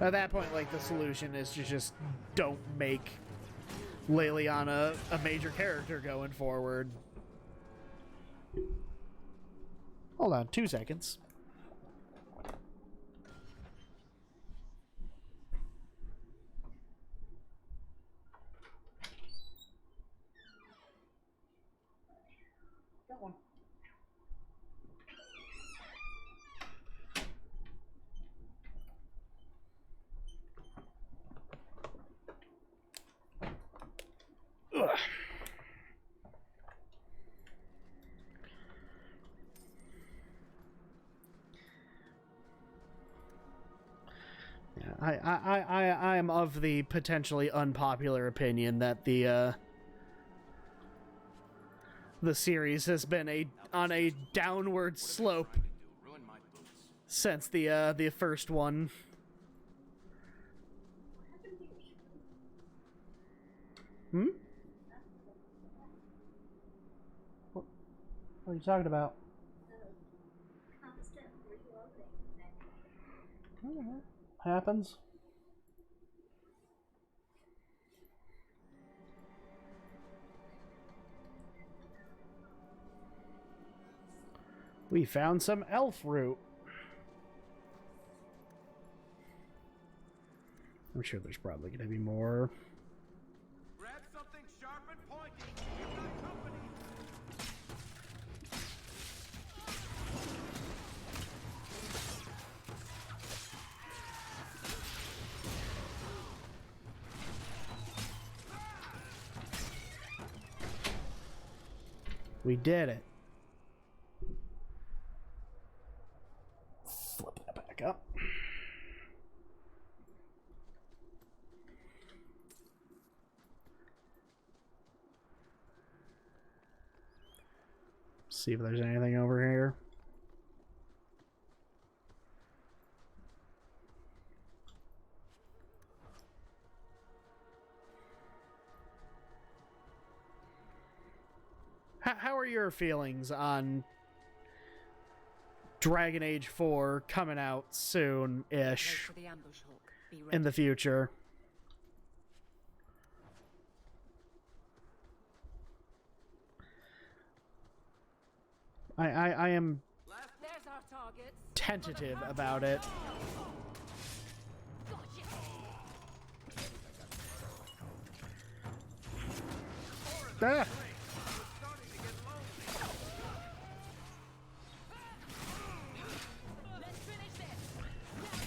At that point, like, the solution is to just don't make Leliana a major character going forward. Hold on, 2 seconds. Got one. Ugh. I am of the potentially unpopular opinion that the series has been on a downward slope since the first one. What are you talking about? Happens. We found some elf root. I'm sure there's probably going to be more. Grab something sharp and pointy. We've got company. We did it. Flip that back up. See if there's anything over here. How are your feelings on Dragon Age 4 coming out soon-ish in the future? I am tentative about it. Ah.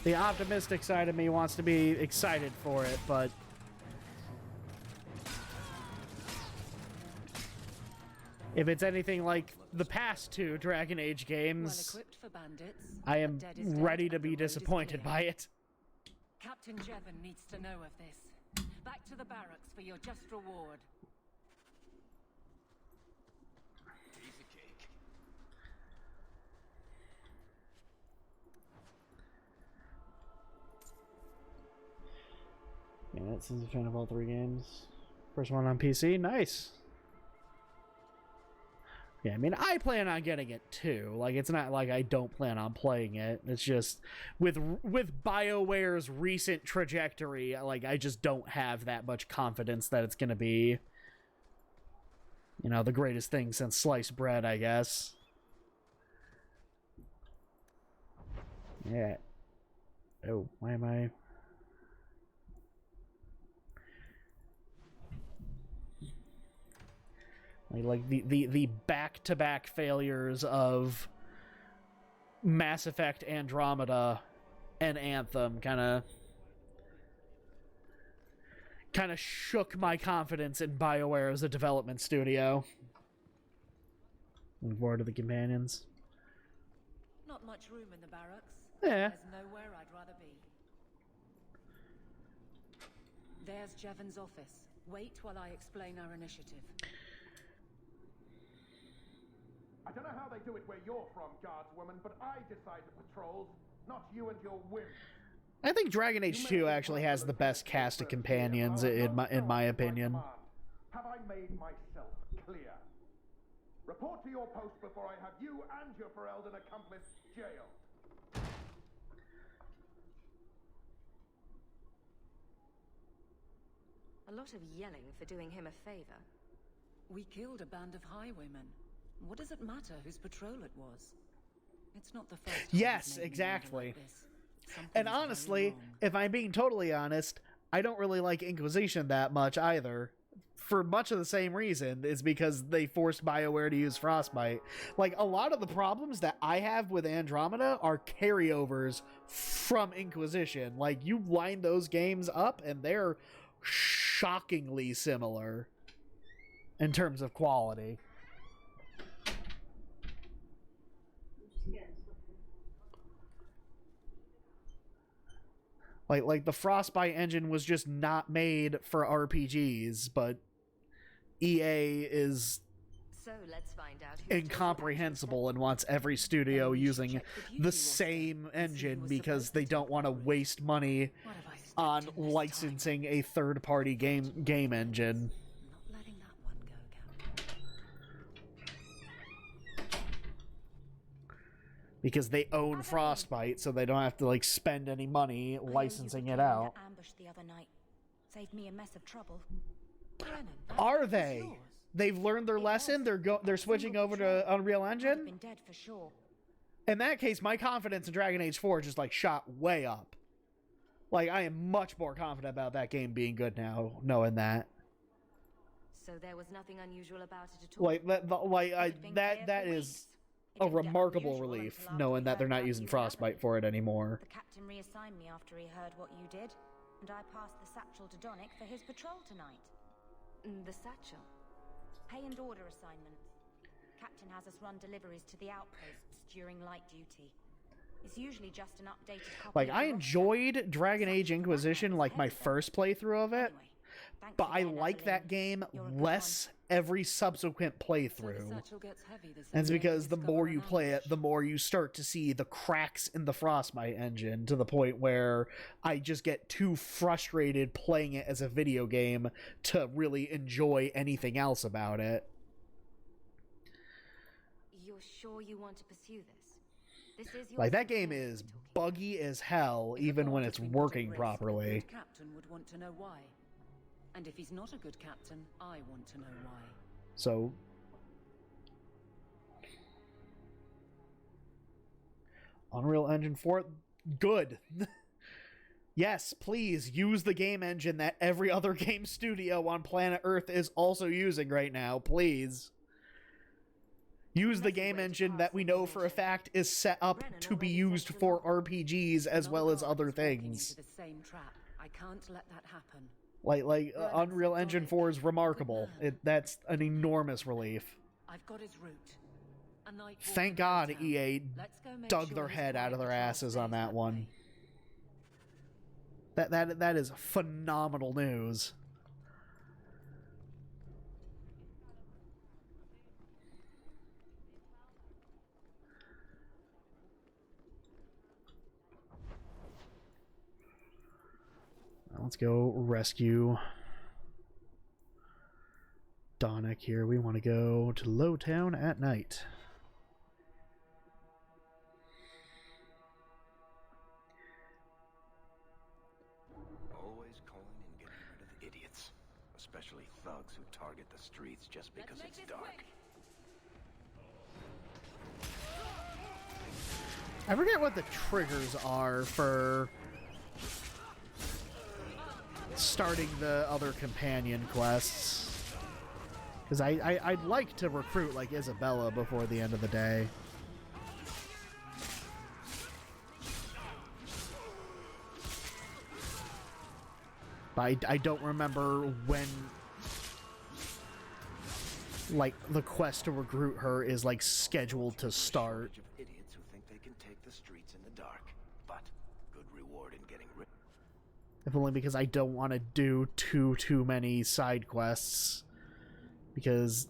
The optimistic side of me wants to be excited for it, but if it's anything like the past two Dragon Age games, Well-equipped for bandits, I am dead is dead ready to and the be road is disappointed clear. by it. Captain Jevon needs to know of this. Back to the barracks for your just reward. Piece of cake. Yeah, that seems a fan of all three games. First one on PC, nice. Yeah, I mean, I plan on getting it too. Like, it's not like I don't plan on playing it. It's just with BioWare's recent trajectory, like, I just don't have that much confidence that it's gonna be, you know, the greatest thing since sliced bread, I guess. Yeah. Oh, why am I? Like the back-to-back failures of Mass Effect Andromeda and Anthem kind of shook my confidence in BioWare as a development studio. Looking forward to the companions. Not much room in the barracks. Yeah. There's nowhere I'd rather be. There's Jevon's office. Wait while I explain our initiative. I don't know how they do it where you're from, guardswoman, but I decide the patrols, not you and your whim. I think Dragon Age 2 actually has the best cast of companions in my opinion. Have I made myself clear? Report to your post before I have you and your Ferelden accomplice jailed. A lot of yelling for doing him a favor. We killed a band of highwaymen. What does it matter whose patrol it was? It's not the first time Yes, exactly. And honestly, if I'm being totally honest, I don't really like Inquisition that much either. For much of the same reason, is because they forced BioWare to use Frostbite. Like, a lot of the problems that I have with Andromeda are carryovers from Inquisition. Like, you line those games up, and they're shockingly similar in terms of quality. Like the Frostbite engine was just not made for RPGs, but EA is So let's find out incomprehensible and wants every studio using the same engine because they don't want to waste money on licensing a third-party game engine. Because they own Frostbite, so they don't have to like spend any money licensing it out. Ambush the other night. Saved me a mess of trouble. Are they? They've learned their lesson. They're switching over to Unreal Engine. Been dead for sure. In that case, my confidence in Dragon Age 4 just like shot way up. Like, I am much more confident about that game being good now, knowing that. So there was nothing unusual about it at all. That is a remarkable relief, knowing that they're not using Frostbite for it anymore. The captain reassigned me after he heard what you did, and I passed the satchel to Donick for his patrol tonight. The satchel? Pay and order assignments. Captain has us run deliveries to the outposts during light duty. It's usually just an updated copy. Like, of I the enjoyed Dragon Age Inquisition, like my first playthrough of it, but I like that game less every subsequent playthrough. And it's because the more you play it, the more you start to see the cracks in the Frostbite engine, to the point where I just get too frustrated playing it as a video game to really enjoy anything else about it. You're sure you want to pursue this? This is your Like, that game is buggy as hell, even when it's working properly. The captain would want to know why. And if he's not a good captain, I want to know why. So, Unreal Engine 4, good. Yes, please use the game engine that every other game studio on planet Earth is also using right now, please. Use the game engine that we know for a fact is set up to be used for RPGs as well as other things. The same trap. I can't let that happen. Unreal Engine 4 is remarkable. That's an enormous relief. I've got his route. Thank God EA dug their head out of their asses on that one. That is phenomenal news. Let's go rescue Donick here. We want to go to Lowtown at night. Always calling and getting rid of idiots, especially thugs who target the streets just because it's dark. I forget what the triggers are for starting the other companion quests, because I'd like to recruit like Isabella before the end of the day. But I don't remember when like the quest to recruit her is like scheduled to start. Idiots who think they can take the streets in the dark, but good reward in getting rid. If only because I don't want to do too many side quests. Because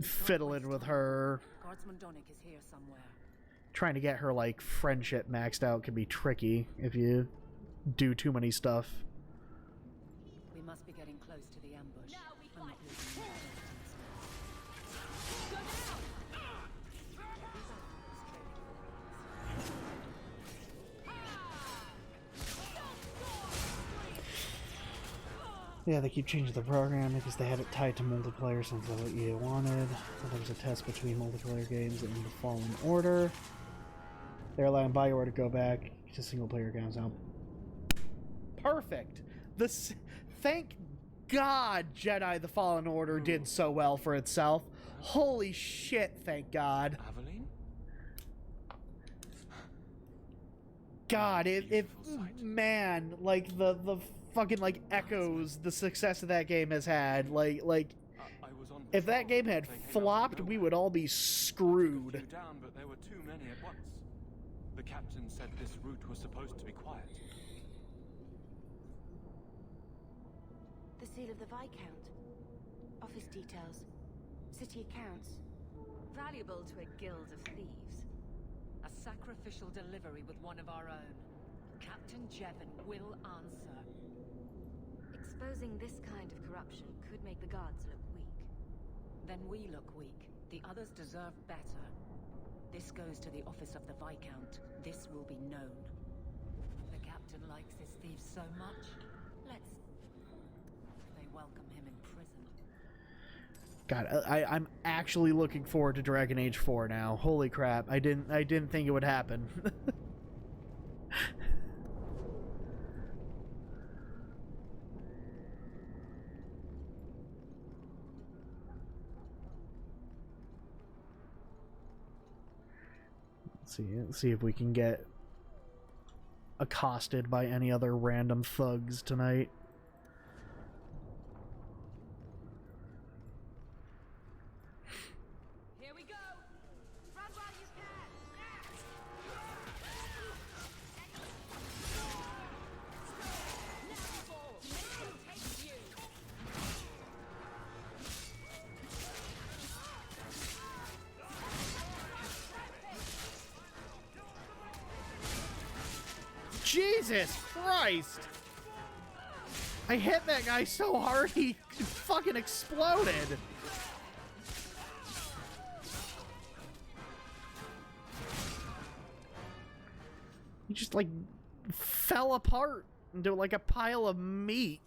fiddling with her, Guardsman Donick is here somewhere. trying to get her like friendship maxed out can be tricky if you do too many stuff. We must be getting close to the ambush. I'm not losing any Yeah, they keep changing the program because they had it tied to multiplayer since that's what EA wanted. So there was a test between multiplayer games and the Fallen Order. They're allowing BioWare to go back to single-player games now. Perfect! Thank God Jedi the Fallen Order did so well for itself. Holy shit, thank God. Aveline? God, if man, like the fucking like echoes the success of that game has had, if that game had flopped, we would all be screwed. Down, but there were too many at once. The captain said this route was supposed to be quiet. The seal of the Viscount. Office details. City accounts. Valuable to a guild of thieves. A sacrificial delivery with one of our own. Captain Jevon will answer. Exposing this kind of corruption could make the guards look weak. Then we look weak. The others deserve better. This goes to the office of the Viscount. This will be known. The captain likes his thieves so much. They welcome him in prison. God, I'm actually looking forward to Dragon Age 4 now. Holy crap! I didn't think it would happen. Let's see if we can get accosted by any other random thugs tonight. Here we go! Run while you can! Now fall! Make them take you! Jesus Christ! I hit that guy so hard he fucking exploded! He just like fell apart into like a pile of meat.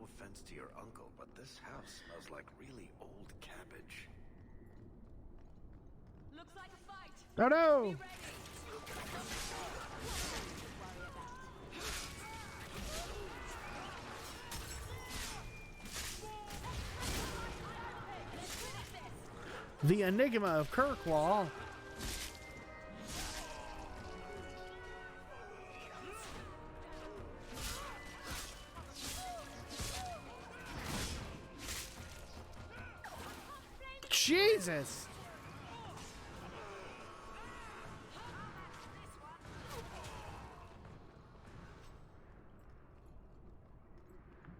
No offense to your uncle, but this house smells like really old cabbage. Looks like a fight. Oh no! The Enigma of Kirkwall. Jesus!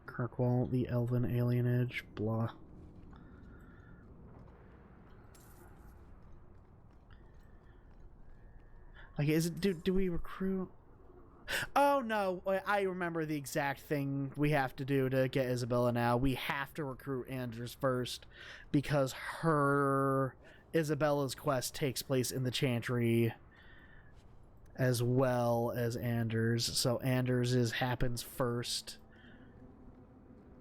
Kirkwall, the elven alienage, blah. Like, is it, do we recruit? Oh no, I remember the exact thing we have to do to get Isabella now. We have to recruit Anders first, because Isabella's quest takes place in the Chantry as well as Anders. So Anders happens first,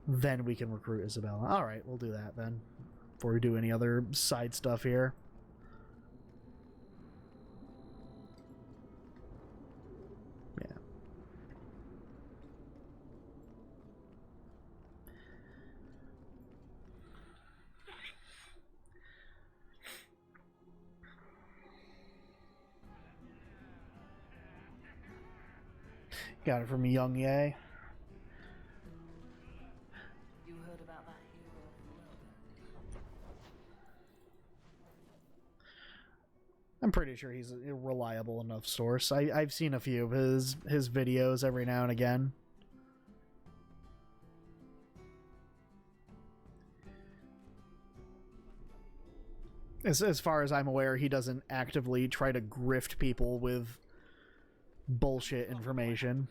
then we can recruit Isabella. Alright, we'll do that then, before we do any other side stuff here. Got it from Young Ye. You heard about that hero? I'm pretty sure he's a reliable enough source. I've seen a few of his videos every now and again. As far as I'm aware, he doesn't actively try to grift people with bullshit information.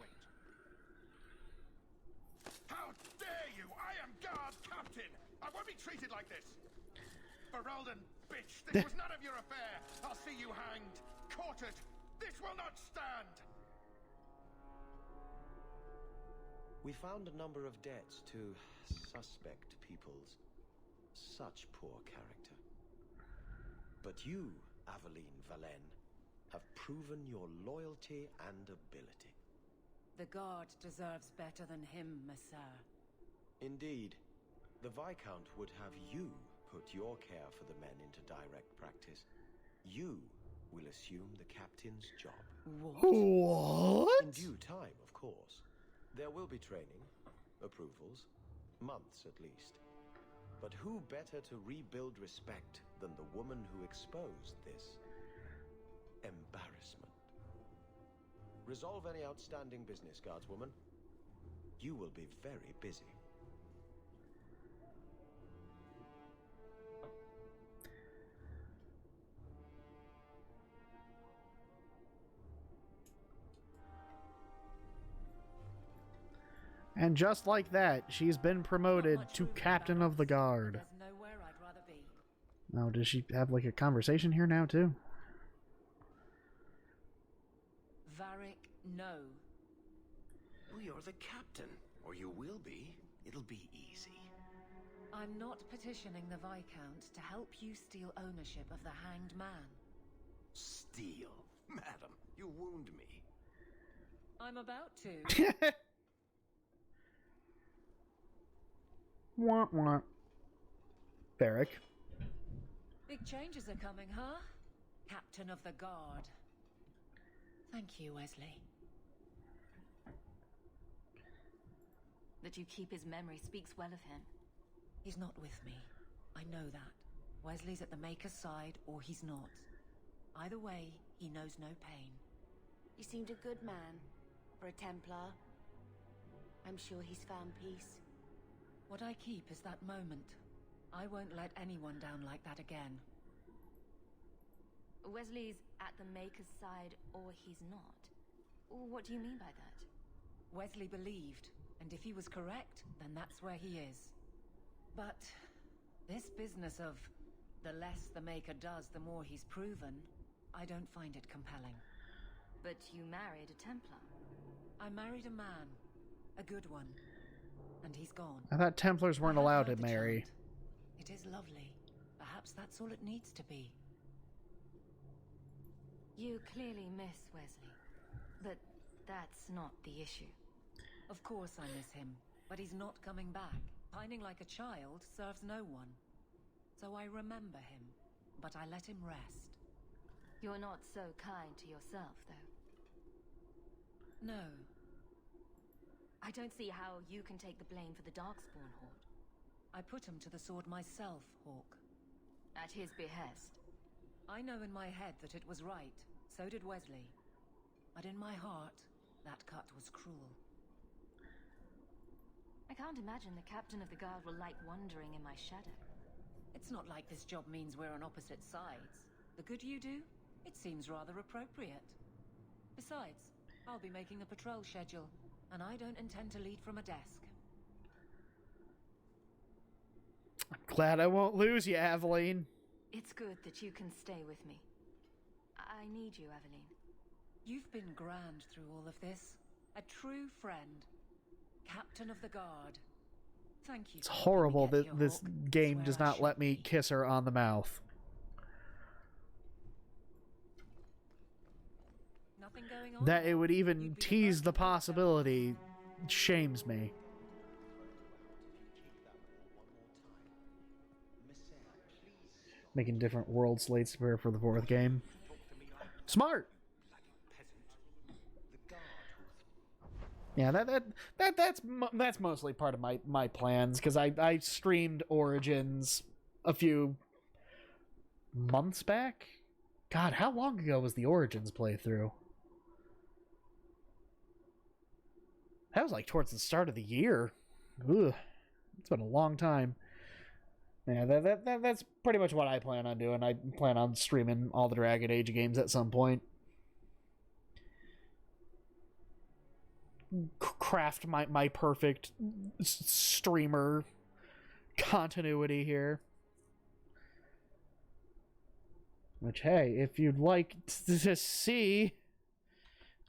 How dare you! I am guard captain! I won't be treated like this! Ferelden, bitch! This was none of your affair! I'll see you hanged! Quartered! This will not stand! We found a number of debts to suspect peoples. Such poor character. But you, Aveline Valen, have proven your loyalty and ability. The guard deserves better than him, Messere. Indeed. The Viscount would have you put your care for the men into direct practice. You will assume the captain's job. What? In due time, of course. There will be training, approvals, months at least. But who better to rebuild respect than the woman who exposed this embarrassment? Resolve any outstanding business, guardswoman. You will be very busy. And just like that, she's been promoted to Captain of the Guard. There's nowhere I'd rather be. Now, does she have like a conversation here now too? Varric, no. Well, you're the captain, or you will be. It'll be easy. I'm not petitioning the Viscount to help you steal ownership of the Hanged Man. Steal? Madam, you wound me. I'm about to. Wah, wah. Varric. Big changes are coming, huh? Captain of the Guard. Thank you, Wesley. That you keep his memory speaks well of him. He's not with me. I know that. Wesley's at the Maker's side, or he's not. Either way, he knows no pain. He seemed a good man for a Templar. I'm sure he's found peace. What I keep is that moment. I won't let anyone down like that again. Wesley's at the Maker's side, or he's not. What do you mean by that? Wesley believed, and if he was correct, then that's where he is. But this business of the less the Maker does, the more he's proven, I don't find it compelling. But you married a Templar. I married a man. A good one. and he's gone. I thought Templars weren't I have allowed heard to the marry. chant. It is lovely. Perhaps that's all it needs to be. You clearly miss Wesley, but that's not the issue. Of course I miss him, but he's not coming back. Pining like a child serves no one. So I remember him, but I let him rest. You're not so kind to yourself, though. No. I don't see how you can take the blame for the Darkspawn Horde. I put him to the sword myself, Hawke. At his behest. I know in my head that it was right. So did Wesley. But in my heart, that cut was cruel. I can't imagine the captain of the guard will like wandering in my shadow. It's not like this job means we're on opposite sides. The good you do, it seems rather appropriate. Besides, I'll be making a patrol schedule, and I don't intend to lead from a desk. I'm glad I won't lose you, Aveline. It's good that you can stay with me. I need you, Aveline. You've been grand through all of this. A true friend. Captain of the Guard. Thank you. It's horrible that this game does not let me kiss her on the mouth. Nothing going on? That it would even tease the possibility shames me. Making different world slates to prepare for the fourth game. Smart. Yeah, that's mostly part of my plans, because I streamed Origins a few months back. God, how long ago was the Origins playthrough? That was like towards the start of the year. Ugh, it's been a long time. Yeah, that's pretty much what I plan on doing. I plan on streaming all the Dragon Age games at some point. Craft my perfect streamer continuity here. Which, hey, if you'd like to see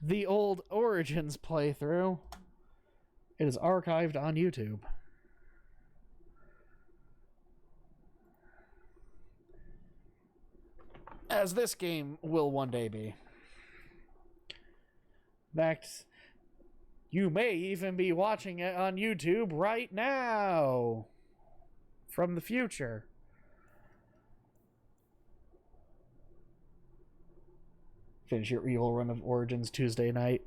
the old Origins playthrough, it is archived on YouTube. As this game will one day be. In fact, you may even be watching it on YouTube right now. From the future. Finish your evil run of Origins Tuesday night.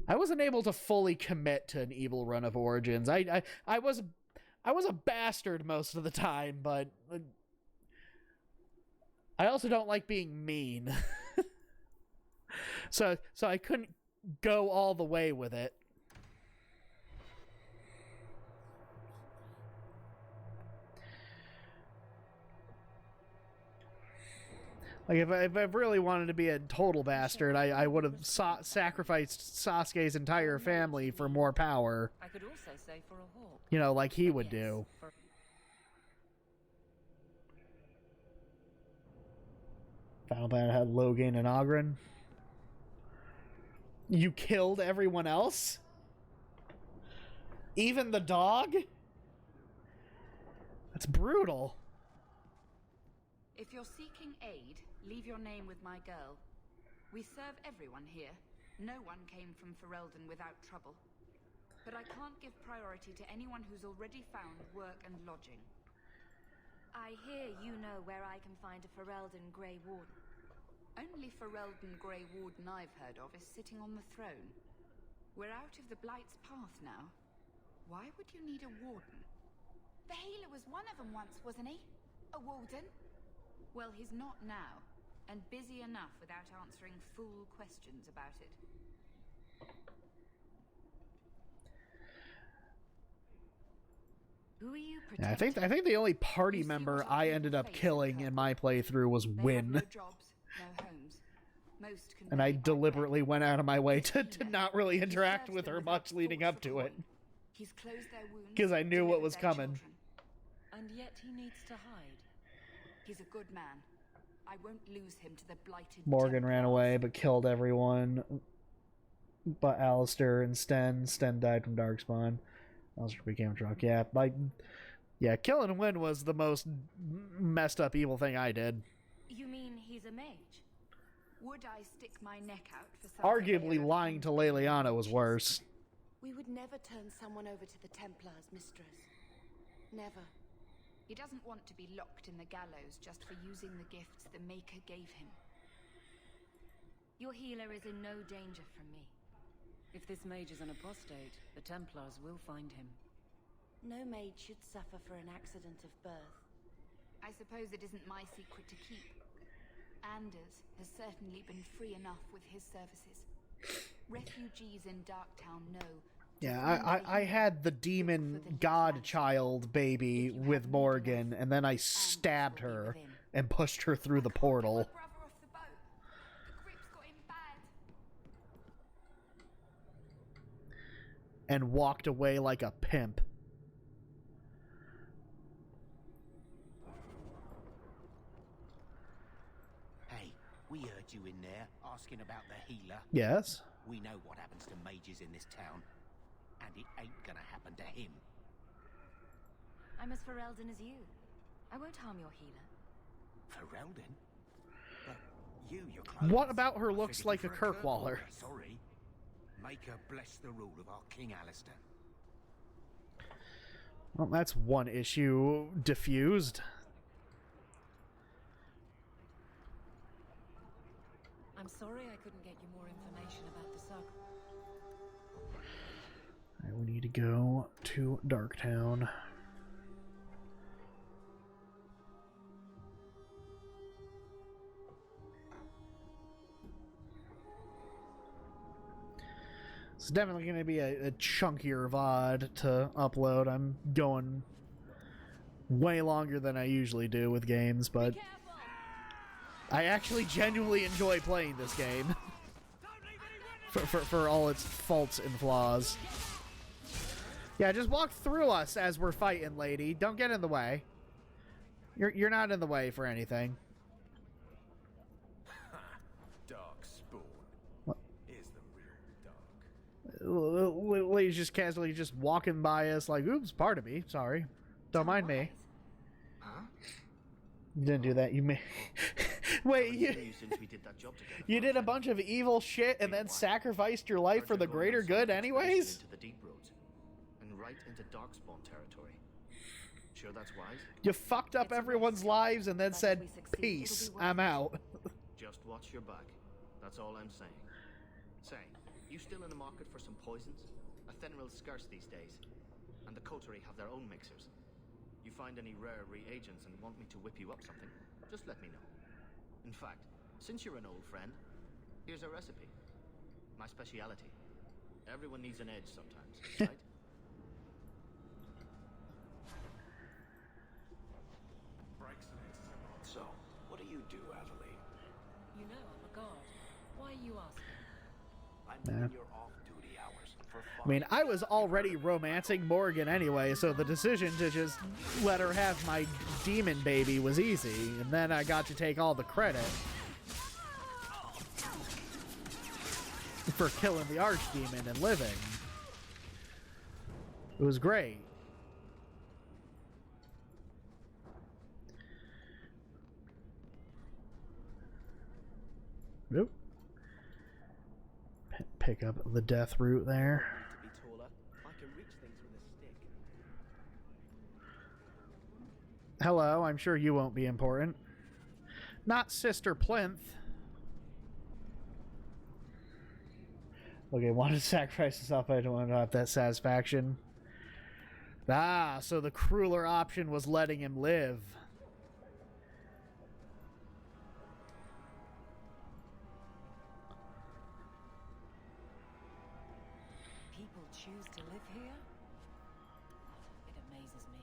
I wasn't able to fully commit to an evil run of Origins. I was a bastard most of the time, but I also don't like being mean. so I couldn't go all the way with it. Like, if I really wanted to be a total bastard, I would have sacrificed Sasuke's entire family for more power. I could also say for a Hawke. You know, like he would do. Final Planet had Logan and Ogren. You killed everyone else? Even the dog? That's brutal. If you're seeking aid, leave your name with my girl. We serve everyone here. No one came from Ferelden without trouble. But I can't give priority to anyone who's already found work and lodging. I hear you know where I can find a Ferelden Grey Warden. Only Ferelden Grey Warden I've heard of is sitting on the throne. We're out of the Blight's path now. Why would you need a warden? The healer was one of them once, wasn't he? A warden? Well, he's not now, and busy enough without answering fool questions about it. Who are you Yeah, protecting? I think the only party member I ended up killing in my playthrough was Wynn. No jobs, no homes. Most can And I deliberately went out of my way to not really interact with her much leading up to it. He's closed their wounds. Because I knew what delivered was their coming. children. And yet he needs to hide. He's a good man. I won't lose him to the blighted Morgan ran Templars. away but killed everyone. but Alistair and Sten died from Darkspawn. Alistair became drunk. Yeah, Kill and Win was the most messed up evil thing I did. You mean he's a mage? Would I stick my neck out for some Arguably, lying to Leliana was worse. We would never turn someone over to the Templars, mistress. Never. He doesn't want to be locked in the gallows just for using the gifts the Maker gave him. Your healer is in no danger from me. If this mage is an apostate, the Templars will find him. No mage should suffer for an accident of birth. I suppose it isn't my secret to keep. Anders has certainly been free enough with his services. Refugees in Darktown know. Yeah, I had the demon godchild baby with Morgan, and then I stabbed her and pushed her through the portal. And walked away like a pimp. Hey, we heard you in there asking about the healer. Yes. We know what happens to mages in this town. And it ain't gonna happen to him. I'm as Ferelden as you. I won't harm your healer. Ferelden? But your clothes. What about her looks like a Kirkwaller? Sorry. Make her bless the rule of our King Alistair. Well, that's one issue diffused. I'm sorry I couldn't get you more information about the Sug. Alright, we need to go to Darktown. It's definitely going to be a chunkier VOD to upload. I'm going way longer than I usually do with games, but I actually genuinely enjoy playing this game for all its faults and flaws. Yeah, just walk through us as we're fighting, lady. Don't get in the way. You're not in the way for anything. Lady's just casually just walking by us like, oops, pardon me, sorry. Don't mind me. Huh? You didn't do that, you may... Wait, you did a bunch of evil shit and then sacrificed your life for the greater good anyways? Into the deep roads and right into Darkspawn territory. Sure that's wise? You fucked up everyone's lives and then said, peace, I'm out. Just watch your back. That's all I'm saying. Say, you still in the market for some poisons? Athenril's scarce these days, and the coterie have their own mixers. You find any rare reagents and want me to whip you up something, just let me know. In fact, since you're an old friend, here's a recipe. My speciality. Everyone needs an edge sometimes, right? So, what do you do, Adelaide? You know I'm a guard. Why are you asking? I'm in your off-duty hours for fun. I mean, I was already romancing Morgan anyway, so the decision to just let her have my demon baby was easy, and then I got to take all the credit for killing the archdemon and living. It was great. Nope. Pick up the death root there. To be taller, I can reach things with a stick. Hello, I'm sure you won't be important. Not Sister Plinth. Okay, wanted to sacrifice himself, I don't want to have that satisfaction. Ah, so the crueler option was letting him live. People choose to live here? It amazes me.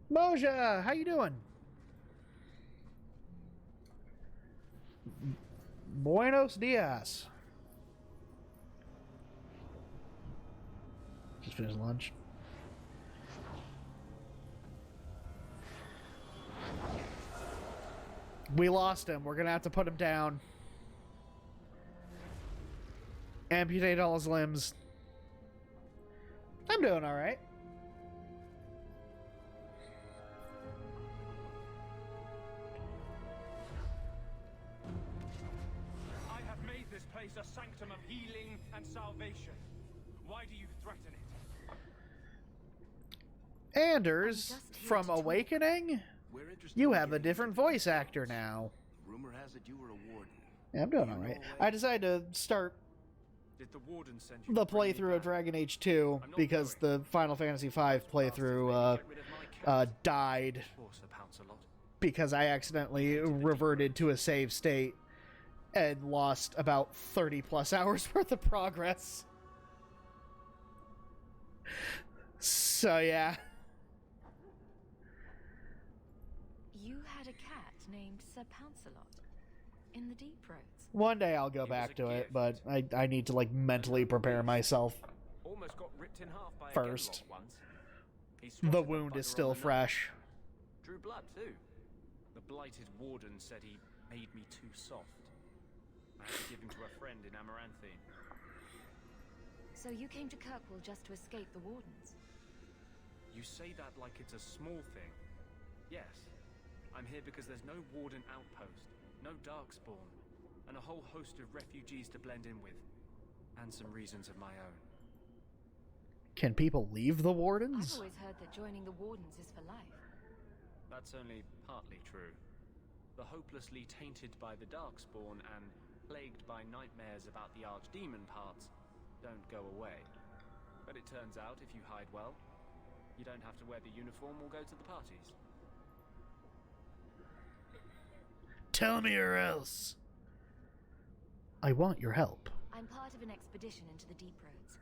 Moja, how you doing? Buenos dias. Just finished lunch. We lost him. We're gonna have to put him down. Amputate all his limbs. I'm doing alright. I have made this place a sanctum of healing and salvation. Why do you threaten it? Anders, from Awakening, you have a different voice actor now. Rumor has it you were a warden. Yeah, I'm doing alright. I decided to start Did the warden send you the playthrough of Dragon Age 2 because the Final Fantasy V playthrough died because I accidentally reverted to a save state and lost about 30 plus hours worth of progress. So yeah. You had a cat named Sir Pouncelot in the Deep Roads. One day I'll go back to it, but I need to like mentally prepare myself Almost got ripped in half by first. a once. The wound is still fresh. Drew blood too. The blighted warden said he made me too soft. I had to give him to a friend in Amaranthine. So you came to Kirkwall just to escape the wardens? You say that like it's a small thing. Yes. I'm here because there's no warden outpost, no darkspawn, and a whole host of refugees to blend in with. And some reasons of my own. Can people leave the I've wardens? always heard that joining the wardens is for life. That's only partly true. The hopelessly tainted by the darkspawn and plagued by nightmares about the archdemon parts don't go away. But it turns out if you hide well, you don't have to wear the uniform or go to the parties. Tell me or else. I want your help. I'm part of an expedition into the Deep Roads.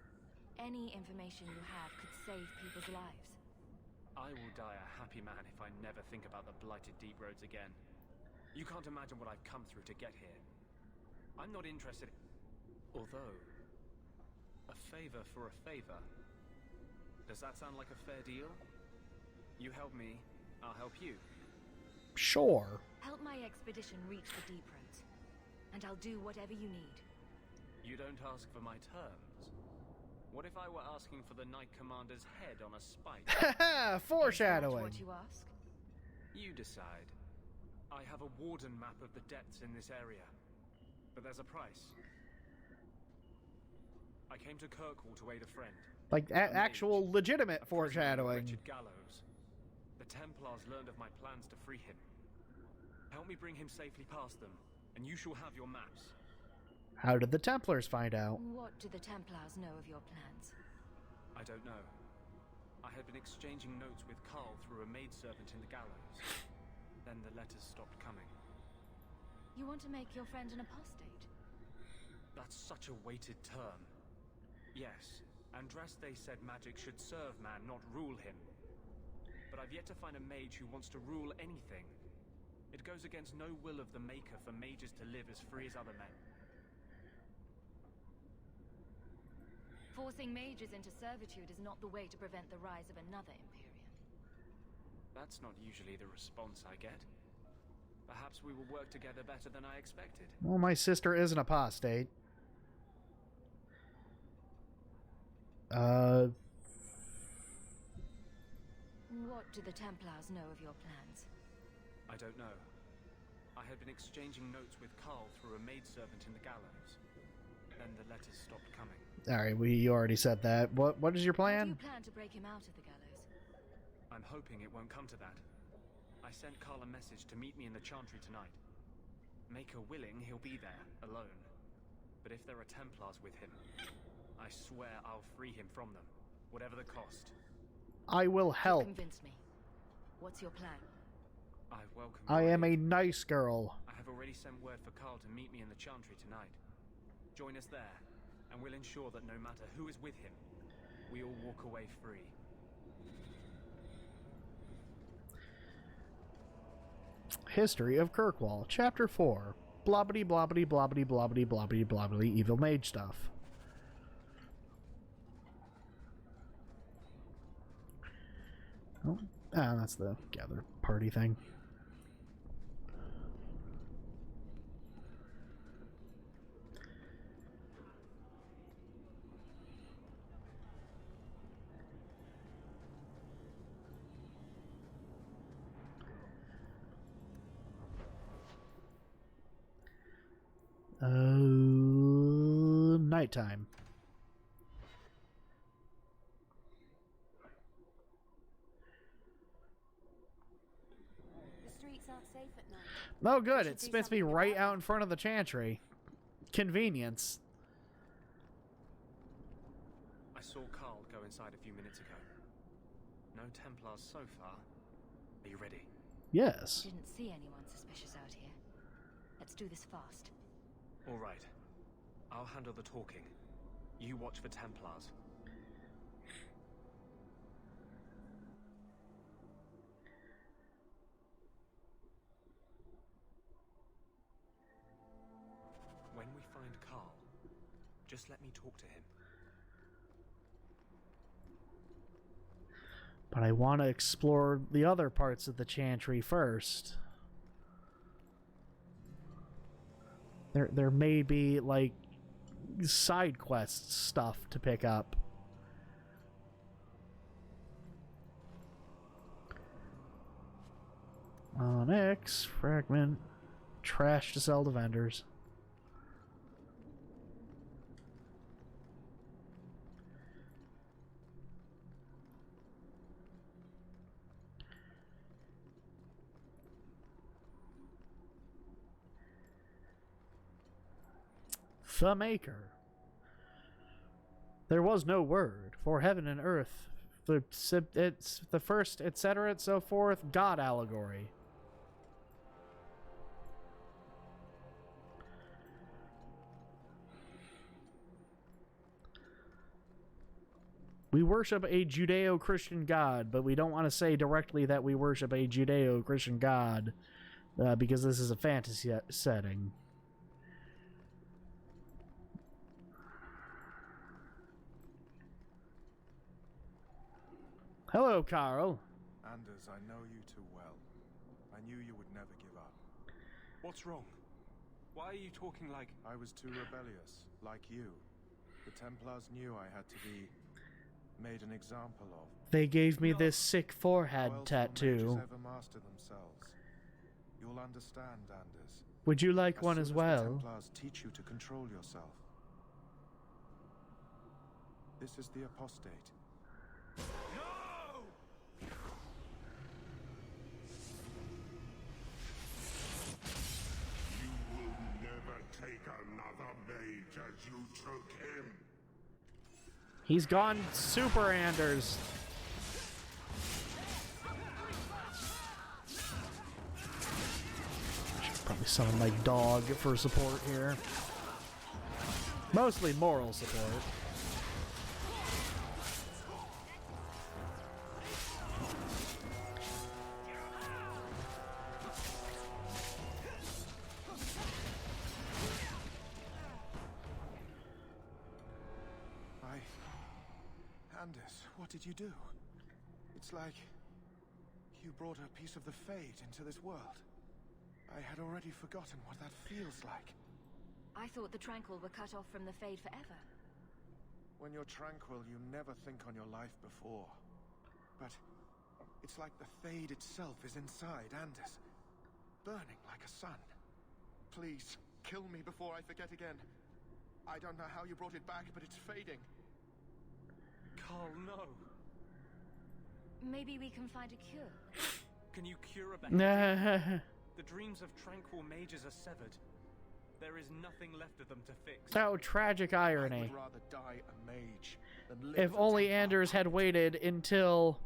Any information you have could save people's lives. I will die a happy man if I never think about the blighted Deep Roads again. You can't imagine what I've come through to get here. I'm not interested. Although, a favor for a favor. Does that sound like a fair deal? You help me, I'll help you. Sure. Help my expedition reach the Deep Roads, and I'll do whatever you need. You don't ask for my terms. What if I were asking for the Knight Commander's head on a spike? Haha, foreshadowing. What you ask? You decide. I have a warden map of the depths in this area, but there's a price. I came to Kirkwall to aid a friend. Like actual legitimate foreshadowing. Wretched gallows. The Templars learned of my plans to free him. Help me bring him safely past them, and you shall have your maps. How did the Templars find out? What do the Templars know of your plans? I don't know. I had been exchanging notes with Carl through a maidservant in the gallows. Then the letters stopped coming. You want to make your friend an apostate? That's such a weighted term. Yes, Andraste said magic should serve man, not rule him. But I've yet to find a mage who wants to rule anything. It goes against no will of the Maker for mages to live as free as other men. Forcing mages into servitude is not the way to prevent the rise of another Imperium. That's not usually the response I get. Perhaps we will work together better than I expected. Well, my sister is an apostate. What do the Templars know of your plans? I don't know. I had been exchanging notes with Carl through a maidservant in the gallows. Then the letters stopped coming. Alright, you already said that. What is your plan? How do you plan to break him out of the gallows? I'm hoping it won't come to that. I sent Carl a message to meet me in the Chantry tonight. Maker willing, he'll be there, alone. But if there are Templars with him, I swear I'll free him from them, whatever the cost. I will help. Convince me. What's your plan? I welcome you. I am a nice girl. I have already sent word for Carl to meet me in the Chantry tonight. Join us there, and we'll ensure that no matter who is with him, we all walk away free. History of Kirkwall, Chapter 4. blobbity blobbity blobbity blobbity blobbity blobbity evil mage stuff. Oh, that's the gather party thing. Nighttime. The streets aren't safe at night. Oh, good. It spits me right out in front of the chantry. Convenience. I saw Carl go inside a few minutes ago. No Templars so far. Are you ready? Yes. Didn't see anyone suspicious out here. Let's do this fast. All right. I'll handle the talking. You watch for Templars. When we find Carl, just let me talk to him. But I want to explore the other parts of the chantry first. There may be, like, side quest stuff to pick up. Onyx, fragment, trash to sell to vendors. The Maker. There was no word for heaven and earth. It's the first, etc., and so forth. God allegory. We worship a Judeo-Christian God, but we don't want to say directly that we worship a Judeo-Christian God because this is a fantasy setting. Hello, Carl. Anders, I know you too well. I knew you would never give up. What's wrong? Why are you talking like... I was too rebellious, like you. The Templars knew I had to be made an example of. They gave me this sick forehead tattoo. Ever master themselves. You'll understand, Anders. Would you like one as The well? Templars teach you to control yourself. This is the apostate. Take another mage as you took him. He's gone Super Anders. Should probably summon my dog for support here. Mostly moral support. Anders, what did you do? It's like you brought a piece of the Fade into this world. I had already forgotten what that feels like. I thought the Tranquil were cut off from the Fade forever. When you're tranquil, you never think on your life before. But it's like the Fade itself is inside Anders, burning like a sun. Please, kill me before I forget again. I don't know how you brought it back, but it's fading. Carl, no. Maybe we can find a cure. Can you cure a bad The dreams of tranquil mages are severed. There is nothing left of them to fix. Oh, tragic irony. I would rather die a mage than live If only Anders had waited until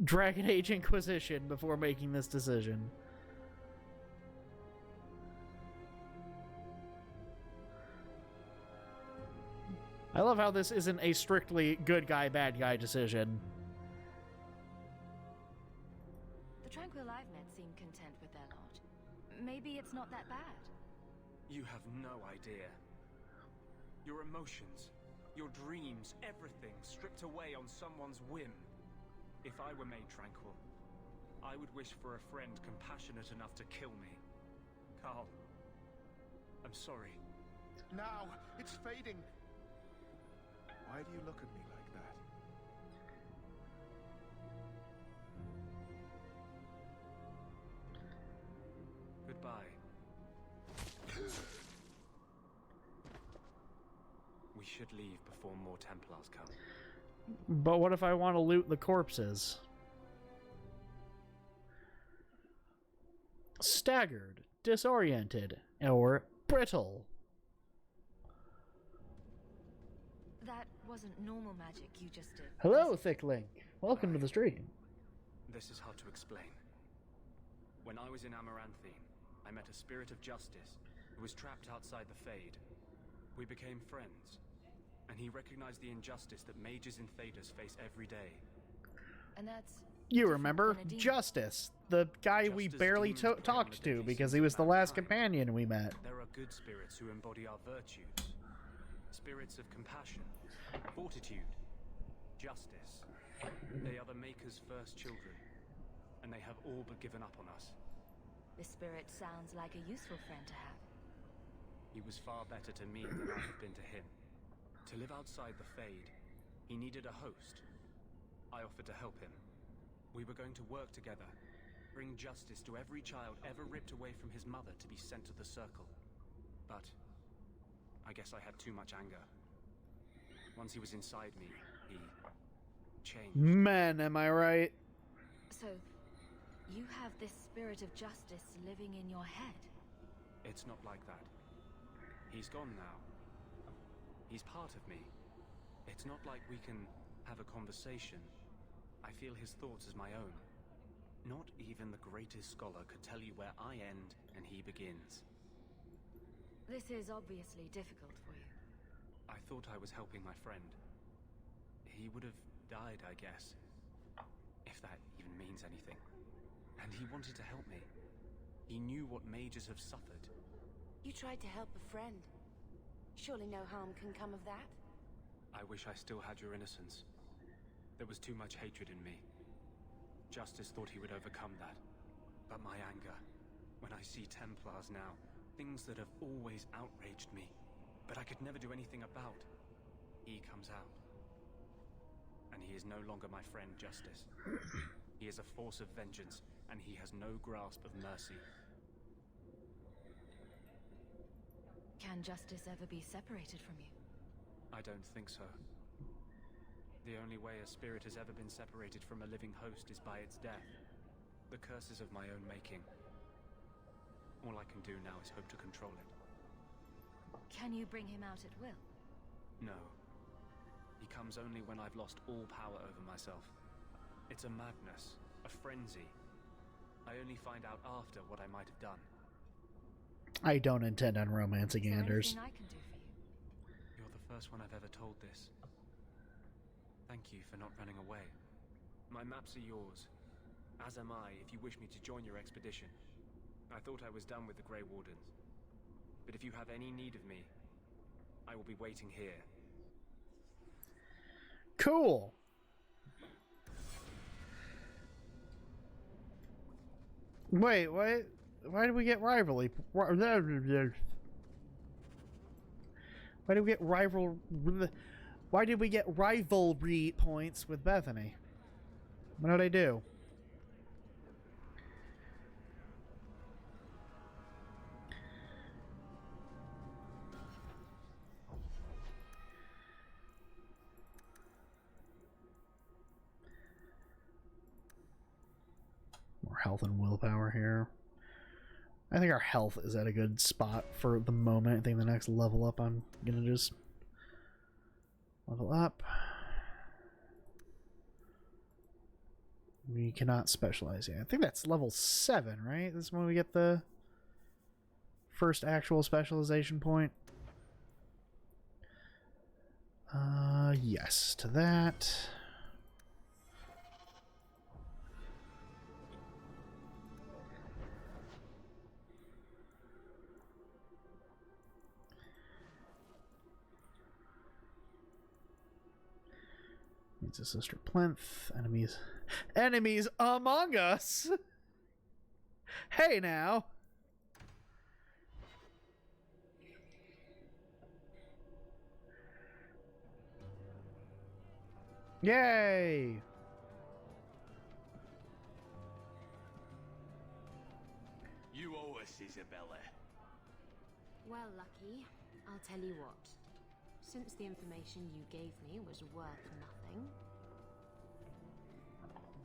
Dragon Age Inquisition before making this decision. I love how this isn't a strictly good guy, bad guy decision. The Tranquil I've met seem content with their lot. Maybe it's not that bad. You have no idea. Your emotions, your dreams, everything stripped away on someone's whim. If I were made tranquil, I would wish for a friend compassionate enough to kill me. Carl, I'm sorry. Now, it's fading. Why do you look at me like that? Goodbye. We should leave before more Templars come. But what if I want to loot the corpses? Staggered, disoriented, or brittle. That wasn't normal magic you just did. Hello, Thick Link. Welcome to the stream. This is hard to explain. When I was in Amaranthine, I met a spirit of justice who was trapped outside the Fade. We became friends, and he recognized the injustice that mages in Thedas face every day. And that's... You remember Justice, the guy we barely talked to because he was the last companion we met. There are good spirits who embody our virtues. Spirits of compassion, fortitude, justice. They are the Maker's first children, and they have all but given up on us. The spirit sounds like a useful friend to have. He was far better to me than I had been to him. To live outside the Fade, he needed a host. I offered to help him. We were going to work together, bring justice to every child ever ripped away from his mother to be sent to the Circle. But I guess I had too much anger. Once he was inside me, he changed. Man, am I right? So, you have this spirit of justice living in your head? It's not like that. He's gone now. He's part of me. It's not like we can have a conversation. I feel his thoughts as my own. Not even the greatest scholar could tell you where I end and he begins. This is obviously difficult for you. I thought I was helping my friend. He would have died, I guess. If that even means anything. And he wanted to help me. He knew what mages have suffered. You tried to help a friend. Surely no harm can come of that? I wish I still had your innocence. There was too much hatred in me. Justice thought he would overcome that. But my anger, when I see Templars now, things that have always outraged me, but I could never do anything about, he comes out. And he is no longer my friend, Justice. He is a force of vengeance, and he has no grasp of mercy. Can justice ever be separated from you? I don't think so. The only way a spirit has ever been separated from a living host is by its death. The curse is of my own making. All I can do now is hope to control it. Can you bring him out at will? No. He comes only when I've lost all power over myself. It's a madness, a frenzy. I only find out after what I might have done. I don't intend on romancing Anders. Is there anything I can do for you? You're the first one I've ever told this. Thank you for not running away. My maps are yours. As am I, if you wish me to join your expedition. I thought I was done with the Grey Wardens. But if you have any need of me, I will be waiting here. Cool. Wait, what? Why did we get rivalry? Why did we get Why did we get rivalry points with Bethany? What did I do? More health and willpower here. I think our health is at a good spot for the moment. I think the next level up I'm gonna just level up. We cannot specialize yet. I think that's level 7, right? This is when we get the first actual specialization point. Yes, to that. Finds his sister Plinth. Enemies among us. Hey now. Yay! You owe us, Isabella. Well, Lucky, I'll tell you what. Since the information you gave me was worth nothing,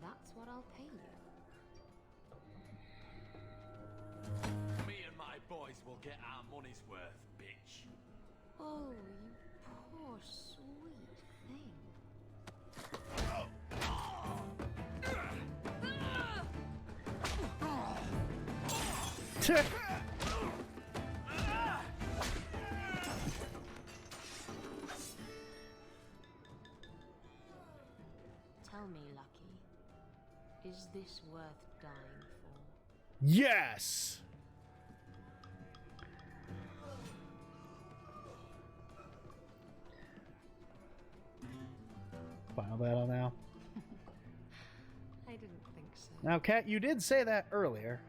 that's what I'll pay you. Me and my boys will get our money's worth, bitch. Oh, you poor sweet thing. Tell me, Lucky, is this worth dying for? Yes! Final battle now. I didn't think so. Now, Kat, you did say that earlier.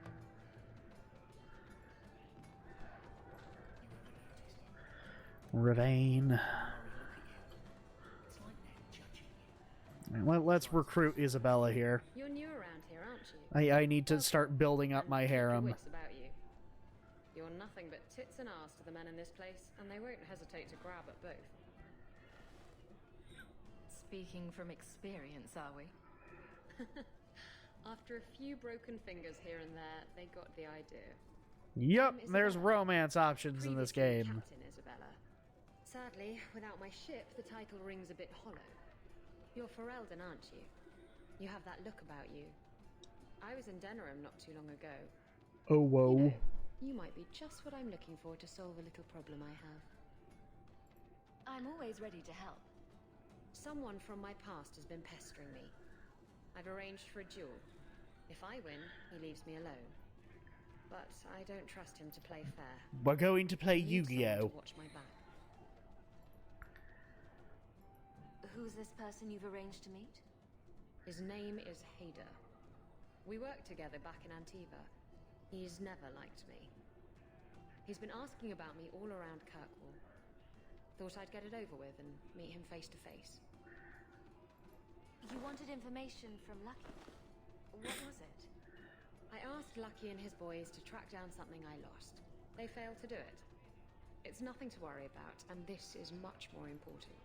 Ravane. Let's recruit Isabella here. You're new around here, aren't you? I need to start building up my harem. Wits about you. You're nothing but tits and arse to the men in this place, and they won't hesitate to grab at both. Speaking from experience, are we? After a few broken fingers here and there, they got the idea. Yep, there's romance options in this game. Captain Isabella. Sadly, without my ship, the title rings a bit hollow. You're Ferelden, aren't you? You have that look about you. I was in Denerim not too long ago. Oh, whoa. You might be just what I'm looking for to solve a little problem I have. I'm always ready to help. Someone from my past has been pestering me. I've arranged for a duel. If I win, he leaves me alone. But I don't trust him to play fair. We're going to play Yu-Gi-Oh! Watch my back. Who's this person you've arranged to meet? His name is Hader. We worked together back in Antiva. He's never liked me. He's been asking about me all around Kirkwall. Thought I'd get it over with and meet him face to face. You wanted information from Lucky. What was it? I asked Lucky and his boys to track down something I lost. They failed to do it. It's nothing to worry about, and this is much more important.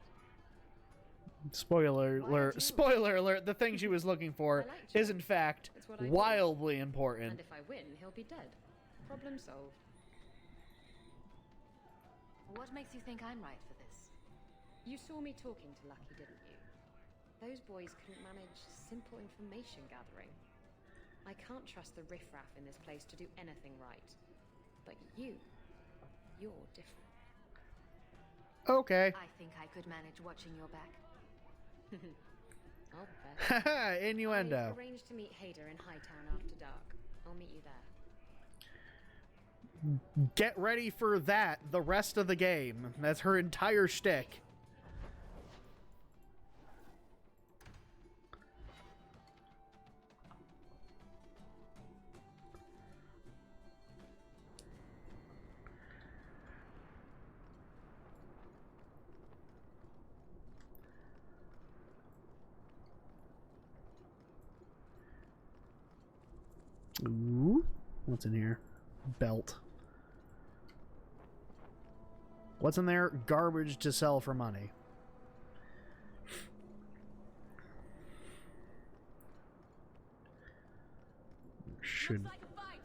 Spoiler alert. Spoiler alert. The thing she was looking for is, in fact, wildly important. And if I win, he'll be dead. Problem solved. What makes you think I'm right for this? You saw me talking to Lucky, didn't you? Those boys couldn't manage simple information gathering. I can't trust the riffraff in this place to do anything right. But you're different. Okay. I think I could manage watching your back. I'll bet. Innuendo. I've arranged to meet Hader in Hightown after dark. I'll meet you there. Get ready for that the rest of the game. That's her entire shtick. Ooh, what's in here? Belt. What's in there? Garbage to sell for money. Should. Looks like a fight.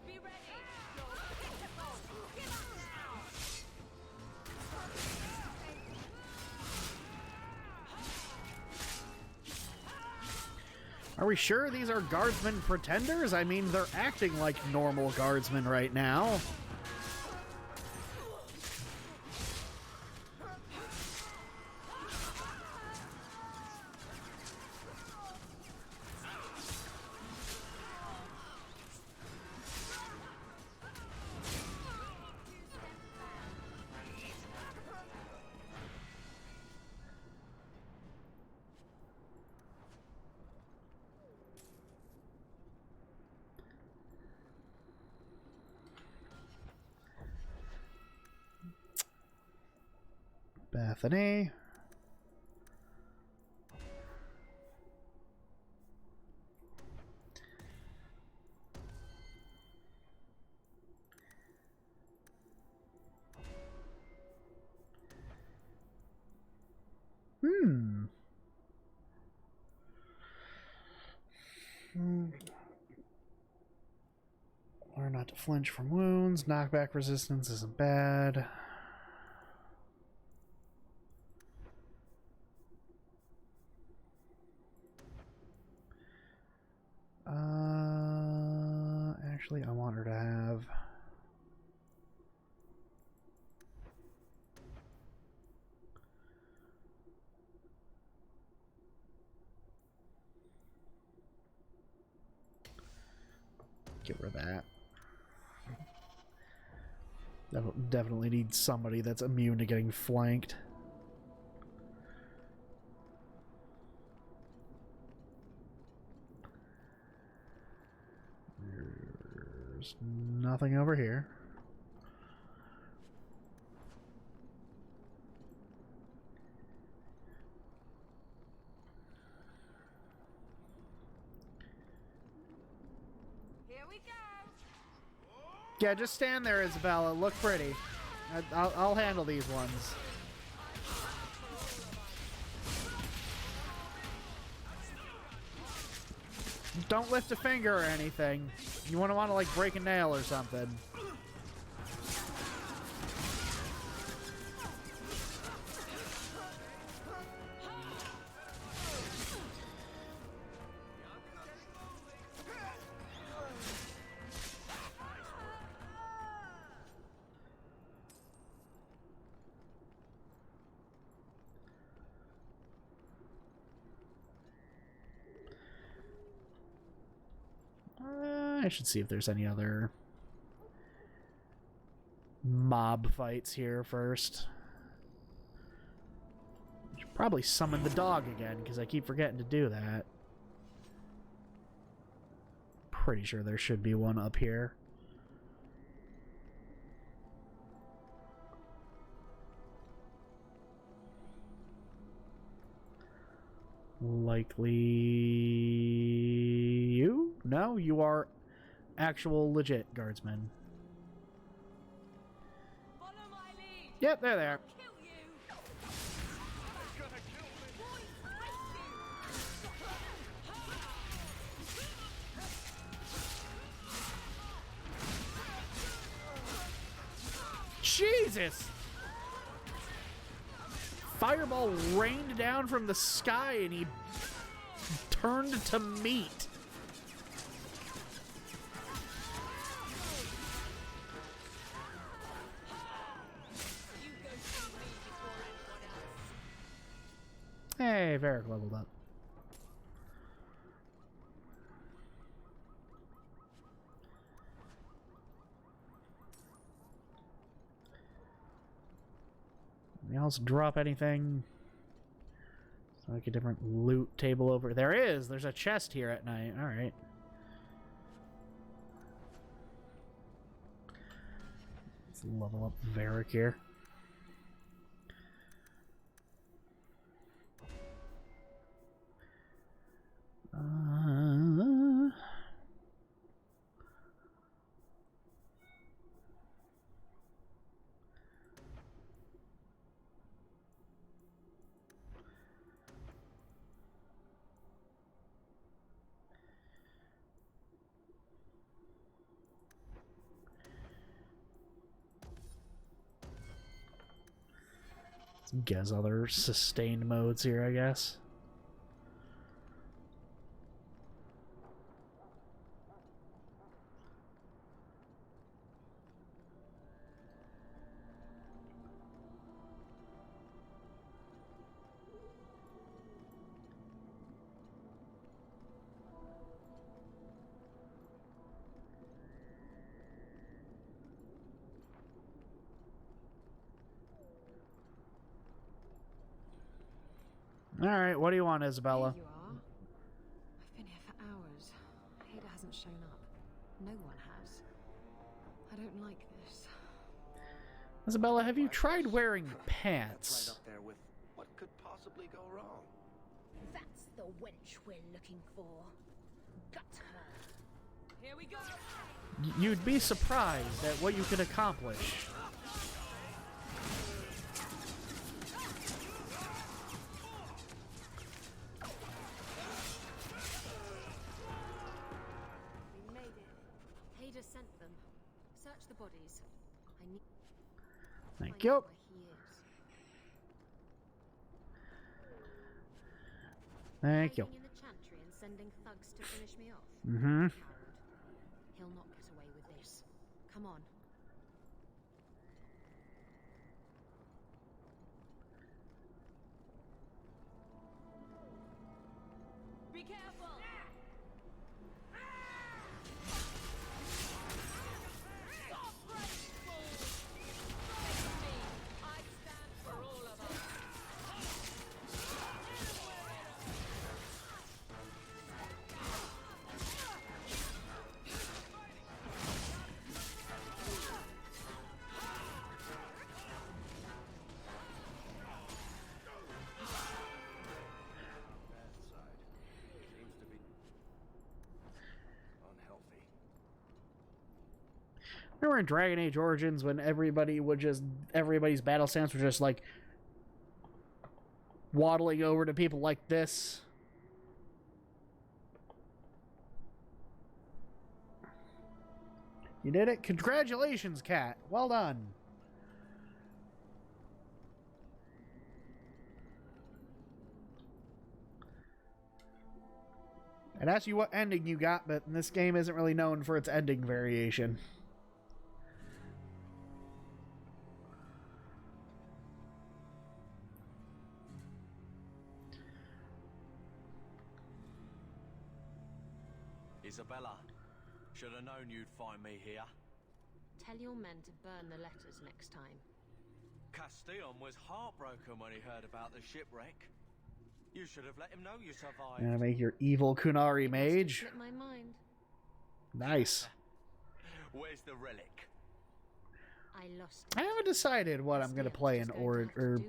Be ready. Are we sure these are guardsmen pretenders? I mean, they're acting like normal guardsmen right now. Bethany. Learn not to flinch from wounds. Knockback resistance isn't bad. Actually, I want her to have... Get rid of that. Definitely need somebody that's immune to getting flanked. There's nothing over here. Yeah, just stand there, Isabella. Look pretty. I'll handle these ones. Don't lift a finger or anything. You want to like break a nail or something. I should see if there's any other mob fights here first. Should probably summon the dog again, because I keep forgetting to do that. Pretty sure there should be one up here. Likely you? No, you are actual legit guardsmen. Follow my lead. Yep, they're there. Kill you. Jesus! Fireball rained down from the sky and he turned to meat. Hey, Varric leveled up. Anything else drop anything? It's like a different loot table over. There is! There's a chest here at night. Alright. Let's level up Varric here. Guess other sustained modes here, I guess. Alright, what do you want, Isabella? There you are. I've been here for hours. Ada hasn't shown up. No one has. I don't like this. Isabella, have you tried wearing pants? Right up there with the wench we're looking for. Gut her. Here we go. You'd be surprised at what you can accomplish. We made it. Hader sent them. Search the bodies. I need. Thank you. Where he is. Thank you. Hiding in the chantry and sending thugs to finish me off. Mm-hmm. Coward. He'll not get away with this. Come on. Be careful. Stop, great fool! Face me. I stand for all of us. Seems to be unhealthy. Remember in Dragon Age Origins when everybody's battle stance was just like waddling over to people like this? You did it? Congratulations, Cat. Well done. I'd ask you what ending you got, but this game isn't really known for its ending variation. Isabella, should have known you'd find me here. Tell your men to burn the letters next time. Castillon was heartbroken when he heard about the shipwreck. You should have let him know you survived. Gonna make your evil Kunari mage. Slipped my mind. Nice. Where's the relic? I lost I haven't decided what I'm gonna play in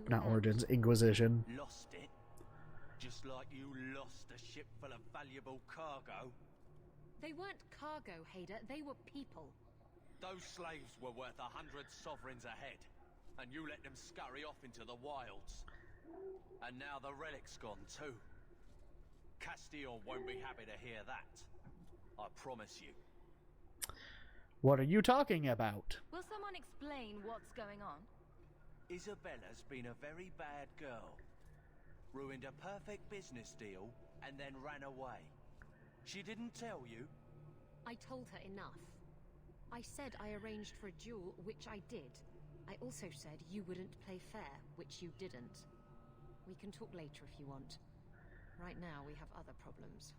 not Origins, Inquisition. Lost it? Just like you lost a ship full of valuable cargo? They weren't cargo, Hader. They were people. Those slaves were worth 100 sovereigns a head, and you let them scurry off into the wilds. And now the relic's gone too. Castillon won't be happy to hear that. I promise you. What are you talking about? Will someone explain what's going on? Isabella's been a very bad girl. Ruined a perfect business deal and then ran away. She didn't tell you? I told her enough. I said I arranged for a duel, which I did. I also said you wouldn't play fair, which you didn't. We can talk later if you want. Right now, we have other problems.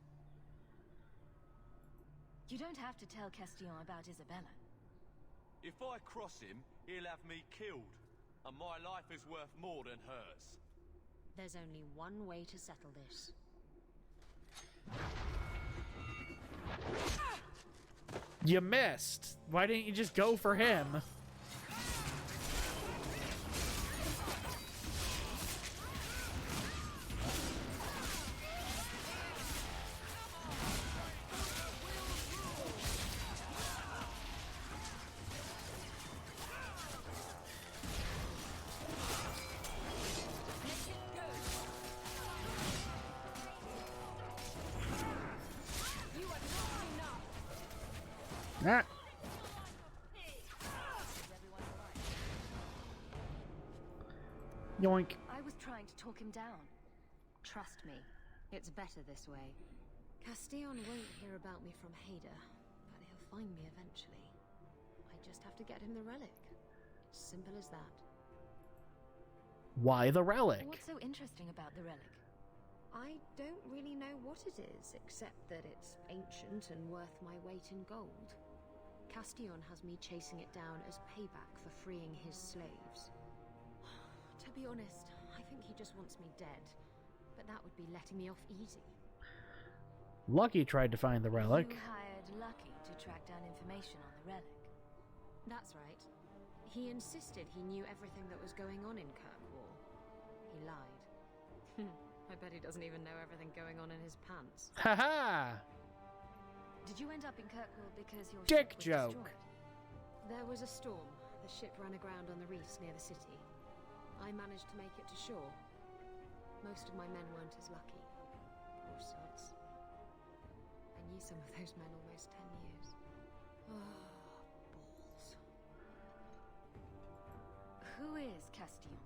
You don't have to tell Castillon about Isabella. If I cross him, he'll have me killed. And my life is worth more than hers. There's only one way to settle this. You missed. Why didn't you just go for him? Ah. Yoink. I was trying to talk him down. Trust me, it's better this way. Castillon won't hear about me from Hader, but he'll find me eventually. I just have to get him the relic. It's simple as that. Why the relic? What's so interesting about the relic? I don't really know what it is, except that it's ancient and worth my weight in gold. Castillon has me chasing it down as payback for freeing his slaves. To be honest, I think he just wants me dead, but that would be letting me off easy. Lucky tried to find the relic. You hired Lucky to track down information on the relic. That's right. He insisted he knew everything that was going on in Kirkwall. He lied. I bet he doesn't even know everything going on in his pants. Haha! Did you end up in Kirkwall because your Dick ship was joke. destroyed? There was a storm. The ship ran aground on the reefs near the city. I managed to make it to shore. Most of my men weren't as lucky. Poor sods. I knew some of those men almost 10 years. Oh, balls. Who is Castillon?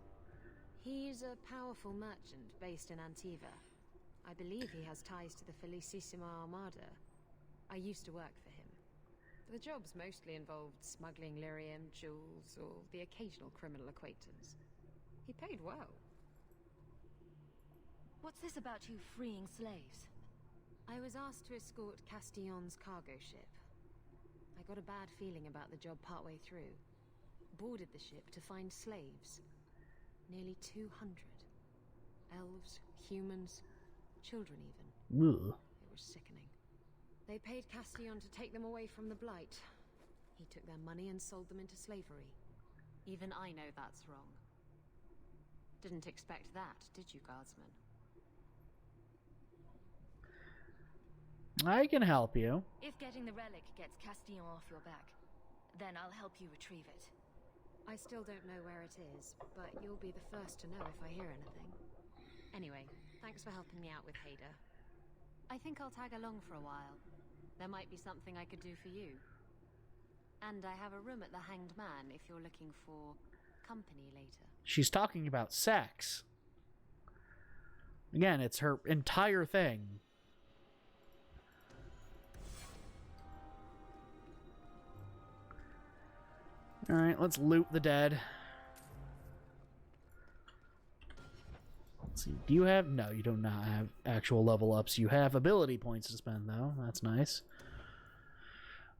He's a powerful merchant based in Antiva. I believe he has ties to the Felicissima Armada. I used to work for him. The jobs mostly involved smuggling lyrium, jewels, or the occasional criminal acquaintance. He paid well. What's this about you freeing slaves? I was asked to escort Castillon's cargo ship. I got a bad feeling about the job partway through. Boarded the ship to find slaves. Nearly 200. Elves, humans, children even. Ugh. It was sickening. They paid Castillon to take them away from the Blight. He took their money and sold them into slavery. Even I know that's wrong. Didn't expect that, did you, Guardsman? I can help you. If getting the relic gets Castillon off your back, then I'll help you retrieve it. I still don't know where it is, but you'll be the first to know if I hear anything. Anyway, thanks for helping me out with Hader. I think I'll tag along for a while. There might be something I could do for you. And I have a room at the Hanged Man if you're looking for company later. She's talking about sex. Again, it's her entire thing. Alright, let's loot the dead. Let's see, do you have... No, you do not have actual level ups. You have ability points to spend, though. That's nice.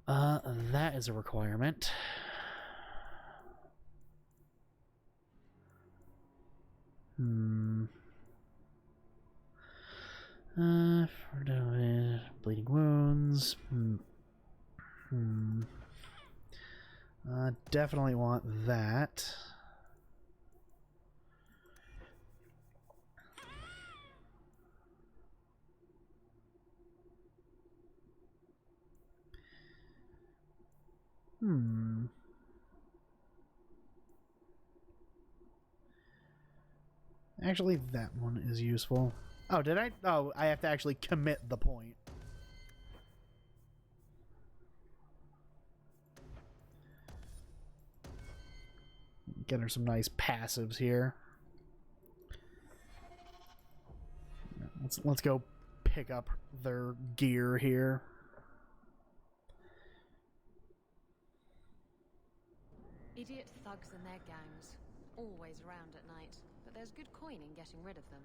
That is a requirement. Bleeding wounds. Definitely want that. Actually, that one is useful. Oh, did I? Oh, I have to actually commit the point. Get her some nice passives here. Let's go pick up their gear here. Idiot thugs and their gangs. Always around at night, but there's good coin in getting rid of them.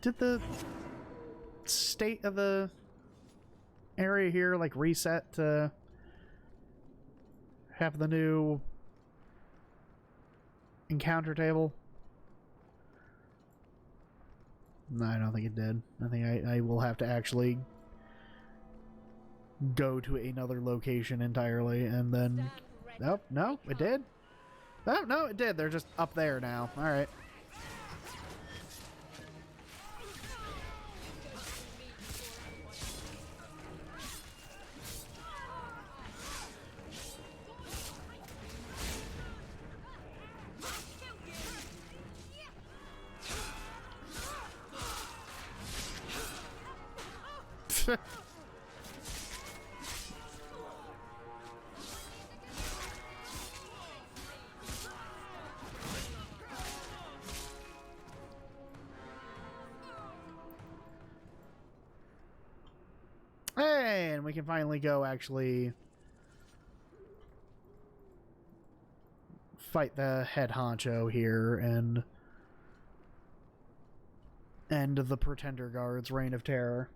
Did the state of the area here like reset to have the new encounter table? No, I don't think it did. I think I will have to actually go to another location entirely and then... Nope, no, it did. Oh, no, it did. They're just up there now. All right. Hey, and we can finally go actually fight the head honcho here and end the Pretender Guard's reign of terror.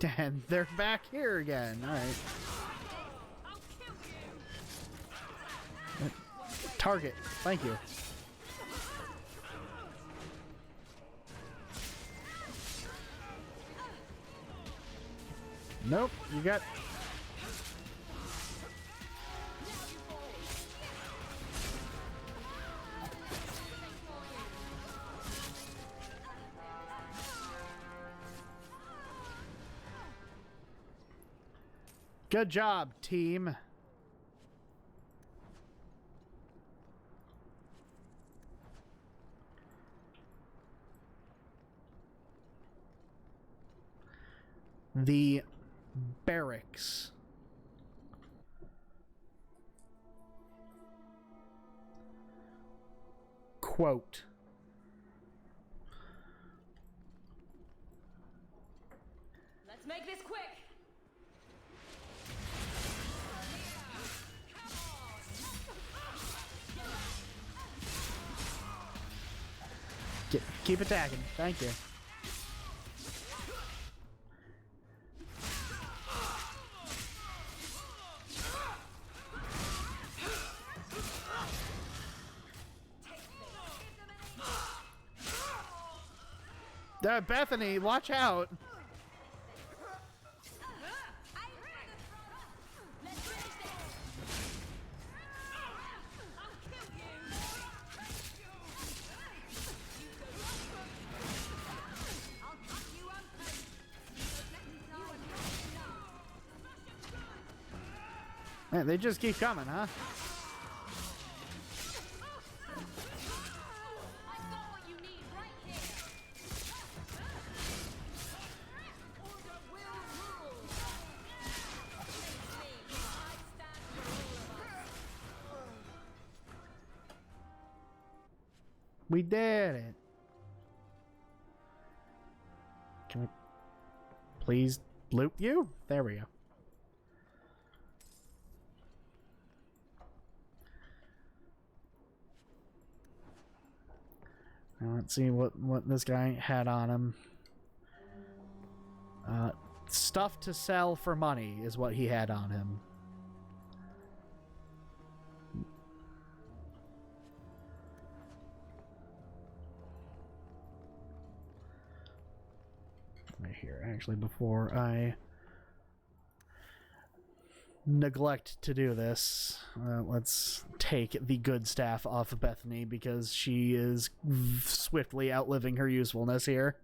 And they're back here again. All right. Target. Thank you. Nope. You got... Good job, team. The barracks. Quote. Let's make this quick. Keep attacking. Thank you. Bethany, watch out. Man, they just keep coming, huh? We did it. Can we please loot you? There we go. Now let's see what this guy had on him. Stuff to sell for money is what he had on him. Right here, actually, before I neglect to do this, let's take the good staff off of Bethany because she is swiftly outliving her usefulness here.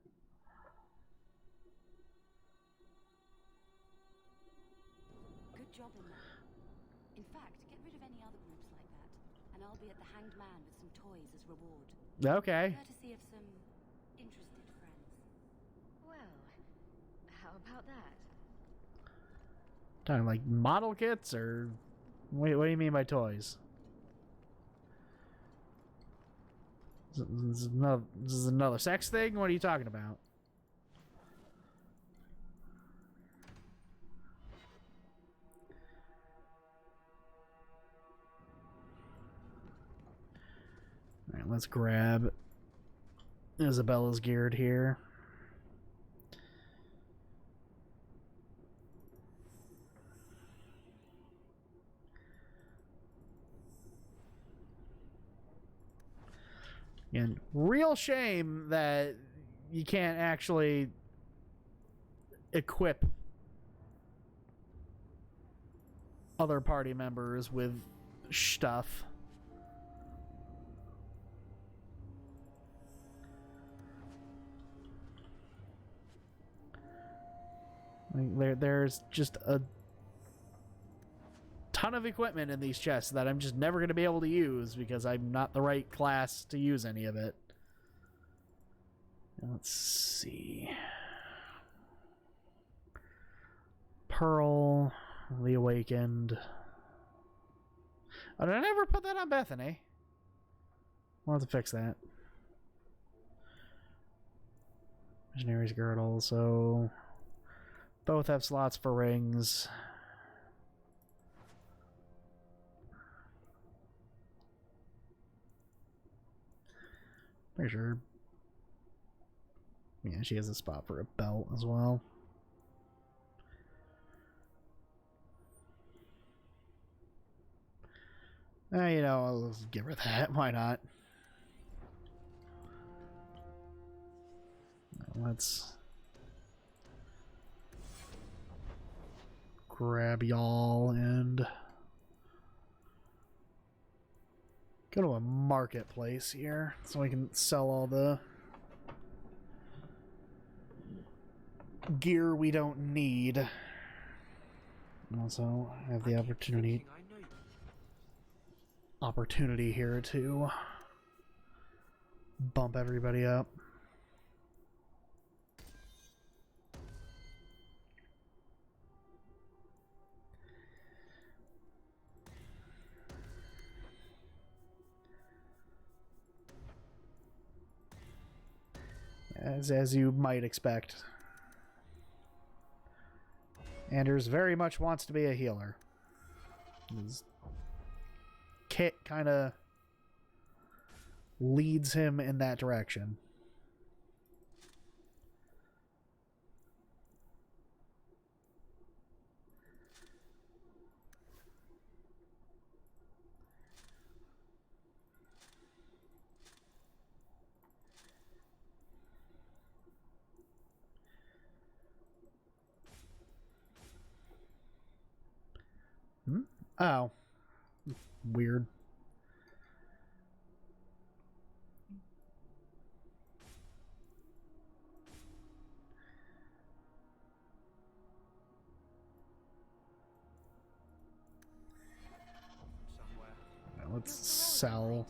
Good job in that. In fact, get rid of any other groups like that, and I'll be at the Hanged Man with some toys as reward. Okay. Courtesy of some interested friends. Well, how about that? Talking like model kits, or wait, what do you mean by toys? This is another sex thing? What are you talking about? All right, let's grab Isabella's geared here. And real shame that you can't actually equip other party members with stuff. Like, there's just a ton of equipment in these chests that I'm just never going to be able to use because I'm not the right class to use any of it. Let's see. Pearl, the Awakened. Oh, did I never put that on Bethany? We'll have to fix that. Missionary's Girdle, so both have slots for rings. Pretty sure. Yeah, she has a spot for a belt as well. You know, let's give her that. Why not? Let's grab y'all and go to a marketplace here so we can sell all the gear we don't need. And also have the opportunity here to bump everybody up. As you might expect. Anders very much wants to be a healer. His kit kind of leads him in that direction. Oh. Weird. Let's sell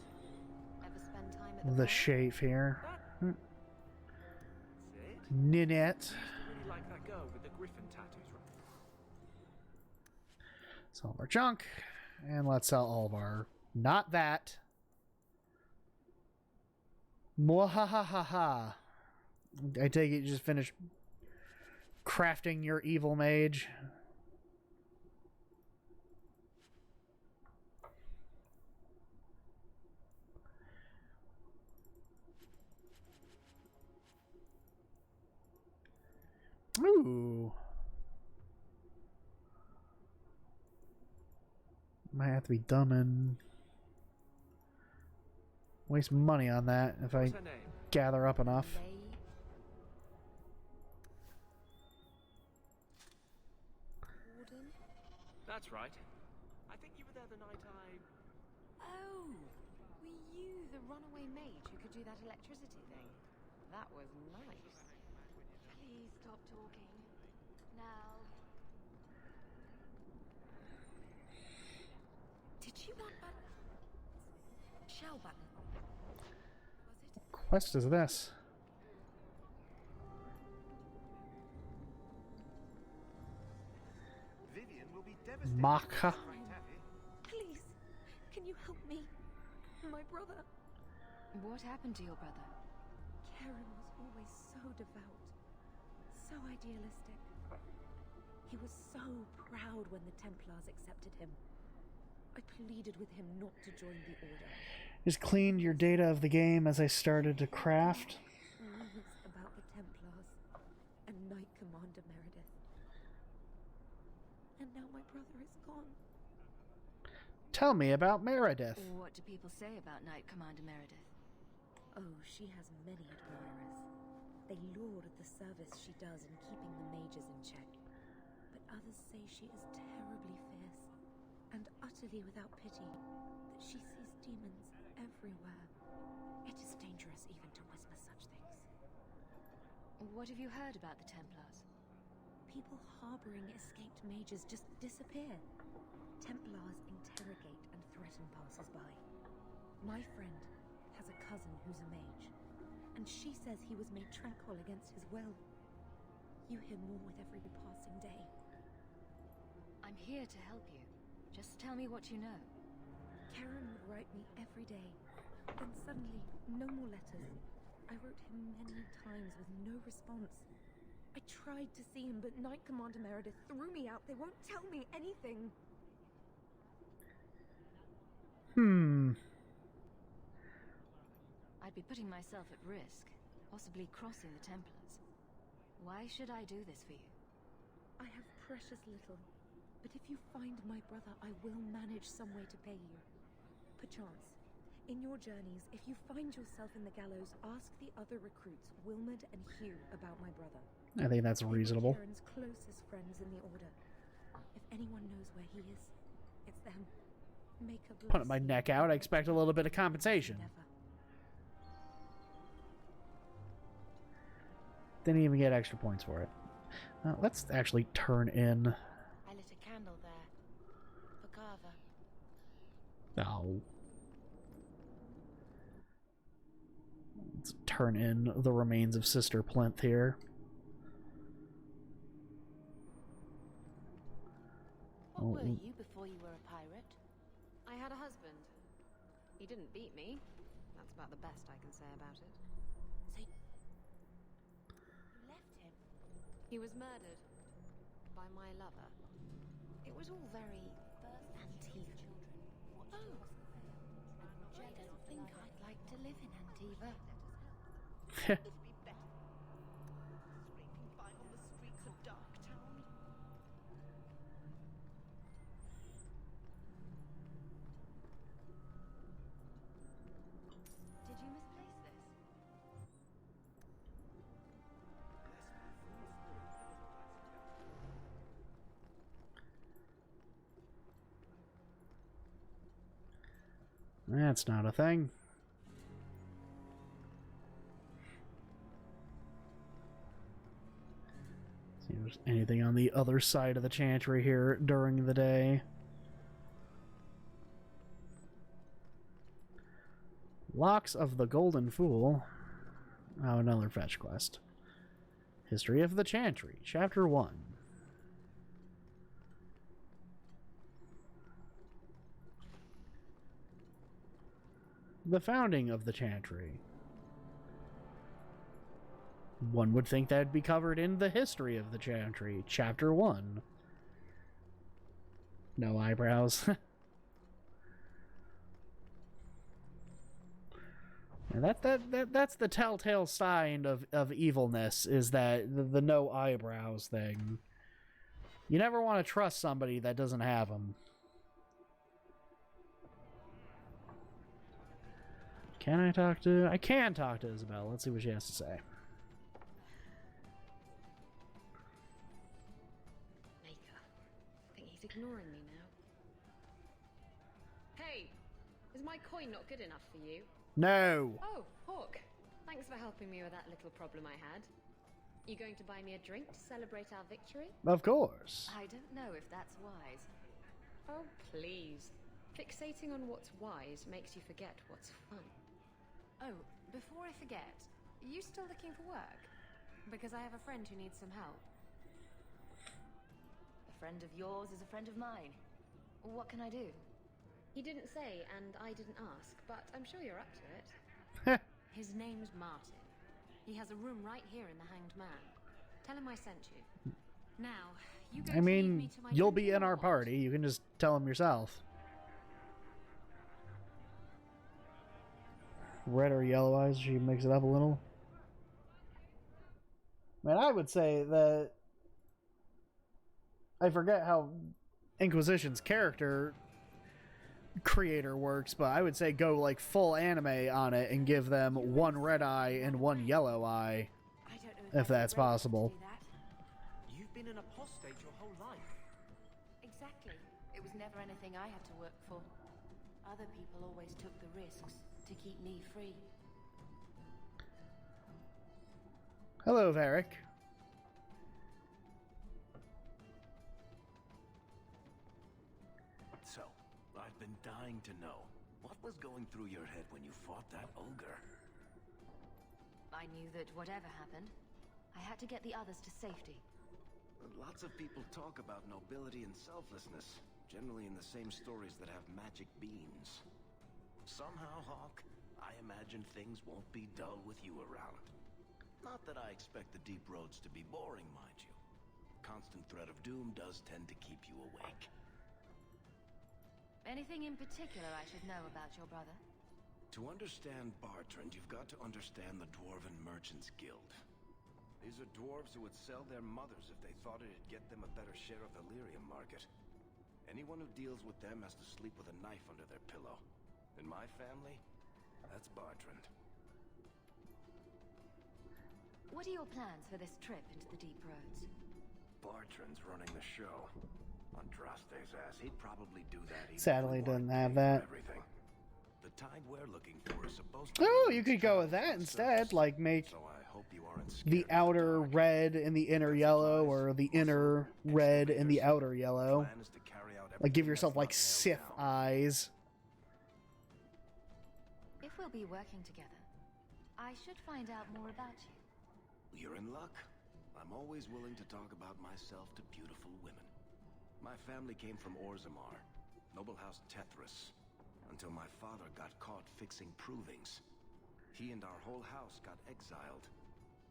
the shape here. Ninette. Really like that girl with the griffin tattoos, right? Sell all our junk. And let's sell all of our... Not that. Mwahahaha. I take it you just finished crafting your evil mage. Ooh. Might have to be dumb and waste money on that if I gather up enough. That's right. I think you were there the night I... Oh, were you the runaway mage who could do that electricity thing? That was nice. Please stop talking. Now. Did you want that shell button? What quest is this? Maka. Please, can you help me? My brother. What happened to your brother? Karen was always so devout, so idealistic. He was so proud when the Templars accepted him. I pleaded with him not to join the Order. Just cleaned your data of the game as I started to craft. Rumors about the Templars and Knight Commander Meredith. And now my brother is gone. Tell me about Meredith. What do people say about Knight Commander Meredith? Oh, she has many admirers. They laud at the service she does in keeping the mages in check. But others say she is terribly fierce and utterly without pity, that she sees demons everywhere. It is dangerous even to whisper such things. What have you heard about the Templars? People harboring escaped mages just disappear. Templars interrogate and threaten passers-by. My friend has a cousin who's a mage, and she says he was made tranquil against his will. You hear more with every passing day. I'm here to help you. Just tell me what you know. Karen would write me every day. Then suddenly, no more letters. I wrote him many times with no response. I tried to see him, but Knight Commander Meredith threw me out. They won't tell me anything. I'd be putting myself at risk, possibly crossing the Templars. Why should I do this for you? I have precious little, but if you find my brother, I will manage some way to pay you. Perchance, in your journeys, if you find yourself in the gallows, ask the other recruits, Wilmerd and Hugh, about my brother. I think that's reasonable. They were Kieran's closest friends in the Order. If anyone knows where he is, it's them. Make a blessing. Putting my neck out, I expect a little bit of compensation. Didn't even get extra points for it. Let's actually turn in. I lit a candle there. For Carver. Oh. Let's turn in the remains of Sister Plinth here. What were you before you were a pirate? I had a husband. He didn't beat me. That's about the best I can say about it. So you left him? He was murdered by my lover. It was all very Antiva. Oh, I don't think I'd like to live in Antiva. It'd be better scraping by on the streets of Darktown. Did you misplace this? That's not a thing. See if there's anything on the other side of the chantry here during the day. Locks of the Golden Fool. Oh, another fetch quest. History of the Chantry, Chapter 1. The founding of the Chantry. One would think that'd be covered in the history of the Chantry, Chapter 1. No eyebrows. And that's the telltale sign of evilness, is that the no eyebrows thing. You never want to trust somebody that doesn't have them. Can I talk to... I can talk to Isabel. Let's see what she has to say. Maker. I think he's ignoring me now. Hey! Is my coin not good enough for you? No! Oh, Hawke. Thanks for helping me with that little problem I had. You going to buy me a drink to celebrate our victory? Of course. I don't know if that's wise. Oh, please. Fixating on what's wise makes you forget what's fun. Oh, before I forget, are you still looking for work? Because I have a friend who needs some help. A friend of yours is a friend of mine. What can I do? He didn't say, and I didn't ask, but I'm sure you're up to it. His name's Martin. He has a room right here in the Hanged Man. Tell him I sent you. Now, you go I mean, you'll be in our party. You can just tell him yourself. Red or yellow eyes, she mix it up a little. Man, I would say that... I forget how Inquisition's character creator works, but I would say go like full anime on it and give them one red eye and one yellow eye, if that's possible. You've been an apostate your whole life. Exactly. It was never anything I had to work for. Other people always took the risks to keep me free. Hello, Varric. So, I've been dying to know, what was going through your head when you fought that ogre? I knew that whatever happened, I had to get the others to safety. Lots of people talk about nobility and selflessness, generally in the same stories that have magic beams. Somehow, Hawke, I imagine things won't be dull with you around. Not that I expect the deep roads to be boring, mind you. Constant threat of doom does tend to keep you awake. Anything in particular I should know about your brother? To understand Bartrand, you've got to understand the Dwarven Merchants Guild. These are dwarves who would sell their mothers if they thought it'd get them a better share of the lyrium market. Anyone who deals with them has to sleep with a knife under their pillow. In my family, that's Bartrand. What are your plans for this trip into the deep roads? Bartrand's running the show. Andraste's ass, he'd probably do that even Sadly, if we doesn't weren't have paying for that. everything. The tide we're looking for is supposed to Oh, be you could go with that instead. Like, make so I hope you aren't the scared. outer red and the inner yellow, or the inner red and the outer yellow. Plan is to carry out Like, give everything yourself, that's like, not Sith nailed down. eyes. If we'll be working together, I should find out more about you. You're in luck. I'm always willing to talk about myself to beautiful women. My family came from Orzammar, noble house Tethras, until my father got caught fixing provings. He and our whole house got exiled.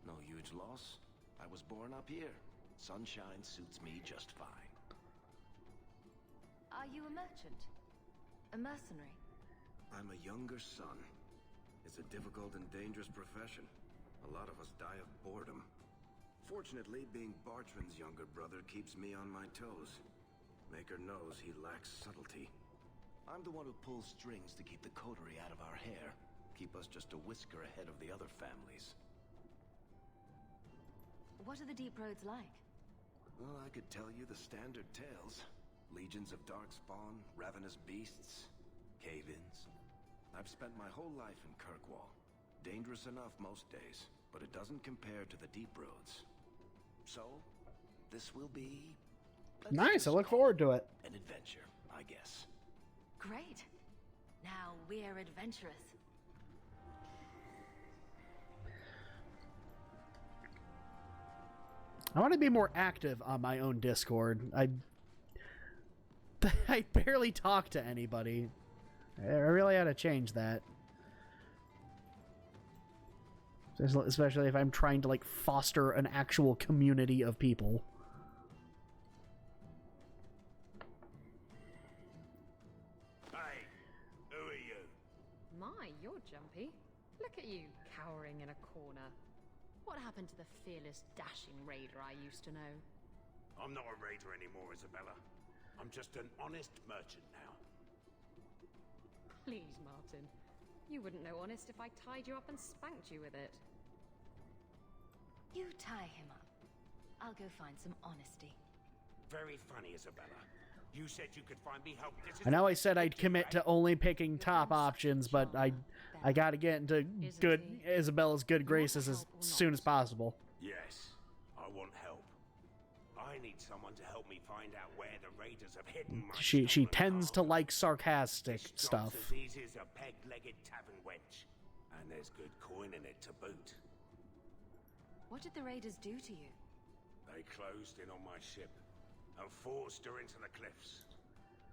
No huge loss. I was born up here. Sunshine suits me just fine. Are you a merchant? A mercenary? I'm a younger son. It's a difficult and dangerous profession. A lot of us die of boredom. Fortunately, being Bartrand's younger brother keeps me on my toes. Maker knows he lacks subtlety. I'm the one who pulls strings to keep the coterie out of our hair. Keep us just a whisker ahead of the other families. What are the deep roads like? Well, I could tell you the standard tales. Legions of darkspawn, ravenous beasts, cave-ins. I've spent my whole life in Kirkwall. Dangerous enough most days, but it doesn't compare to the deep roads. So, this will be... Nice, I look forward to it. an adventure, I guess. Great. Now we're adventurous. I want to be more active on my own Discord. I barely talk to anybody. I really had to change that. Especially if I'm trying to, like, foster an actual community of people. Hey, who are you? My, you're jumpy. Look at you, cowering in a corner. What happened to the fearless, dashing raider I used to know? I'm not a raider anymore, Isabella. I'm just an honest merchant now. Please, Martin. You wouldn't know honest if I tied you up and spanked you with it. You tie him up. I'll go find some honesty. Very funny, Isabella. You said you could find me help. I know I said I'd commit to only picking top options, but I gotta get into Isabella's good graces as soon as possible. Yes, I want help. I need someone to help me find out where the raiders have hidden my She tends to like sarcastic This stuff. job's as easy as a peg-legged tavern wench. And there's good coin in it to boot. What did the raiders do to you? They closed in on my ship and forced her into the cliffs.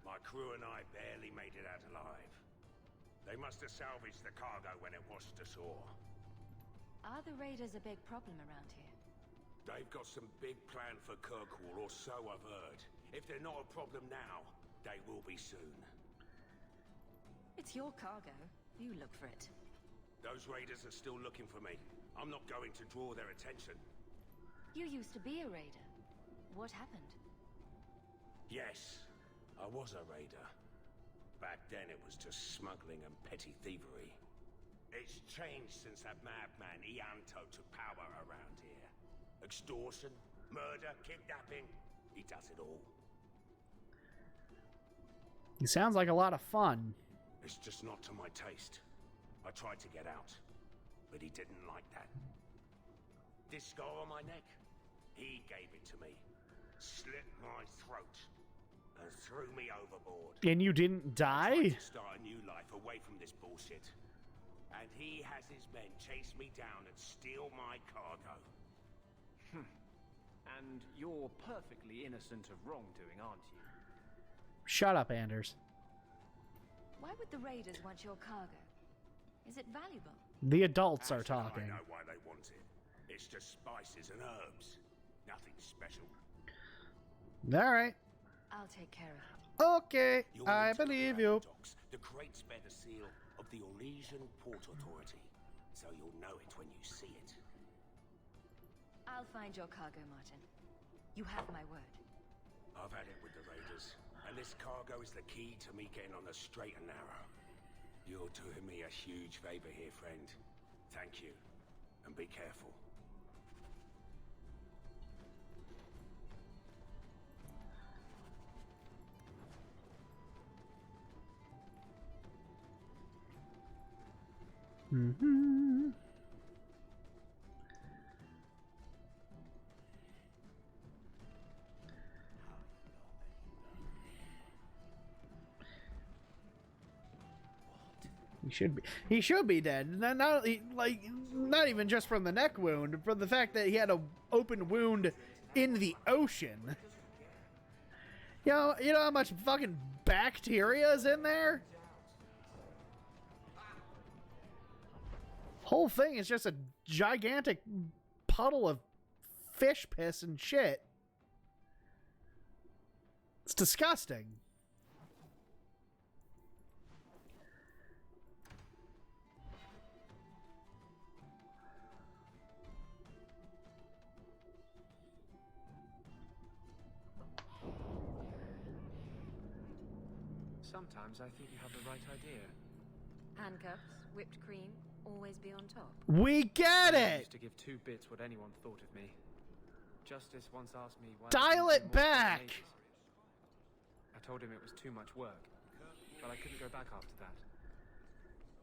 My crew and I barely made it out alive. They must have salvaged the cargo when it washed ashore. Are the raiders a big problem around here? They've got some big plan for Kirkwall, or so I've heard. If they're not a problem now, they will be soon. It's your cargo. You look for it. Those raiders are still looking for me. I'm not going to draw their attention. You used to be a raider. What happened? Yes, I was a raider. Back then it was just smuggling and petty thievery. It's changed since that madman Ianto took power around here. Extortion, murder, kidnapping. He does it all. He sounds like a lot of fun. It's just not to my taste. I tried to get out, but he didn't like that. This scar on my neck, he gave it to me. Slit my throat and threw me overboard. And you didn't die? To start a new life away from this bullshit. And he has his men chase me down and steal my cargo. And you're perfectly innocent of wrongdoing, aren't you? Shut up, Anders. Why would the raiders want your cargo? Is it valuable? The adults are Actually, talking. I know why they want it. It's just spices and herbs. Nothing special. Alright. I'll take care of it. Okay, You'll I need to believe look you. around the docks. The crates bear the seal of the Orlesian Port Authority, so you'll know it when you see it. I'll find your cargo, Martin. You have my word. I've had it with the raiders, and this cargo is the key to me getting on the straight and narrow. You're doing me a huge favor here, friend. Thank you. And be careful. Mm-hmm. He should be dead. Not even just from the neck wound, from the fact that he had an open wound in the ocean. You know how much fucking bacteria is in there? Whole thing is just a gigantic puddle of fish piss and shit. It's disgusting. Sometimes I think you have the right idea. Handcuffs, whipped cream, always be on top. We get I it! used to give two bits what anyone thought of me. Justice once asked me why. Dial I it back! I told him it was too much work, but I couldn't go back after that.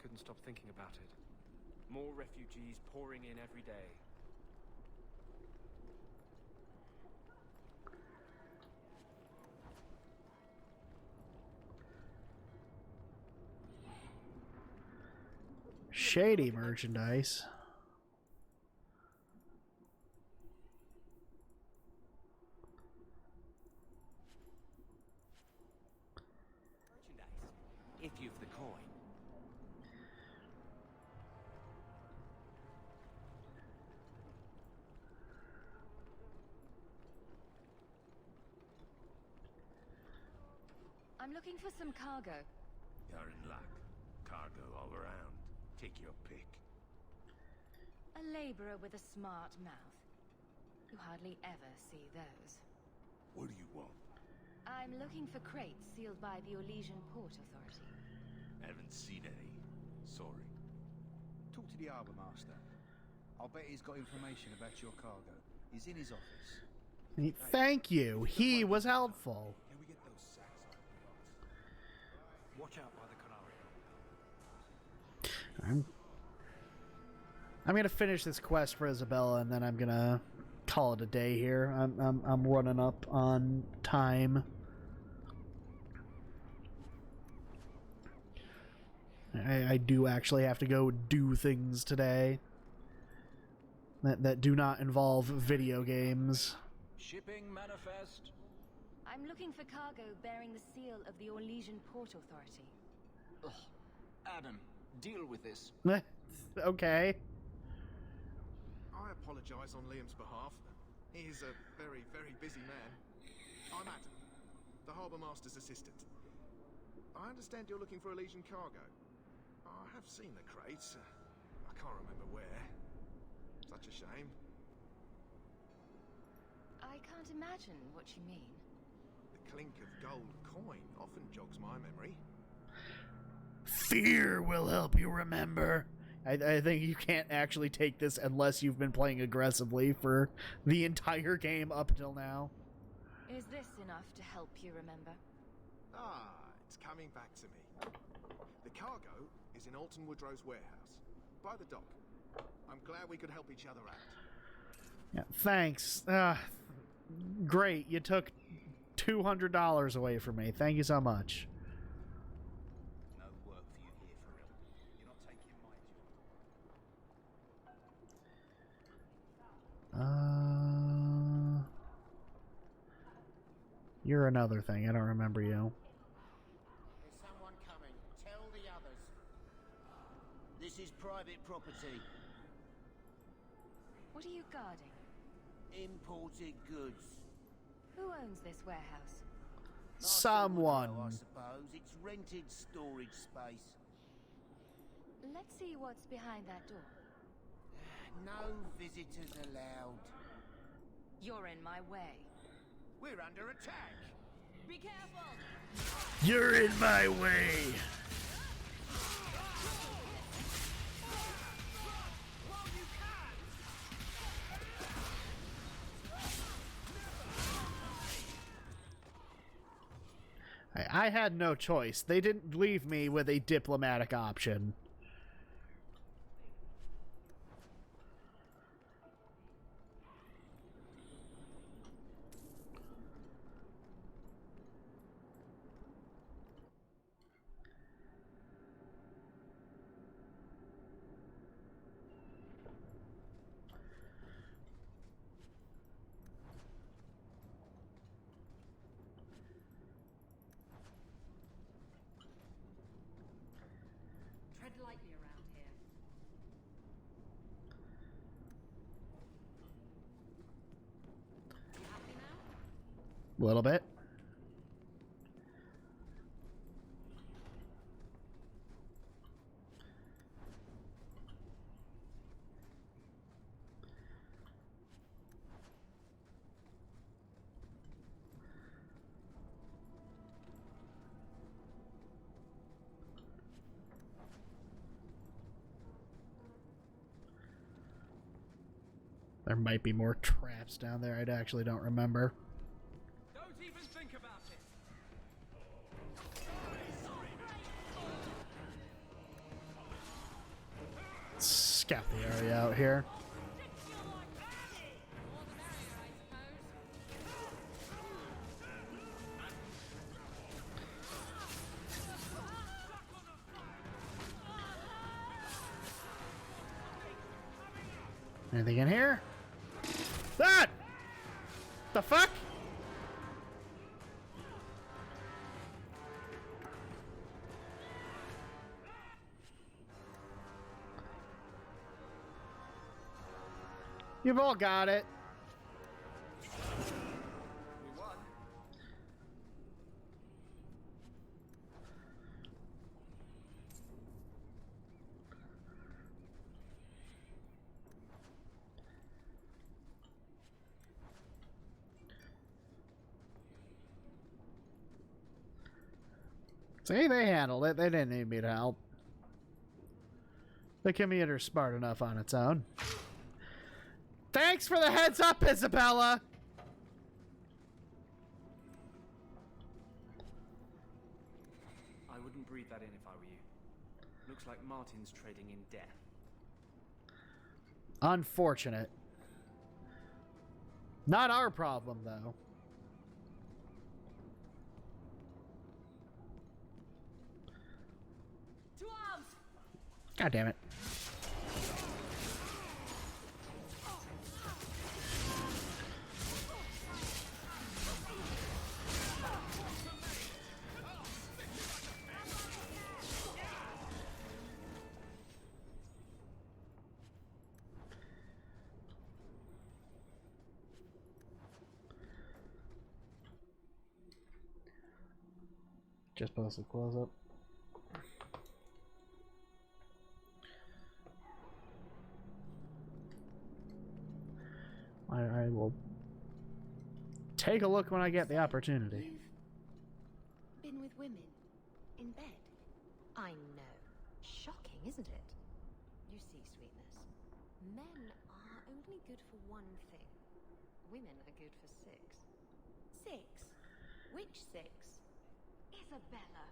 Couldn't stop thinking about it. More refugees pouring in every day. Shady merchandise. If you've the coin. I'm looking for some cargo. You're in luck. Cargo all around. Take your pick. A laborer with a smart mouth. You hardly ever see those. What do you want? I'm looking for crates sealed by the Orlesian Port Authority. Haven't seen any. Sorry. Talk to the harbour master. I'll bet he's got information about your cargo. He's in his office. Thank you. He was helpful. Can we get those sacks off the yachts? Watch out by the canal. I'm gonna finish this quest for Isabella, and then I'm gonna call it a day here. I'm running up on time. I do actually have to go do things today that do not involve video games. Shipping manifest. I'm looking for cargo bearing the seal of the Orlesian Port Authority. Ugh. Adam, deal with this. Okay. I apologize on Liam's behalf. He is a very, very busy man. I'm Adam, the Harbour Master's assistant. I understand you're looking for Elysian cargo. I have seen the crates. I can't remember where. Such a shame. I can't imagine what you mean. The clink of gold coin often jogs my memory. Fear will help you remember. I think you can't actually take this unless you've been playing aggressively for the entire game up till now. Is this enough to help you remember? Ah, it's coming back to me. The cargo is in Alton Woodrow's warehouse, by the dock. I'm glad we could help each other out. Yeah, thanks. Great, you took $200 away from me. Thank you so much. No work for you here, for real. You're not taking my job. You're another thing. I don't remember you. There's someone coming. Tell the others. This is private property. What are you guarding? Imported goods. Who owns this warehouse? Someone. I suppose it's rented storage space. Let's see what's behind that door. No visitors allowed. You're in my way. We're under attack. Be careful! You're in my way. I had no choice. They didn't leave me with a diplomatic option. Tread lightly around here. You happy now? A little bit. There might be more traps down there. I actually don't remember. Don't even think about it. Scout the area out here. Anything in here? That! The fuck? You've all got it. We won. See, they handled it. They didn't need me to help. The commuter's smart enough on its own. Thanks for the heads up, Isabella! I wouldn't breathe that in if I were you. Looks like Martin's trading in death. Unfortunate. Not our problem, though. To arms! God damn it. Just posted close up. I will take a look when I get the opportunity. You've been with women in bed. I know. Shocking, isn't it? You see, sweetness. Men are only good for one thing. Women are good for six. Six? Which six? Isabella.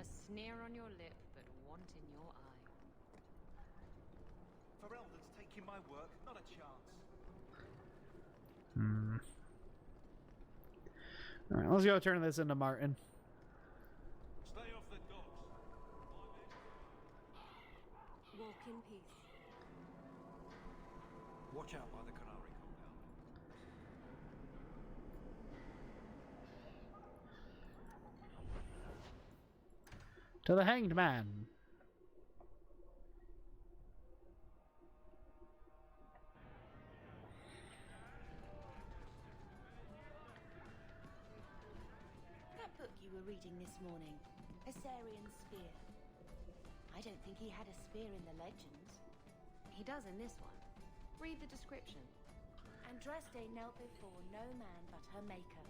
A sneer on your lip, but want in your eye. For elders taking my work, not a chance. Alright, let's go turn this into Martin. Stay off the docks. Walk in peace. Watch out by the Canary compound. To the Hanged Man. That book you were reading this morning, Hessarian Spear. I don't think he had a spear in the legends. He does in this one. Read the description. Andraste knelt before no man but her maker.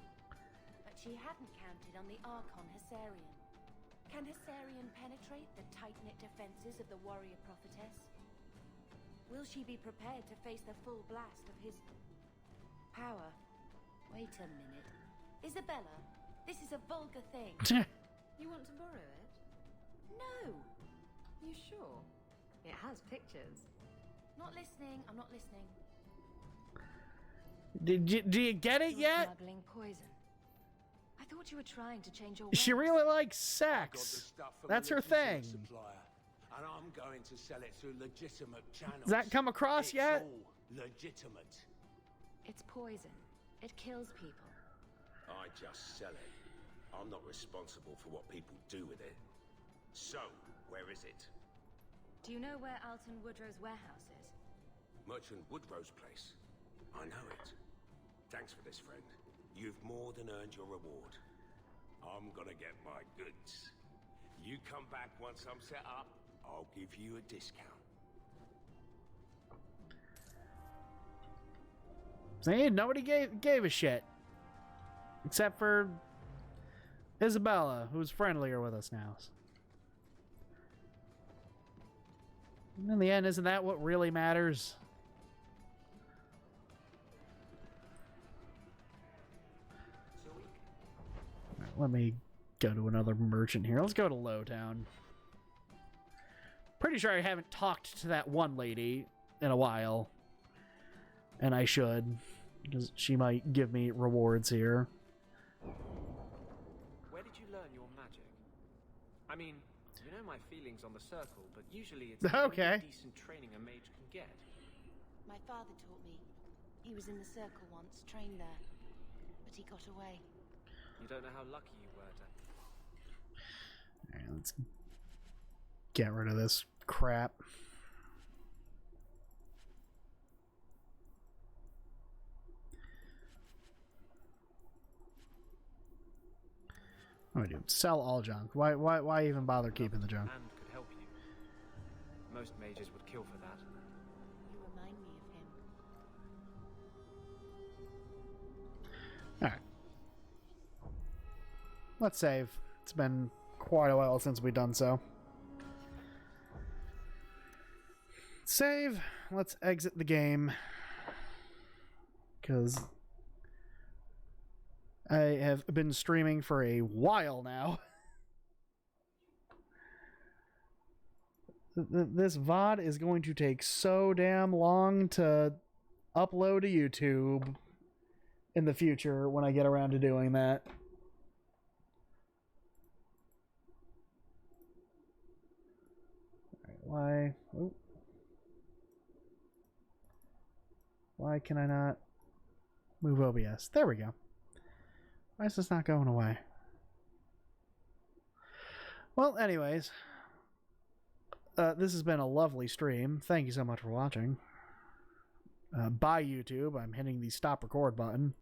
But she hadn't counted on the Archon Hessarian. Can Hessarian penetrate the tight-knit defenses of the warrior prophetess? Will she be prepared to face the full blast of his Wait a minute. Isabella, this is a vulgar thing. You want to borrow it? No! You sure? It has pictures. Not listening, I'm not listening. Do you get it yet? Smuggling poison. I thought you were trying to change your She ways. really likes sex. That's her thing. And I'm going to sell it through legitimate channels. Does that come across it's yet? All legitimate. It's poison. It kills people. I just sell it. I'm not responsible for what people do with it. So, where is it? Do you know where Alton Woodrow's warehouse is? Merchant Woodrow's place. I know it. Thanks for this, friend. You've more than earned your reward. I'm gonna get my goods. You come back once I'm set up, I'll give you a discount. See, nobody gave a shit. Except for Isabella, who's friendlier with us now. In the end, isn't that what really matters? Right, let me go to another merchant here. Let's go to Lowtown. Pretty sure I haven't talked to that one lady in a while. And I should, because she might give me rewards here. Where did you learn your magic? I mean, you know my feelings on the circle, but usually it's okay. the only decent training a mage can get. My father taught me. He was in the circle once, trained there. But he got away. You don't know how lucky you were to... Alright, let's get rid of this crap. What do I do? Sell all junk. Why even bother keeping the junk? And could help you. Most mages would kill for that. You remind me of him. Alright. Let's save. It's been quite a while since we've done so. Save. Let's exit the game. Because I have been streaming for a while now. This VOD is going to take so damn long to upload to YouTube in the future when I get around to doing that. Alright, why can I not move OBS? There we go. Why is this not going away? Well, anyways, this has been a lovely stream. Thank you so much for watching. Bye, YouTube. I'm hitting the stop record button.